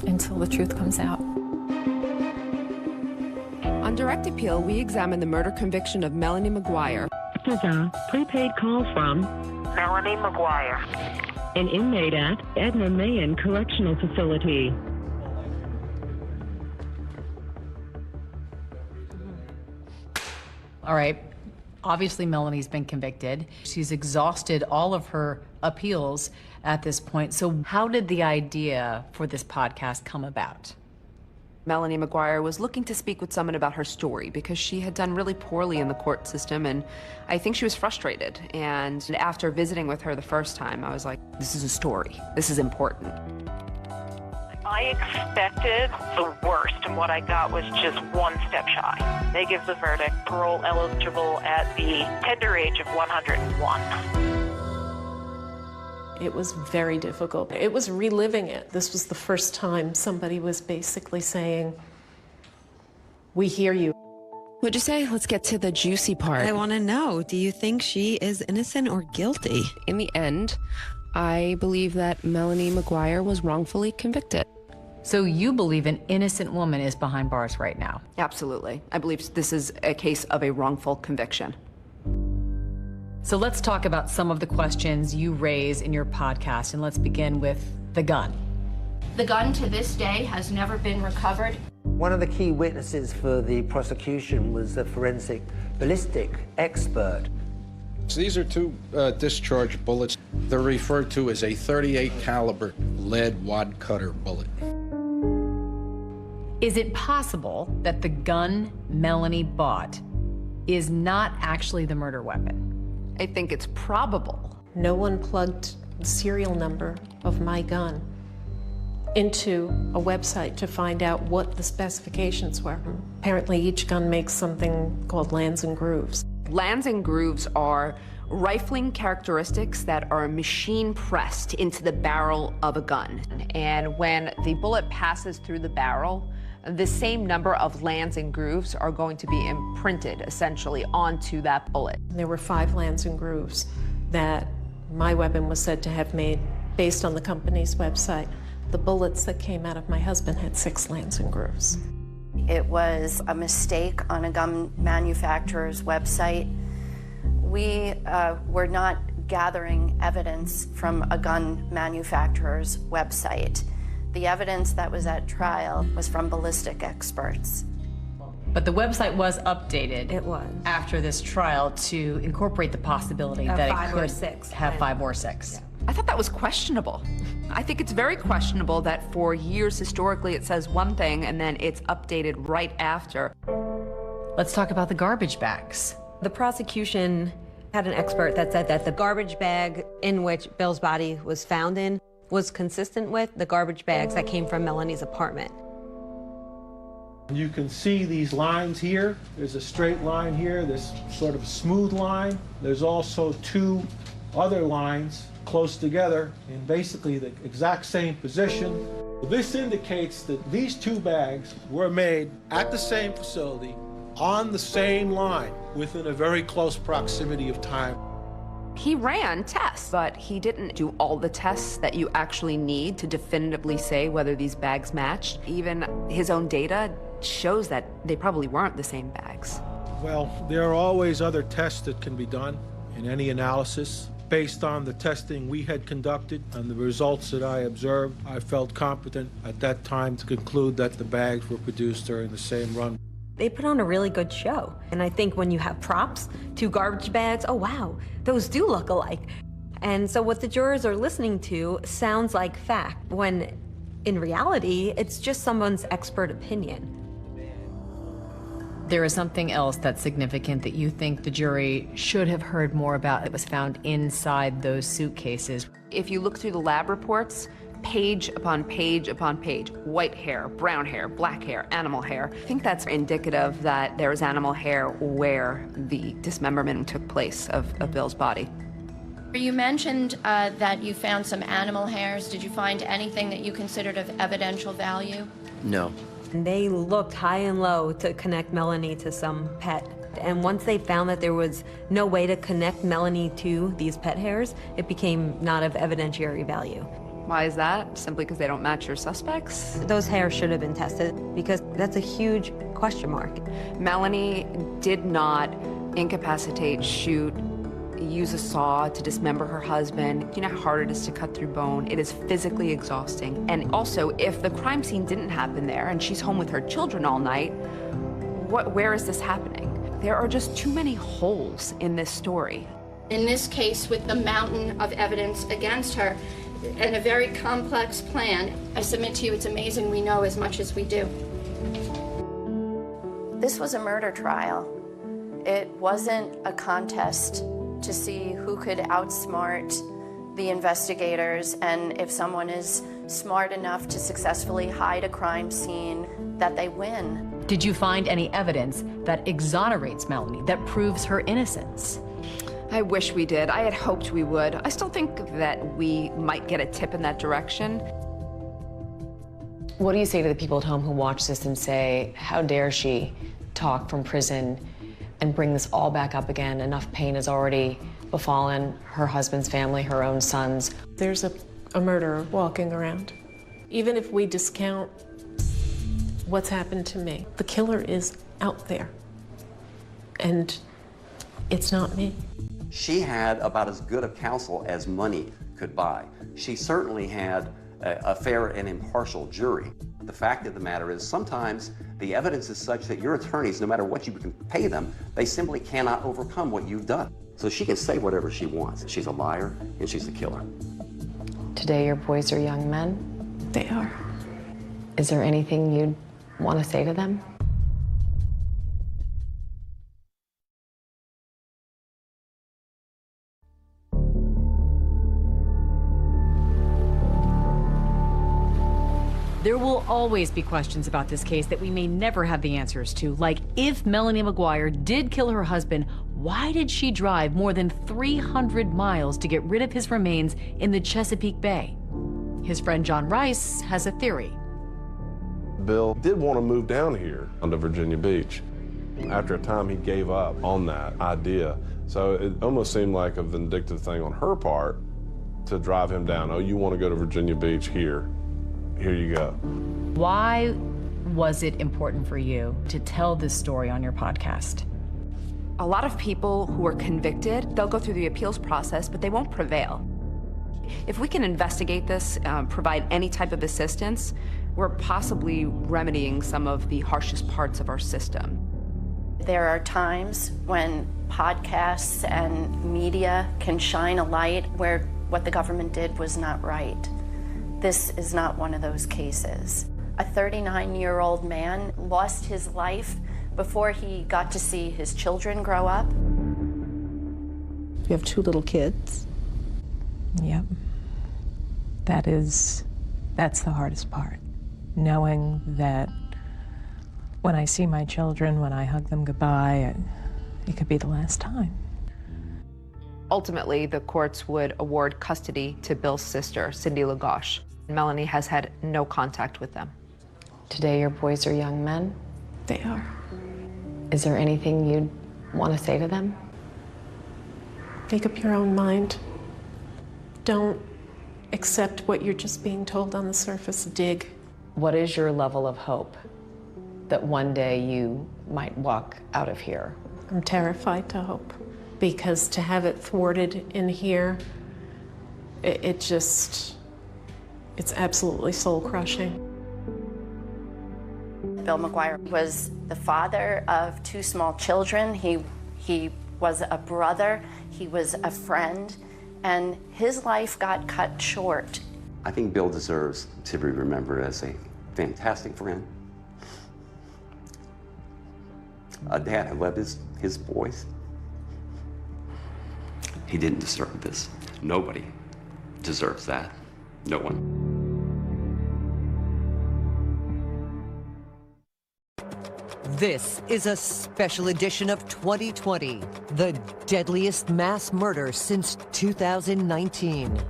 until the truth comes out. On direct appeal, we examine the murder conviction of Melanie McGuire. This is a prepaid call from Melanie McGuire, an inmate at Edna Mahan Correctional Facility. All right. Obviously, Melanie's been convicted. She's exhausted all of her appeals at this point. So how did the idea for this podcast come about? Melanie McGuire was looking to speak with someone about her story because she had done really poorly in the court system, and I think she was frustrated. And after visiting with her the first time, I was like, this is a story. This is important. I expected the worst, and what I got was just one step shy. They give the verdict parole eligible at the tender age of 101. It was very difficult. It was reliving it. This was the first time somebody was basically saying, we hear you. What'd you say? Let's get to the juicy part. I want to know, do you think she is innocent or guilty? In the end, I believe that Melanie McGuire was wrongfully convicted. So you believe an innocent woman is behind bars right now? Absolutely. I believe this is a case of a wrongful conviction. So let's talk about some of the questions you raise in your podcast, and let's begin with the gun. The gun to this day has never been recovered. One of the key witnesses for the prosecution was a forensic ballistic expert. So these are two discharge bullets. They're referred to as a .38 caliber lead wad cutter bullet. Is it possible that the gun Melanie bought is not actually the murder weapon? I think it's probable. No one plugged the serial number of my gun into a website to find out what the specifications were. Apparently each gun makes something called lands and grooves. Lands and grooves are rifling characteristics that are machine pressed into the barrel of a gun. And when the bullet passes through the barrel, the same number of lands and grooves are going to be imprinted essentially onto that bullet. There were 5 lands and grooves that my weapon was said to have made based on the company's website. The bullets that came out of my husband had 6 lands and grooves. It was a mistake on a gun manufacturer's website. We were not gathering evidence from a gun manufacturer's website. The evidence that was at trial was from ballistic experts. But the website was updated. It was. After this trial to incorporate the possibility Of that 5 it or could 6. have 5 or 6. I thought that was questionable. I think it's very questionable that for years historically it says one thing and then it's updated right after. Let's talk about the garbage bags. The prosecution had an expert that said that the garbage bag in which Bill's body was found in was consistent with the garbage bags that came from Melanie's apartment. You can see these lines here. There's a straight line here, this sort of smooth line. There's also 2 other lines close together in basically the exact same position. This indicates that these 2 bags were made at the same facility on the same line within a very close proximity of time. He ran tests, but he didn't do all the tests that you actually need to definitively say whether these bags matched. Even his own data shows that they probably weren't the same bags. Well, there are always other tests that can be done in any analysis. Based on the testing we had conducted and the results that I observed, I felt competent at that time to conclude that the bags were produced during the same run. They put on a really good show. And I think when you have props, 2 garbage bags, oh wow, those do look alike. And so what the jurors are listening to sounds like fact, when in reality, it's just someone's expert opinion. There is something else that's significant that you think the jury should have heard more about that was found inside those suitcases. If you look through the lab reports, page upon page upon page, white hair, brown hair, black hair, animal hair. I think that's indicative that there was animal hair where the dismemberment took place of Bill's body. You mentioned that you found some animal hairs. Did you find anything that you considered of evidential value? No. And they looked high and low to connect Melanie to some pet. And once they found that there was no way to connect Melanie to these pet hairs, it became not of evidentiary value. Why is that? Simply because they don't match your suspects? Those hairs should have been tested because that's a huge question mark. Melanie did not incapacitate, shoot, use a saw to dismember her husband. You know how hard it is to cut through bone? It is physically exhausting. And also, if the crime scene didn't happen there and she's home with her children all night, where is this happening? There are just too many holes in this story. In this case, with the mountain of evidence against her and a very complex plan, I submit to you it's amazing we know as much as we do. This was a murder trial. It wasn't a contest to see who could outsmart the investigators, and if someone is smart enough to successfully hide a crime scene, that they win. Did you find any evidence that exonerates Melanie, that proves her innocence? I wish we did. I had hoped we would. I still think that we might get a tip in that direction. What do you say to the people at home who watch this and say, how dare she talk from prison and bring this all back up again? Enough pain has already befallen her husband's family, her own sons. There's a murderer walking around. Even if we discount what's happened to me, the killer is out there. And it's not me. She had about as good a counsel as money could buy. She certainly had a fair and impartial jury. The fact of the matter is sometimes the evidence is such that your attorneys, no matter what you can pay them, they simply cannot overcome what you've done. So she can say whatever she wants. She's a liar and she's a killer. Today your boys are young men? They are. Is there anything you'd want to say to them? There will always be questions about this case that we may never have the answers to, like if Melanie McGuire did kill her husband, why did she drive more than 300 miles to get rid of his remains in the Chesapeake Bay? His friend John Rice has a theory. Bill did want to move down here onto Virginia Beach. After a time, he gave up on that idea. So it almost seemed like a vindictive thing on her part to drive him down. Oh, you want to go to Virginia Beach? Here you go. Why was it important for you to tell this story on your podcast? A lot of people who are convicted, they'll go through the appeals process, but they won't prevail. If we can investigate this, provide any type of assistance, we're possibly remedying some of the harshest parts of our system. There are times when podcasts and media can shine a light where what the government did was not right. This is not one of those cases. A 39-year-old man lost his life before he got to see his children grow up. You have 2 little kids. Yep. That's the hardest part. Knowing that when I see my children, when I hug them goodbye, it could be the last time. Ultimately, the courts would award custody to Bill's sister, Cindy Lagoche. Melanie has had no contact with them. Today your boys are young men? They are. Is there anything you'd want to say to them? Make up your own mind. Don't accept what you're just being told on the surface. Dig. What is your level of hope that one day you might walk out of here? I'm terrified to hope, because to have it thwarted in here, it's absolutely soul-crushing. Bill McGuire was the father of 2 small children. He was a brother, he was a friend, and his life got cut short. I think Bill deserves to be remembered as a fantastic friend, a dad who loved his boys. He didn't deserve this. Nobody deserves that. No one. This is a special edition of 2020, the deadliest mass murder since 2019.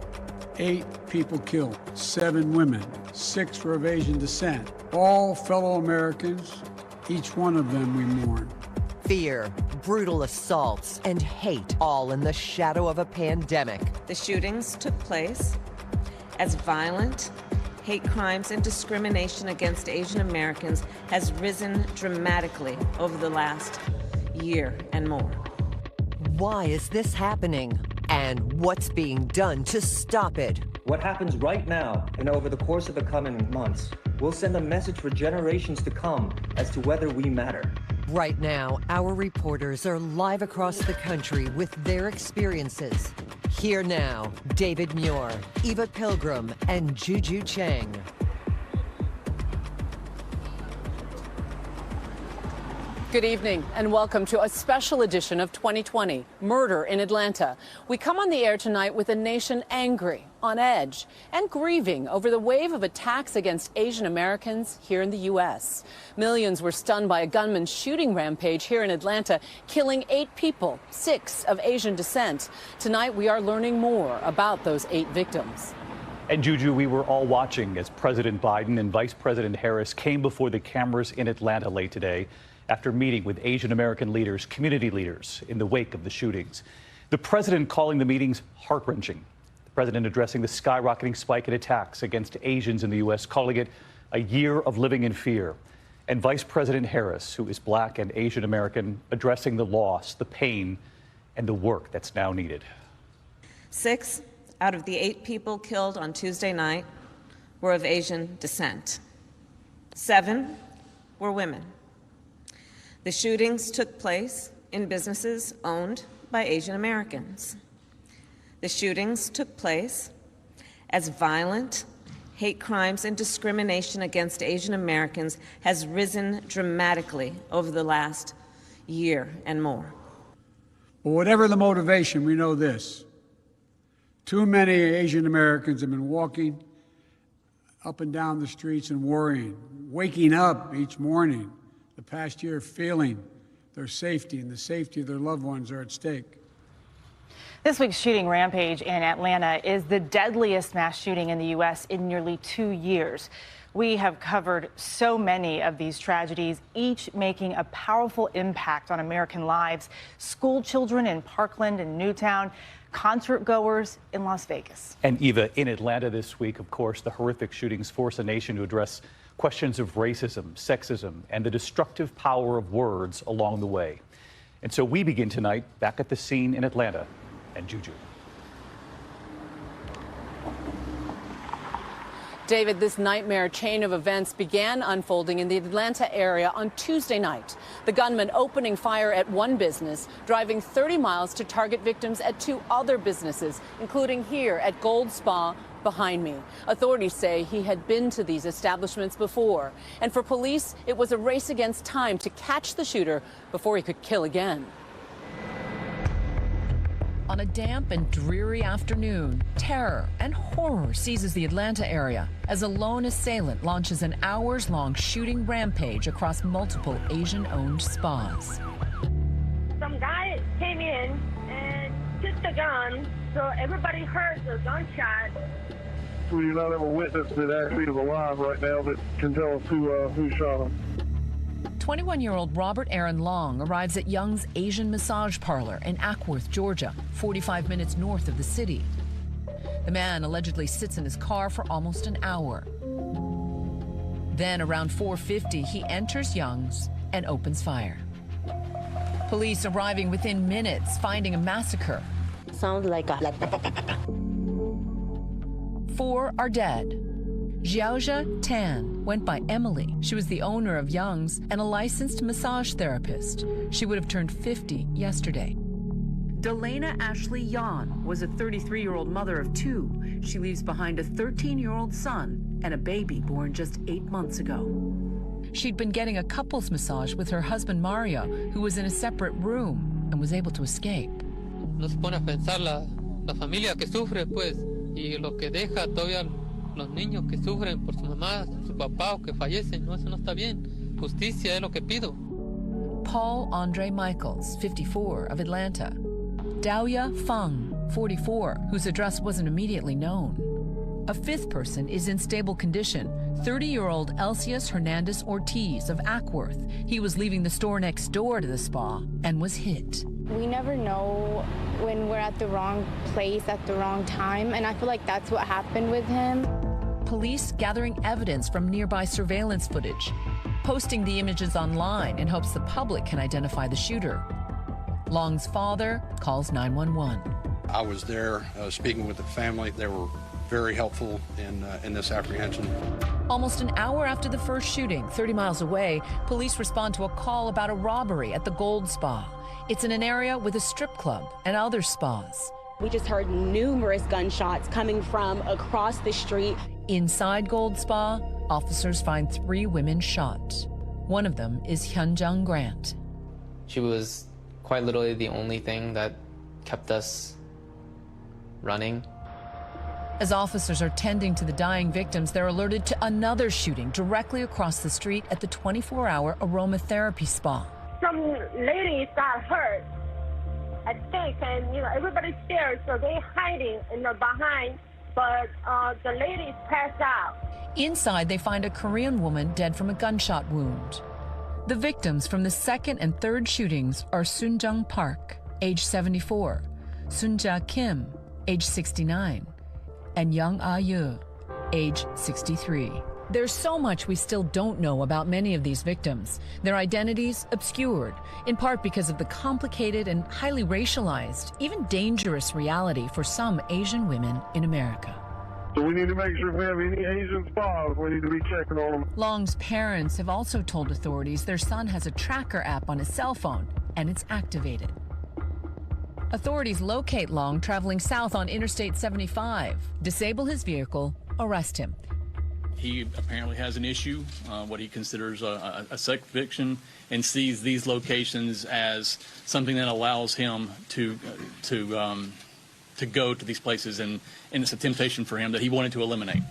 8 people killed, 7 women, 6 for of Asian descent, all fellow Americans, each one of them we mourn. Fear, brutal assaults, and hate, all in the shadow of a pandemic. The shootings took place as violent hate crimes and discrimination against Asian Americans has risen dramatically over the last year and more. Why is this happening? And what's being done to stop it? What happens right now and over the course of the coming months will send a message for generations to come as to whether we matter. Right now, our reporters are live across the country with their experiences. Here now, David Muir, Eva Pilgrim, and Juju Chang. Good evening and welcome to a special edition of 2020, Murder in Atlanta. We come on the air tonight with a nation angry, on edge, and grieving over the wave of attacks against Asian Americans here in the U.S. Millions were stunned by a gunman's shooting rampage here in Atlanta, killing 8 people, 6 of Asian descent. Tonight we are learning more about those 8 victims. And Juju, we were all watching as President Biden and Vice President Harris came before the cameras in Atlanta late today after meeting with Asian American leaders, community leaders, in the wake of the shootings. The president calling the meetings heart-wrenching. The president addressing the skyrocketing spike in attacks against Asians in the U.S., calling it a year of living in fear. And Vice President Harris, who is black and Asian American, addressing the loss, the pain, and the work that's now needed. 6 out of the 8 people killed on Tuesday night were of Asian descent. 7 were women. The shootings took place in businesses owned by Asian Americans. The shootings took place as violent hate crimes and discrimination against Asian Americans has risen dramatically over the last year and more. Well, whatever the motivation, we know this. Too many Asian Americans have been walking up and down the streets and worrying, waking up each morning the past year feeling their safety and the safety of their loved ones are at stake. This week's shooting rampage in Atlanta is the deadliest mass shooting in the U.S. in nearly 2 years. We have covered so many of these tragedies, each making a powerful impact on American lives. School children in Parkland and Newtown, concert goers in Las Vegas. And Eva, in Atlanta this week, of course, the horrific shootings force a nation to address questions of racism, sexism, and the destructive power of words along the way. And so we begin tonight back at the scene in Atlanta. And Juju. David, this nightmare chain of events began unfolding in the Atlanta area on Tuesday night. The gunman opening fire at one business, driving 30 miles to target victims at 2 other businesses, including here at Gold Spa behind me. Authorities say he had been to these establishments before. And for police, it was a race against time to catch the shooter before he could kill again. On a damp and dreary afternoon, terror and horror seizes the Atlanta area as a lone assailant launches an hours-long shooting rampage across multiple Asian-owned spas. Some guy came in and took the gun, so everybody heard the gunshot. We do not have a witness that actually is alive right now that can tell us who shot him. 21-year-old Robert Aaron Long arrives at Young's Asian Massage Parlor in Ackworth, Georgia, 45 minutes north of the city. The man allegedly sits in his car for almost an hour. Then around 4:50, he enters Young's and opens fire. Police arriving within minutes, finding a massacre. Sounds like a... 4 are dead. Xiaojia Tan went by Emily. She was the owner of Young's and a licensed massage therapist. She would have turned 50 yesterday. Delana Ashley Yan was a 33-year-old mother of 2. She leaves behind a 13-year-old son and a baby born just 8 months ago. She'd been getting a couples massage with her husband Mario, who was in a separate room and was able to escape. Nos pone a pensar la familia que sufre, pues, y lo que deja todavía los niños que sufren por su mamá, su papá o que fallecen. No, eso no está bien. Justicia es lo que pido. Paul Andre Michaels, 54, of Atlanta. Daoya Feng, 44, whose address wasn't immediately known. A 5th person is in stable condition, 30-year-old Elcius Hernandez Ortiz of Ackworth. He was leaving the store next door to the spa and was hit. We never know when we're at the wrong place at the wrong time, and I feel like that's what happened with him. Police gathering evidence from nearby surveillance footage, posting the images online in hopes the public can identify the shooter. Long's father calls 911. I was there speaking with the family. They were very helpful in this apprehension. Almost an hour after the first shooting, 30 miles away, police respond to a call about a robbery at the Gold Spa. It's in an area with a strip club and other spas. We just heard numerous gunshots coming from across the street. Inside Gold Spa, officers find 3 women shot. One of them is Hyunjung Grant. She was quite literally the only thing that kept us running. As officers are tending to the dying victims, they're alerted to another shooting directly across the street at the 24-hour aromatherapy spa. Some ladies got hurt, I think, and everybody's scared, so they're hiding behind. But the ladies passed out. Inside, they find a Korean woman dead from a gunshot wound. The victims from the second and third shootings are Sun Jung Park, age 74, Sun Ja Kim, age 69, and Young Ah-yu, age 63. There's so much we still don't know about many of these victims, their identities obscured, in part because of the complicated and highly racialized, even dangerous reality for some Asian women in America. So we need to make sure if we have any Asian spas, we need to be checking on them. Long's parents have also told authorities their son has a tracker app on his cell phone, and it's activated. Authorities locate Long traveling south on Interstate 75, disable his vehicle, arrest him. He apparently has an issue, what he considers a sex addiction, and sees these locations as something that allows him to go to these places, and it's a temptation for him that he wanted to eliminate.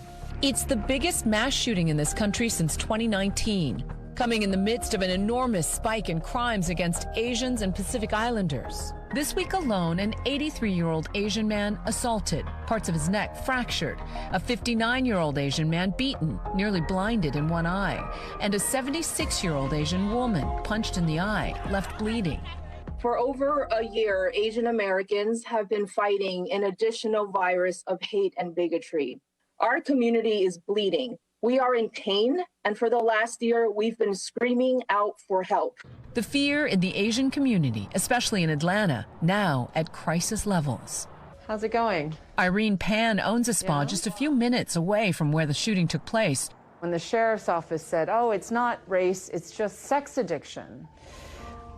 It's the biggest mass shooting in this country since 2019, coming in the midst of an enormous spike in crimes against Asians and Pacific Islanders. This week alone, an 83-year-old Asian man assaulted, parts of his neck fractured, a 59-year-old Asian man beaten, nearly blinded in one eye, and a 76-year-old Asian woman punched in the eye, left bleeding. For over a year, Asian Americans have been fighting an additional virus of hate and bigotry. Our community is bleeding. We are in pain, and for the last year, we've been screaming out for help. The fear in the Asian community, especially in Atlanta, now at crisis levels. How's it going? Irene Pan owns a spa just a few minutes away from where the shooting took place. When the sheriff's office said, oh, it's not race, it's just sex addiction.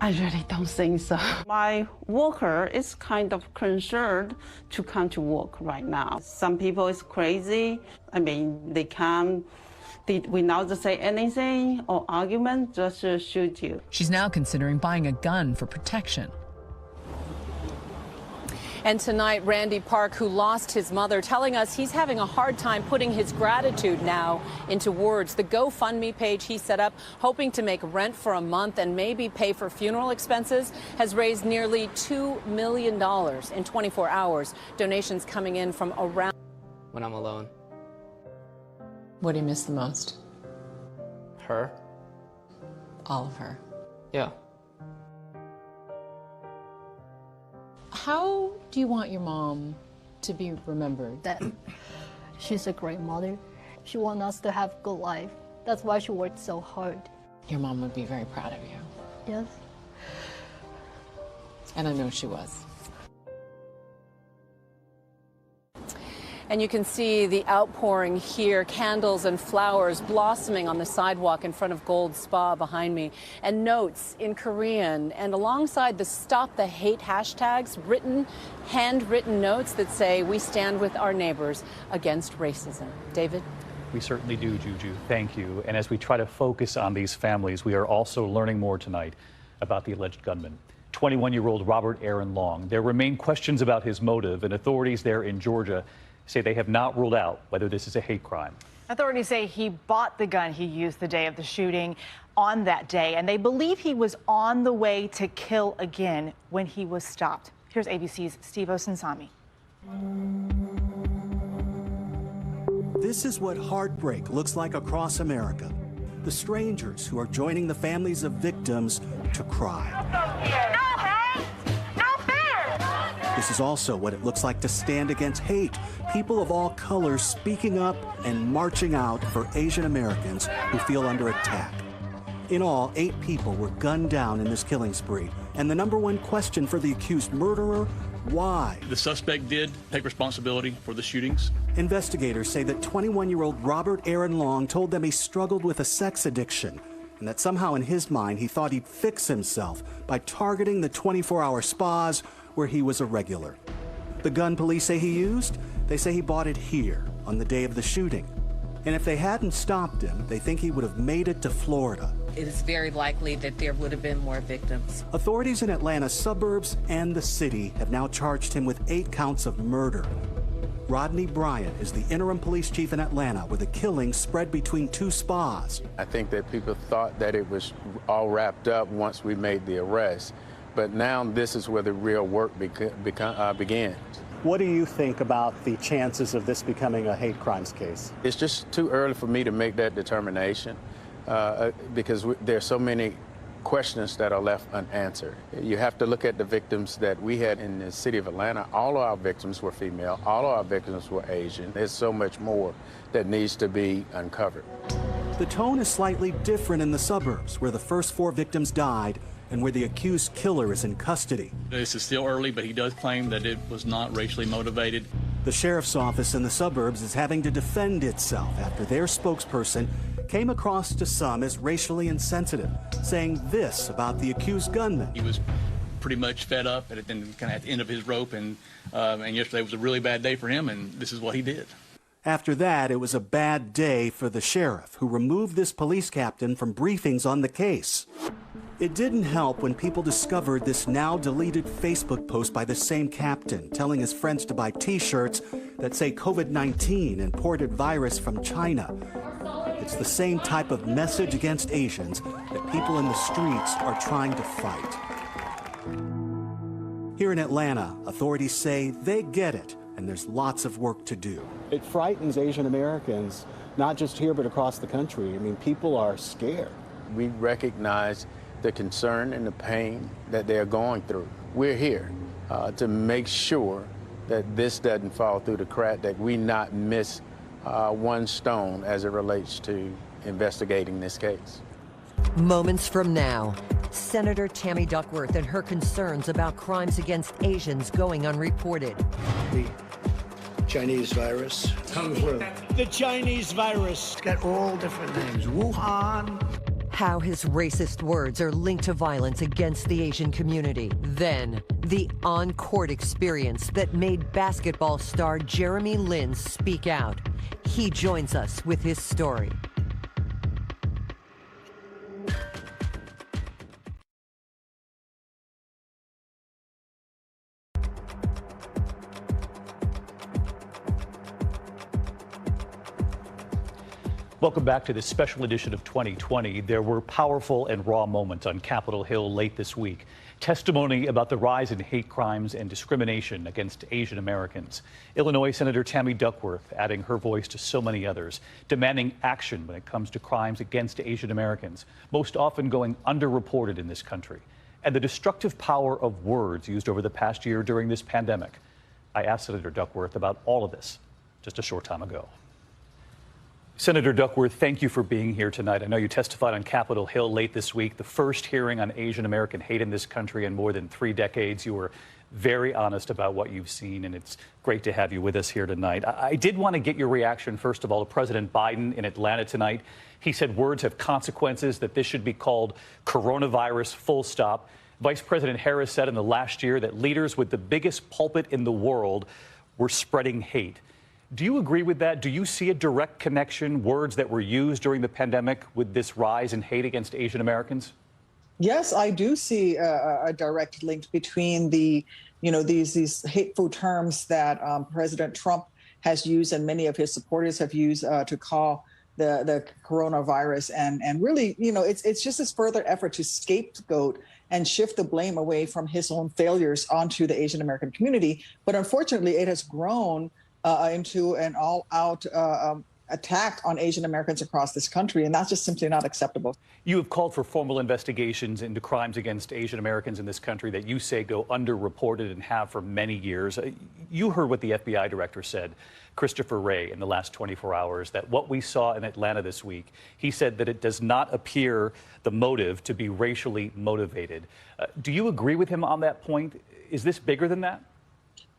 I really don't think so. My worker is kind of concerned to come to work right now. Some people is crazy. I mean, they can't, without to say anything or argument, just shoot you. She's now considering buying a gun for protection. And tonight, Randy Park, who lost his mother, telling us he's having a hard time putting his gratitude now into words. The GoFundMe page he set up, hoping to make rent for a month and maybe pay for funeral expenses, has raised nearly $2 million in 24 hours. Donations coming in from around. When I'm alone. What do you miss the most? Her. All of her. Yeah. How do you want your mom to be remembered? That she's a great mother. She wants us to have a good life. That's why she worked so hard. Your mom would be very proud of you. Yes. And I know she was. And you can see the outpouring here, candles and flowers blossoming on the sidewalk in front of Gold Spa behind me, and notes in Korean. And alongside the Stop the Hate hashtags, handwritten notes that say, we stand with our neighbors against racism. David? We certainly do, Juju. Thank you. And as we try to focus on these families, we are also learning more tonight about the alleged gunman, 21-year-old Robert Aaron Long. There remain questions about his motive, and authorities there in Georgia say they have not ruled out whether this is a hate crime. Authorities say he bought the gun he used the day of the shooting on that day, and they believe he was on the way to kill again when he was stopped. Here's ABC's Steve Osunsami. This is what heartbreak looks like across America. The strangers who are joining the families of victims to cry. This is also what it looks like to stand against hate. People of all colors speaking up and marching out for Asian Americans who feel under attack. In all, 8 people were gunned down in this killing spree, And the #1 question for the accused murderer, why? The suspect did take responsibility for the shootings. Investigators say that 21-year-old Robert Aaron Long told them he struggled with a sex addiction, and that somehow in his mind he thought he'd fix himself by targeting the 24-hour spas where he was a regular. The gun police say he used? They say he bought it here on the day of the shooting. And if they hadn't stopped him, they think he would have made it to Florida. It is very likely that there would have been more victims. Authorities in Atlanta's suburbs and the city have now charged him with 8 counts of murder. Rodney Bryant is the interim police chief in Atlanta, where the killings spread between 2 spas. I think that people thought that it was all wrapped up once we made the arrest, but now this is where the real work began. What do you think about the chances of this becoming a hate crimes case? It's just too early for me to make that determination because there's so many questions that are left unanswered. You have to look at the victims that we had in the city of Atlanta. All of our victims were female. All of our victims were Asian. There's so much more that needs to be uncovered. The tone is slightly different in the suburbs, where the first 4 victims died and where the accused killer is in custody. This is still early, but he does claim that it was not racially motivated. The sheriff's office in the suburbs is having to defend itself after their spokesperson came across to some as racially insensitive, saying this about the accused gunman. He was pretty much fed up and kind of at the end of his rope, and yesterday was a really bad day for him, and this is what he did. After that, it was a bad day for the sheriff, who removed this police captain from briefings on the case. It didn't help when people discovered this now deleted Facebook post by the same captain, telling his friends to buy T-shirts that say COVID-19 imported virus from China. It's the same type of message against Asians that people in the streets are trying to fight. Here in Atlanta, authorities say they get it, and there's lots of work to do. It frightens Asian Americans, not just here but across the country. I mean, people are scared. We recognize the concern and the pain that they're going through. We're here to make sure that this doesn't fall through the crack, that we not miss one stone as it relates to investigating this case. Moments from now, Senator Tammy Duckworth and her concerns about crimes against Asians going unreported. The Chinese virus. Kung flu. The Chinese virus. It's got all different names. Wuhan. How his racist words are linked to violence against the Asian community. Then, the on-court experience that made basketball star Jeremy Lin speak out. He joins us with his story. Welcome back to this special edition of 2020. There were powerful and raw moments on Capitol Hill late this week. Testimony about the rise in hate crimes and discrimination against Asian Americans. Illinois Senator Tammy Duckworth adding her voice to so many others, demanding action when it comes to crimes against Asian Americans, most often going underreported in this country, and the destructive power of words used over the past year during this pandemic. I asked Senator Duckworth about all of this just a short time ago. Senator Duckworth, thank you for being here tonight. I know you testified on Capitol Hill late this week, the first hearing on Asian American hate in this country in more than 3 decades. You were very honest about what you've seen, and it's great to have you with us here tonight. I did want to get your reaction, first of all, to President Biden in Atlanta tonight. He said words have consequences, that this should be called coronavirus, full stop. Vice President Harris said in the last year that leaders with the biggest pulpit in the world were spreading hate. Do you agree with that? Do you see a direct connection, words that were used during the pandemic, with this rise in hate against Asian Americans? Yes, I do see a direct link between the, these hateful terms that President Trump has used and many of his supporters have used to call the coronavirus. And really, it's just this further effort to scapegoat and shift the blame away from his own failures onto the Asian American community. But unfortunately, it has grown into an all-out attack on Asian Americans across this country, and that's just simply not acceptable. You have called for formal investigations into crimes against Asian Americans in this country that you say go underreported and have for many years. You heard what the FBI director said, Christopher Wray, in the last 24 hours, that what we saw in Atlanta this week, he said that it does not appear the motive to be racially motivated. Do you agree with him on that point? Is this bigger than that?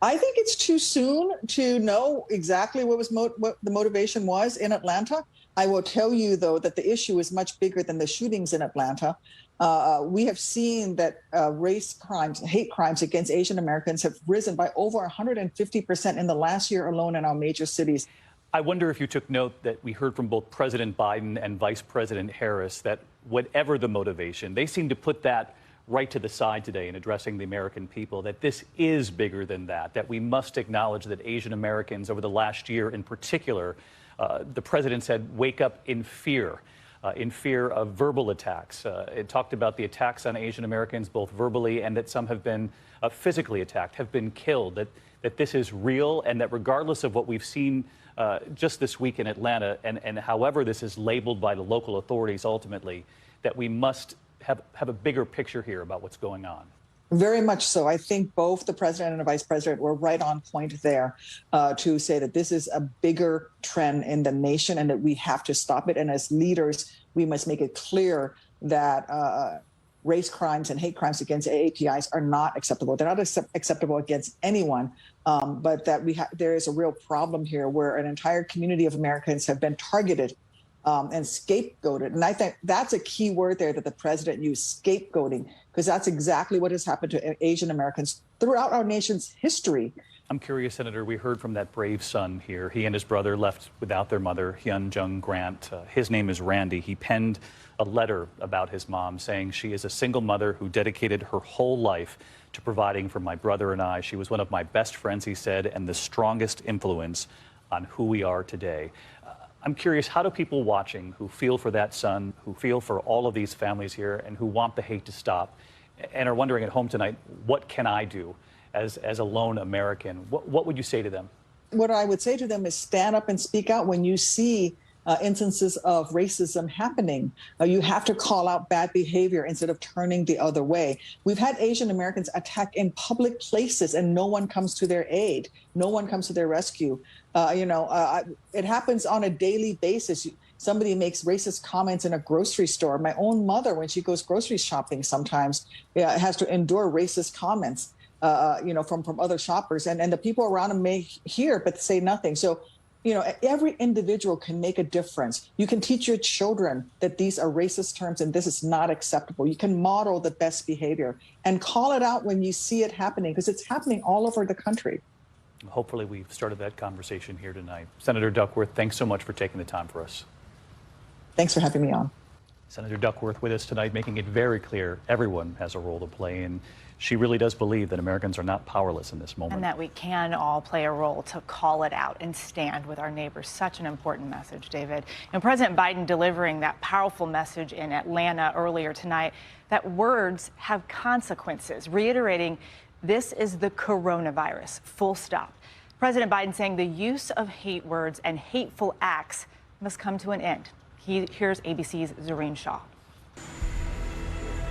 I think it's too soon to know exactly what the motivation was in Atlanta. I will tell you, though, that the issue is much bigger than the shootings in Atlanta. We have seen that race crimes, hate crimes against Asian Americans have risen by over 150% in the last year alone in our major cities. I wonder if you took note that we heard from both President Biden and Vice President Harris that whatever the motivation, they seem to put that right to the side today in addressing the American people, that this is bigger than that we must acknowledge that Asian Americans over the last year in particular, the president said, wake up in fear of verbal attacks. It talked about the attacks on Asian Americans, both verbally and that some have been physically attacked, have been killed, that this is real, and that regardless of what we've seen just this week in Atlanta, and however this is labeled by the local authorities ultimately, that we must have a bigger picture here about what's going on. Very much so. I think both the president and the vice president were right on point there to say that this is a bigger trend in the nation and that we have to stop it. And as leaders, we must make it clear that race crimes and hate crimes against AAPIs are not acceptable. They're not acceptable against anyone, but that there is a real problem here where an entire community of Americans have been targeted and scapegoated. And I think that's a key word there that the president used, scapegoating, because that's exactly what has happened to Asian Americans throughout our nation's history. I'm curious, Senator, we heard from that brave son here. He and his brother left without their mother, Hyun Jung Grant. His name is Randy. He penned a letter about his mom saying she is a single mother who dedicated her whole life to providing for my brother and I. She was one of my best friends, he said, and the strongest influence on who we are today. I'm curious, how do people watching who feel for that son, who feel for all of these families here, and who want the hate to stop, and are wondering at home tonight, what can I do as a lone American? What would you say to them? What I would say to them is stand up and speak out when you see instances of racism happening. You have to call out bad behavior instead of turning the other way. We've had Asian Americans attacked in public places and no one comes to their aid. No one comes to their rescue. It happens on a daily basis. Somebody makes racist comments in a grocery store. My own mother, when she goes grocery shopping sometimes, has to endure racist comments, from other shoppers. And the people around them may hear but say nothing. So, every individual can make a difference. You can teach your children that these are racist terms and this is not acceptable. You can model the best behavior and call it out when you see it happening, because it's happening all over the country. Hopefully we've started that conversation here tonight. Senator Duckworth, thanks so much for taking the time for us. Thanks for having me on. Senator Duckworth with us tonight, making it very clear everyone has a role to play, and she really does believe that Americans are not powerless in this moment. And that we can all play a role to call it out and stand with our neighbors. Such an important message, David. And President Biden delivering that powerful message in Atlanta earlier tonight, that words have consequences, reiterating this is the coronavirus, full stop. President Biden saying the use of hate words and hateful acts must come to an end. Here's ABC's Zareen Shaw.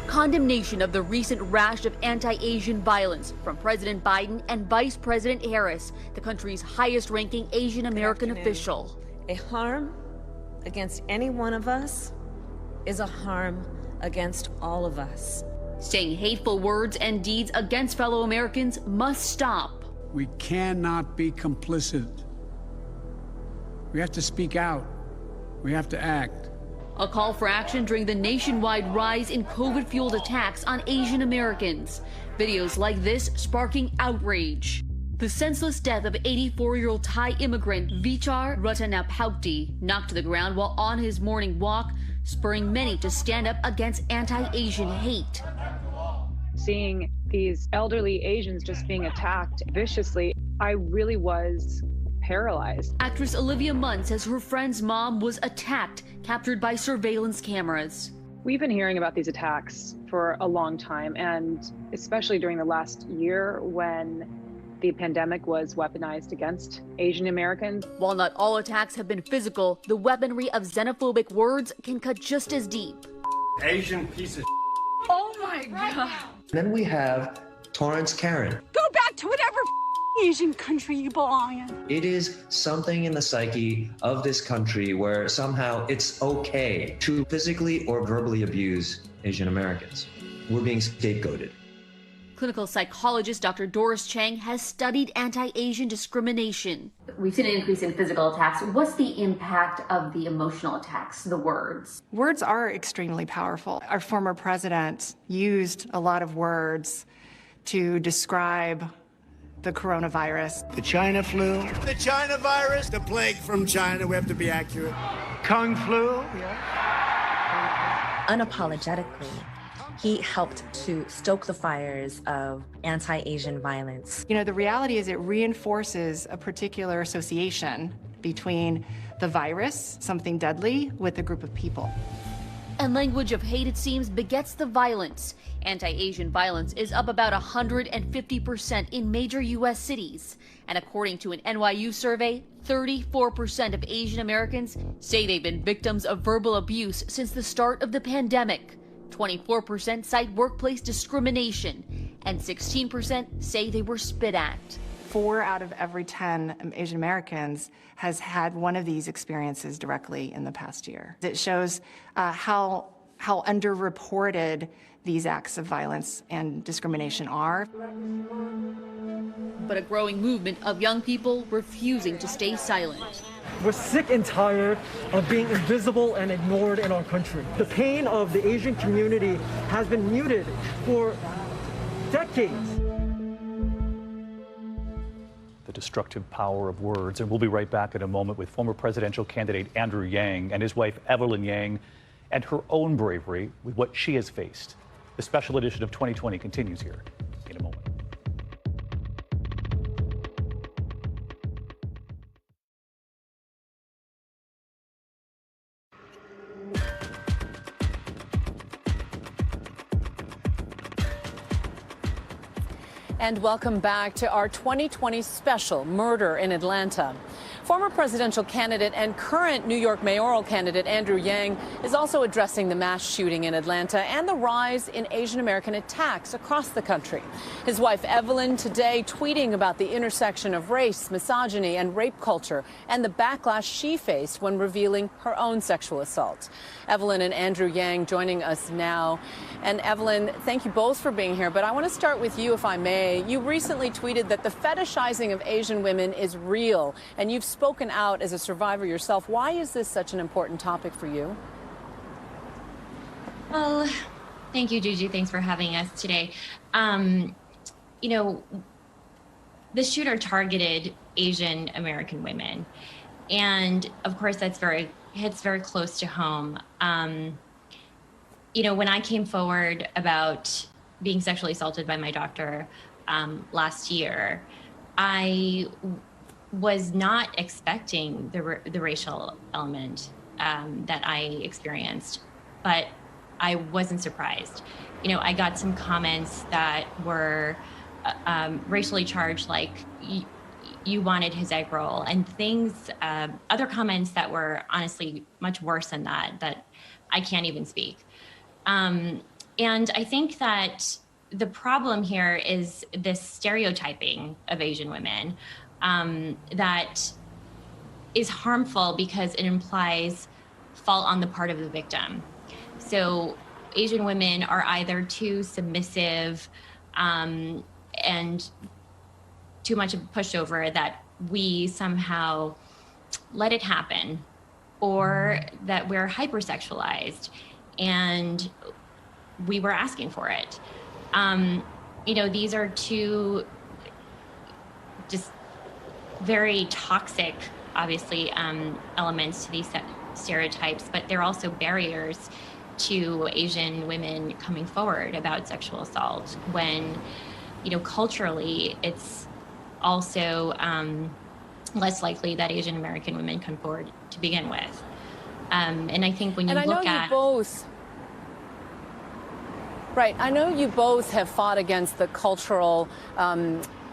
Condemnation of the recent rash of anti-Asian violence from President Biden and Vice President Harris, the country's highest-ranking Asian American official. A harm against any one of us is a harm against all of us. Saying hateful words and deeds against fellow Americans must stop. We cannot be complicit. We have to speak out. We have to act. A call for action during the nationwide rise in COVID-fueled attacks on Asian Americans. Videos like this sparking outrage. The senseless death of 84-year-old Thai immigrant Vichar Ratanapaukti, knocked to the ground while on his morning walk, spurring many to stand up against anti-Asian hate. Seeing these elderly Asians just being attacked viciously, I really was paralyzed. Actress Olivia Munn says her friend's mom was attacked, captured by surveillance cameras. We've been hearing about these attacks for a long time, and especially during the last year when the pandemic was weaponized against Asian Americans. While not all attacks have been physical, the weaponry of xenophobic words can cut just as deep. Asian piece of Oh my God. Then we have Torrance Karen. Go back to whatever Asian country you belong in. It is something in the psyche of this country where somehow it's okay to physically or verbally abuse Asian Americans. We're being scapegoated. Clinical psychologist Dr. Doris Chang has studied anti-Asian discrimination. We've seen an increase in physical attacks. What's the impact of the emotional attacks, the words? Words are extremely powerful. Our former president used a lot of words to describe the coronavirus. The China flu. The China virus. The plague from China. We have to be accurate. Kung flu. Unapologetically, he helped to stoke the fires of anti-Asian violence. You know, the reality is it reinforces a particular association between the virus, something deadly, with a group of people. And language of hate, it seems, begets the violence. Anti-Asian violence is up about 150% in major U.S. cities. And according to an NYU survey, 34% of Asian Americans say they've been victims of verbal abuse since the start of the pandemic. 24% cite workplace discrimination, and 16% say they were spit at. 4 out of every 10 Asian Americans has had one of these experiences directly in the past year. It shows how underreported these acts of violence and discrimination are. But a growing movement of young people refusing to stay silent. We're sick and tired of being invisible and ignored in our country. The pain of the Asian community has been muted for decades. The destructive power of words. And we'll be right back in a moment with former presidential candidate Andrew Yang and his wife Evelyn Yang and her own bravery with what she has faced. The special edition of 2020 continues here in a moment. And welcome back to our 2020 special, Murder in Atlanta. Former presidential candidate and current New York mayoral candidate Andrew Yang is also addressing the mass shooting in Atlanta and the rise in Asian American attacks across the country. His wife Evelyn today tweeting about the intersection of race, misogyny, and rape culture and the backlash she faced when revealing her own sexual assault. Evelyn and Andrew Yang joining us now. And Evelyn, thank you both for being here, but I want to start with you, if I may. You recently tweeted that the fetishizing of Asian women is real, and you've spoken out as a survivor yourself. Why is this such an important topic for you? Well, thank you, Gigi. Thanks for having us today. You know, the shooter targeted Asian American women, and of course hits very close to home. You know, when I came forward about being sexually assaulted by my doctor last year, I was not expecting the racial element that I experienced, but I wasn't surprised. You know, I got some comments that were racially charged, like you wanted his egg roll, and things, other comments that were honestly much worse than that I can't even speak. And I think that the problem here is this stereotyping of Asian women that is harmful because it implies fault on the part of the victim. So Asian women are either too submissive and too much pushed over that we somehow let it happen, or that we're hypersexualized and we were asking for it. You know, these are two just very toxic, obviously, elements to these stereotypes, but they're also barriers to Asian women coming forward about sexual assault when, you know, culturally, it's also less likely that Asian American women come forward to begin with. And I think when you look at... Right. I know you both have fought against the cultural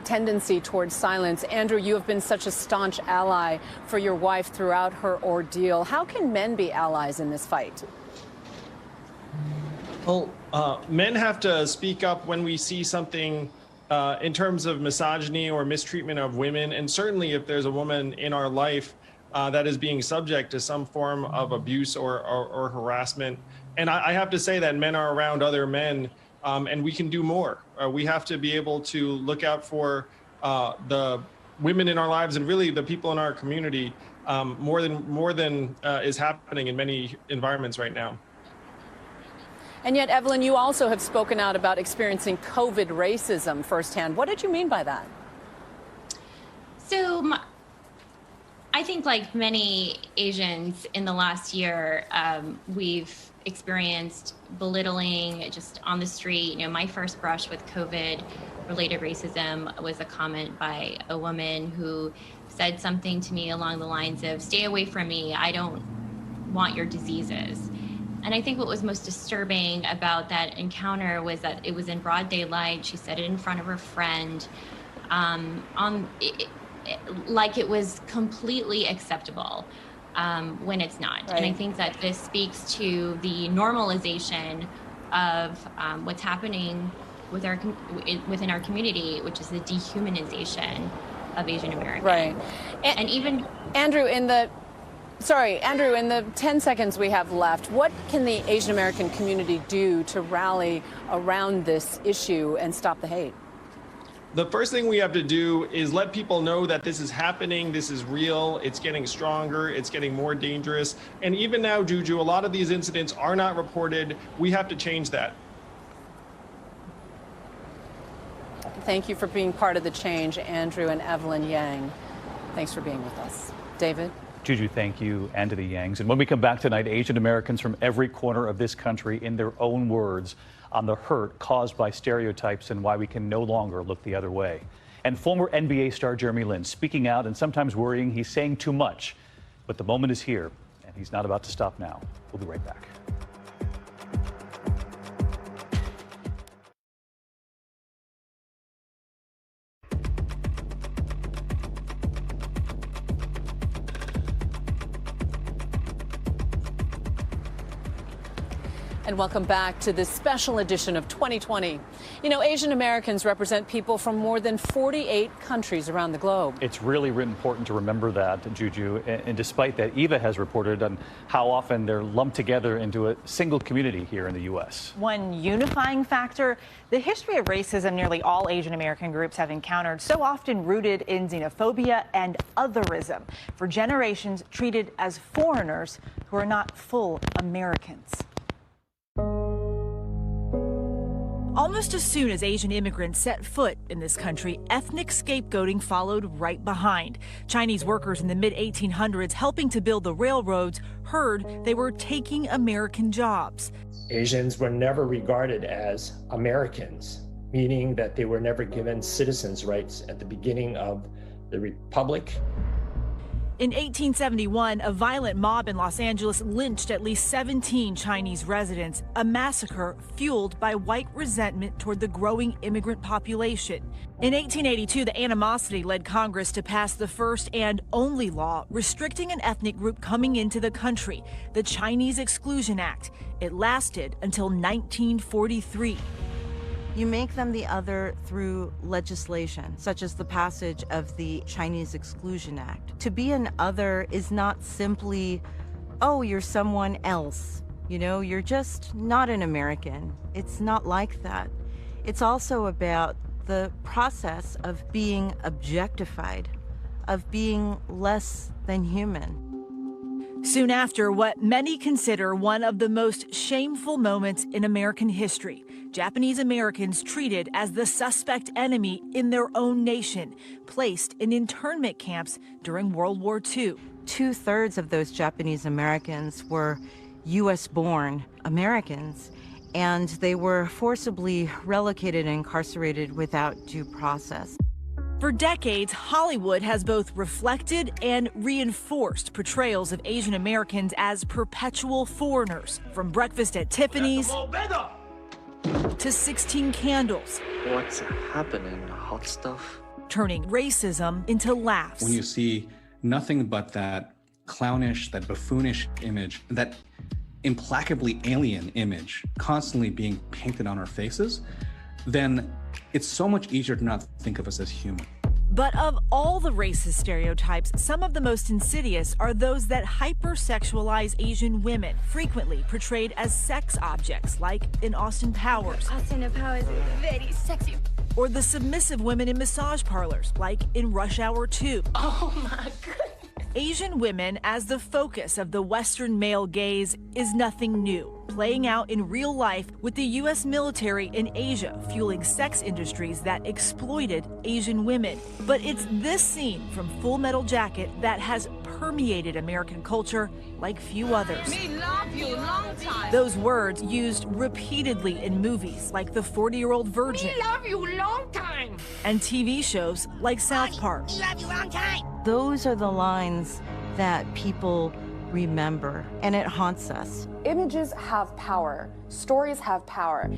tendency towards silence. Andrew, you have been such a staunch ally for your wife throughout her ordeal. How can men be allies in this fight? Well, men have to speak up when we see something in terms of misogyny or mistreatment of women, and certainly if there's a woman in our life that is being subject to some form of abuse or harassment. And I have to say that men are around other men, and we can do more. We have to be able to look out for the women in our lives and really the people in our community more than is happening in many environments right now. And yet, Evelyn, you also have spoken out about experiencing COVID racism firsthand. What did you mean by that? So I think like many Asians in the last year, we've experienced belittling just on the street. You know, my first brush with COVID-related racism was a comment by a woman who said something to me along the lines of, "Stay away from me, I don't want your diseases." And I think what was most disturbing about that encounter was that it was in broad daylight. She said it in front of her friend, like it was completely acceptable when it's not. Right. And I think that this speaks to the normalization of what's happening within our community, which is the dehumanization of Asian Americans. Right. And even Andrew, in the 10 seconds we have left, what can the Asian American community do to rally around this issue and stop the hate? The first thing we have to do is let people know that this is happening, this is real, it's getting stronger, it's getting more dangerous. And even now, Juju, a lot of these incidents are not reported. We have to change that. Thank you for being part of the change, Andrew and Evelyn Yang. Thanks for being with us. David? Juju, thank you, and to the Yangs. And when we come back tonight, Asian Americans from every corner of this country, in their own words, on the hurt caused by stereotypes and why we can no longer look the other way. And former NBA star Jeremy Lin speaking out and sometimes worrying he's saying too much. But the moment is here, and he's not about to stop now. We'll be right back. And welcome back to this special edition of 2020. You know, Asian Americans represent people from more than 48 countries around the globe. It's really important to remember that, Juju. And despite that, Eva has reported on how often they're lumped together into a single community here in the U.S. One unifying factor, the history of racism nearly all Asian American groups have encountered, so often rooted in xenophobia and otherism, for generations treated as foreigners who are not full Americans. Almost as soon as Asian immigrants set foot in this country, ethnic scapegoating followed right behind. Chinese workers in the mid-1800s helping to build the railroads heard they were taking American jobs. Asians were never regarded as Americans, meaning that they were never given citizens' rights at the beginning of the Republic. In 1871, a violent mob in Los Angeles lynched at least 17 Chinese residents, a massacre fueled by white resentment toward the growing immigrant population. In 1882, the animosity led Congress to pass the first and only law restricting an ethnic group coming into the country, the Chinese Exclusion Act. It lasted until 1943. You make them the other through legislation, such as the passage of the Chinese Exclusion Act. To be an other is not simply, oh, you're someone else. You know, you're just not an American. It's not like that. It's also about the process of being objectified, of being less than human. Soon after, what many consider one of the most shameful moments in American history, Japanese Americans treated as the suspect enemy in their own nation, placed in internment camps during World War II. 2/3 of those Japanese Americans were U.S.-born Americans, and they were forcibly relocated and incarcerated without due process. For decades, Hollywood has both reflected and reinforced portrayals of Asian Americans as perpetual foreigners, from Breakfast at Tiffany's to 16 Candles. What's happening, hot stuff? Turning racism into laughs. When you see nothing but that clownish, that buffoonish image, that implacably alien image constantly being painted on our faces, then it's so much easier to not think of us as human. But of all the racist stereotypes, some of the most insidious are those that hypersexualize Asian women, frequently portrayed as sex objects, like in Austin Powers. Austin Powers is very sexy. Or the submissive women in massage parlors, like in Rush Hour 2. Oh my goodness. Asian women as the focus of the Western male gaze is nothing new, playing out in real life with the U.S. military in Asia fueling sex industries that exploited Asian women. But it's this scene from Full Metal Jacket that has permeated American culture like few others. Me love you long time. Those words used repeatedly in movies like The 40-Year-Old Virgin. Me love you long time. And TV shows like South Park. Me love you long time. Those are the lines that people remember, and it haunts us. Images have power. Stories have power.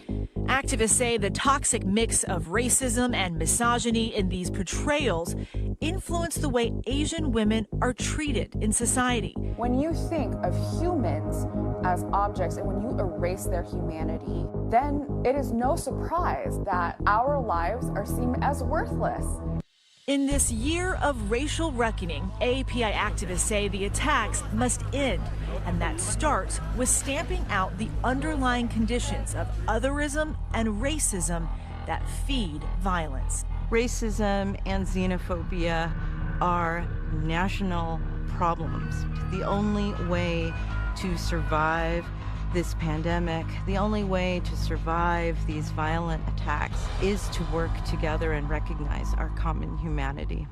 Activists say the toxic mix of racism and misogyny in these portrayals influence the way Asian women are treated in society. When you think of humans as objects and when you erase their humanity, then it is no surprise that our lives are seen as worthless. In this year of racial reckoning, AAPI activists say the attacks must end, and that starts with stamping out the underlying conditions of otherism and racism that feed violence. Racism and xenophobia are national problems. The only way to survive this pandemic, the only way to survive these violent attacks is to work together and recognize our common humanity.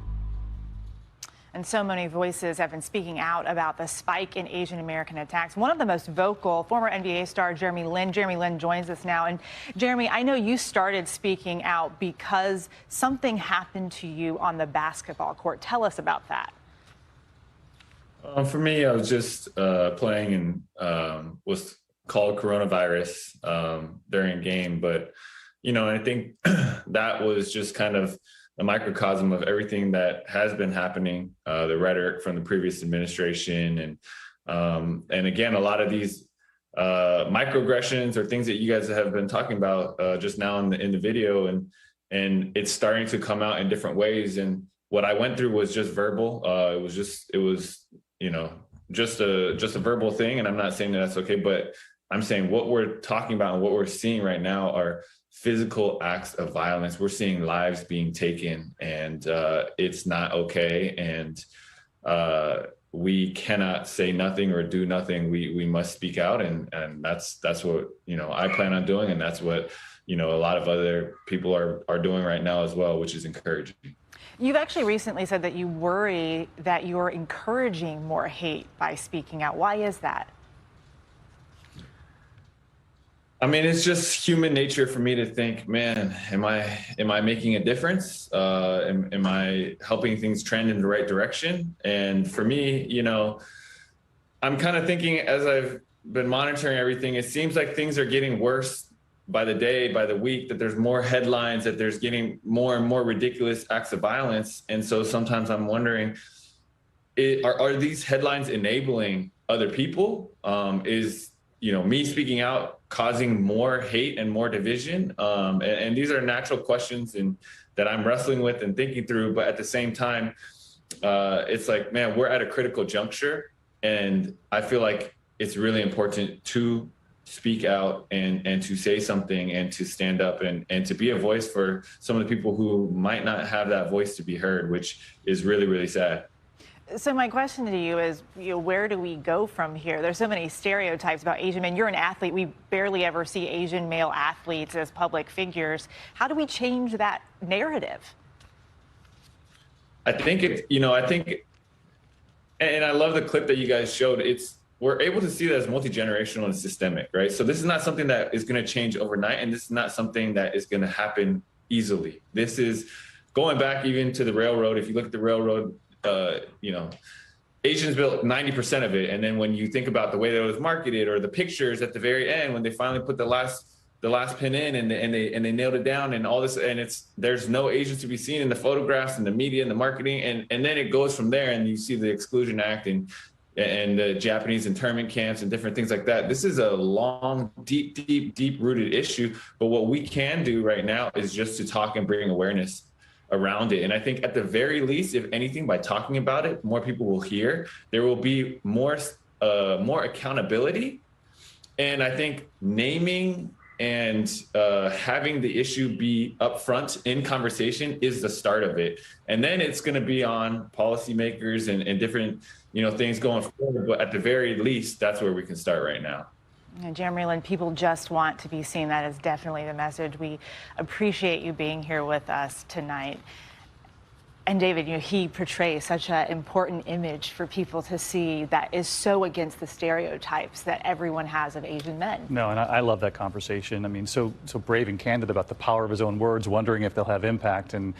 And so many voices have been speaking out about the spike in Asian American attacks. One of the most vocal, former NBA star Jeremy Lin. Jeremy Lin joins us now. And Jeremy, I know you started speaking out because something happened to you on the basketball court. Tell us about that. For me, I was just playing and was called coronavirus during a game. But, you know, I think that was just kind of a microcosm of everything that has been happening, the rhetoric from the previous administration. And again, a lot of these microaggressions or things that you guys have been talking about just now in the video, and it's starting to come out in different ways. And what I went through was just verbal. It was, you know, just a verbal thing. And I'm not saying that that's okay, but I'm saying what we're talking about and what we're seeing right now are physical acts of violence. We're seeing lives being taken, and it's not okay. And we cannot say nothing or do nothing. We must speak out, and that's what, you know, I plan on doing, and that's what, you know, a lot of other people are doing right now as well, which is encouraging. You've actually recently said that you worry that you're encouraging more hate by speaking out. Why is that? I mean, it's just human nature for me to think, man, am I making a difference? Am I helping things trend in the right direction? And for me, you know, I'm kind of thinking, as I've been monitoring everything, it seems like things are getting worse by the day, by the week, that there's more headlines, that there's getting more and more ridiculous acts of violence. And so sometimes I'm wondering, are these headlines enabling other people? Is, you know, me speaking out causing more hate and more division? And these are natural questions and that I'm wrestling with and thinking through. But at the same time, it's like, man, we're at a critical juncture. And I feel like it's really important to speak out and to say something and to stand up and to be a voice for some of the people who might not have that voice to be heard, which is really, really sad. So my question to you is, where do we go from here? There's so many stereotypes about Asian men. You're an athlete. We barely ever see Asian male athletes as public figures. How do we change that narrative? I think and I love the clip that you guys showed. We're able to see that as multi-generational and systemic, right? So this is not something that is going to change overnight, and this is not something that is going to happen easily. This is going back even to the railroad. If you look at the railroad, you know, Asians built 90% of it. And then when you think about the way that it was marketed, or the pictures at the very end, when they finally put the last pin in and they nailed it down and all this, and there's no Asians to be seen in the photographs and the media and the marketing. And then it goes from there, and you see the Exclusion Act, and and the Japanese internment camps and different things like that. This is a long, deep rooted issue. But what we can do right now is just to talk and bring awareness around it. And I think at the very least, if anything, by talking about it, more people will hear. There will be more accountability. And I think naming and having the issue be upfront in conversation is the start of it. And then it's going to be on policymakers and different, things going forward. But at the very least, that's where we can start right now. And Jeremy Lin, people just want to be seen. That is definitely the message. We appreciate you being here with us tonight. And David, he portrays such an important image for people to see that is so against the stereotypes that everyone has of Asian men. No, and I love that conversation. I mean, so brave and candid about the power of his own words, wondering if they'll have impact. And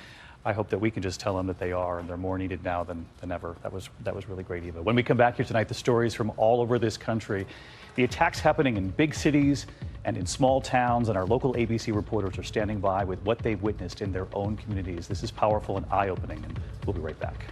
I hope that we can just tell them that they are, and they're more needed now than ever. That was really great, Eva. When we come back here tonight, the stories from all over this country, the attacks happening in big cities and in small towns, and our local ABC reporters are standing by with what they've witnessed in their own communities. This is powerful and eye-opening, and we'll be right back.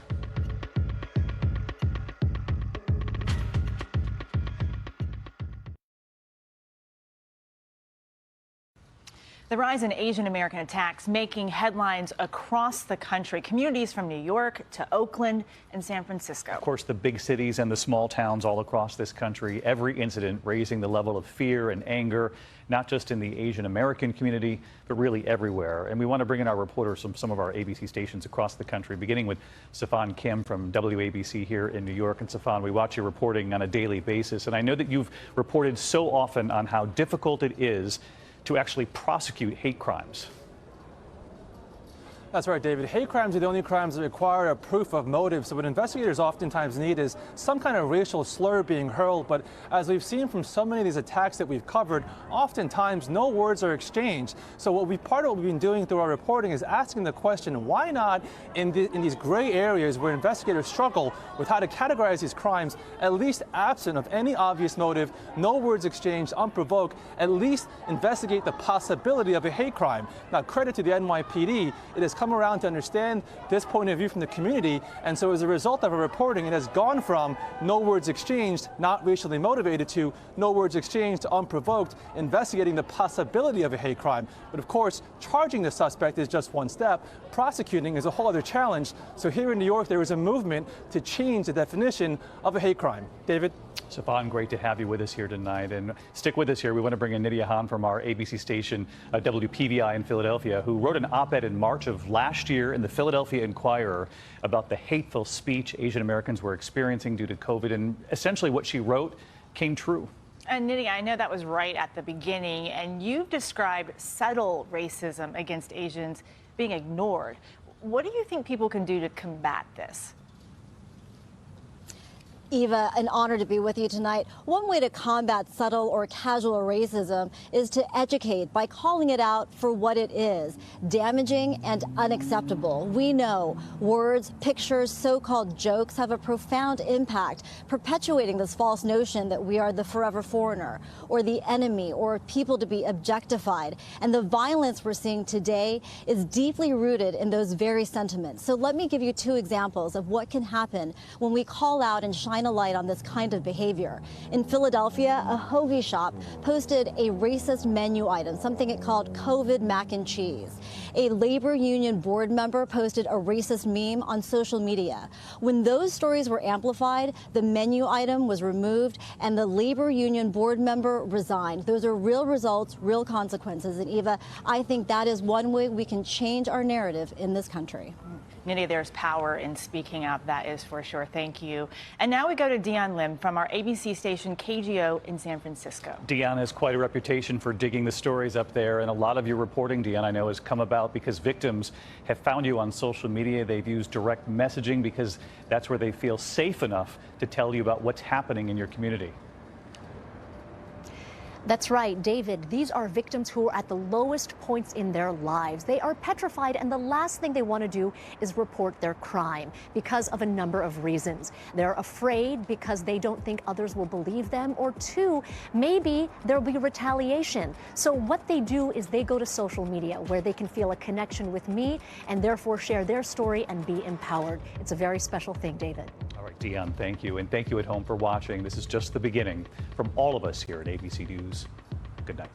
The rise in Asian American attacks making headlines across the country, communities from New York to Oakland and San Francisco. Of course, the big cities and the small towns all across this country, every incident raising the level of fear and anger, not just in the Asian American community, but really everywhere. And we want to bring in our reporters from some of our ABC stations across the country, beginning with Safan Kim from WABC here in New York. And Safan, we watch your reporting on a daily basis, and I know that you've reported so often on how difficult it is to actually prosecute hate crimes. That's right, David. Hate crimes are the only crimes that require a proof of motive. So what investigators oftentimes need is some kind of racial slur being hurled. But as we've seen from so many of these attacks that we've covered, oftentimes no words are exchanged. So part of what we've been doing through our reporting is asking the question, why not in these gray areas where investigators struggle with how to categorize these crimes, at least absent of any obvious motive, no words exchanged, unprovoked, at least investigate the possibility of a hate crime. Now, credit to the NYPD, it has come around to understand this point of view from the community, and so as a result of our reporting, it has gone from no words exchanged, not racially motivated, to no words exchanged, unprovoked, investigating the possibility of a hate crime. But of course, charging the suspect is just one step. Prosecuting is a whole other challenge. So here in New York, there is a movement to change the definition of a hate crime. David? Safan, great to have you with us here tonight. And stick with us here. We want to bring in Nidia Han from our ABC station, WPVI in Philadelphia, who wrote an op-ed in March of last year in the Philadelphia Inquirer about the hateful speech Asian Americans were experiencing due to COVID. And essentially what she wrote came true. And Nidia, I know that was right at the beginning, and you've described subtle racism against Asians being ignored. What do you think people can do to combat this? Eva, an honor to be with you tonight. One way to combat subtle or casual racism is to educate by calling it out for what it is, damaging and unacceptable. We know words, pictures, so-called jokes have a profound impact, perpetuating this false notion that we are the forever foreigner or the enemy or people to be objectified. And the violence we're seeing today is deeply rooted in those very sentiments. So let me give you two examples of what can happen when we call out and shine a light on this kind of behavior. In Philadelphia, a hoagie shop posted a racist menu item, something it called COVID mac and cheese. A labor union board member posted a racist meme on social media. When those stories were amplified, the menu item was removed and the labor union board member resigned. Those are real results, real consequences. And Eva, I think that is one way we can change our narrative in this country. Nidia, there's power in speaking up, that is for sure. Thank you. And now we go to Dion Lim from our ABC station KGO in San Francisco. Dion has quite a reputation for digging the stories up there, and a lot of your reporting, Dion, I know has come about because victims have found you on social media. They've used direct messaging because that's where they feel safe enough to tell you about what's happening in your community. That's right, David. These are victims who are at the lowest points in their lives. They are petrified, and the last thing they want to do is report their crime because of a number of reasons. They're afraid because they don't think others will believe them, or two, maybe there'll be retaliation. So what they do is they go to social media where they can feel a connection with me and therefore share their story and be empowered. It's a very special thing, David. All right, Dion, thank you. And thank you at home for watching. This is just the beginning. From all of us here at ABC News, good night.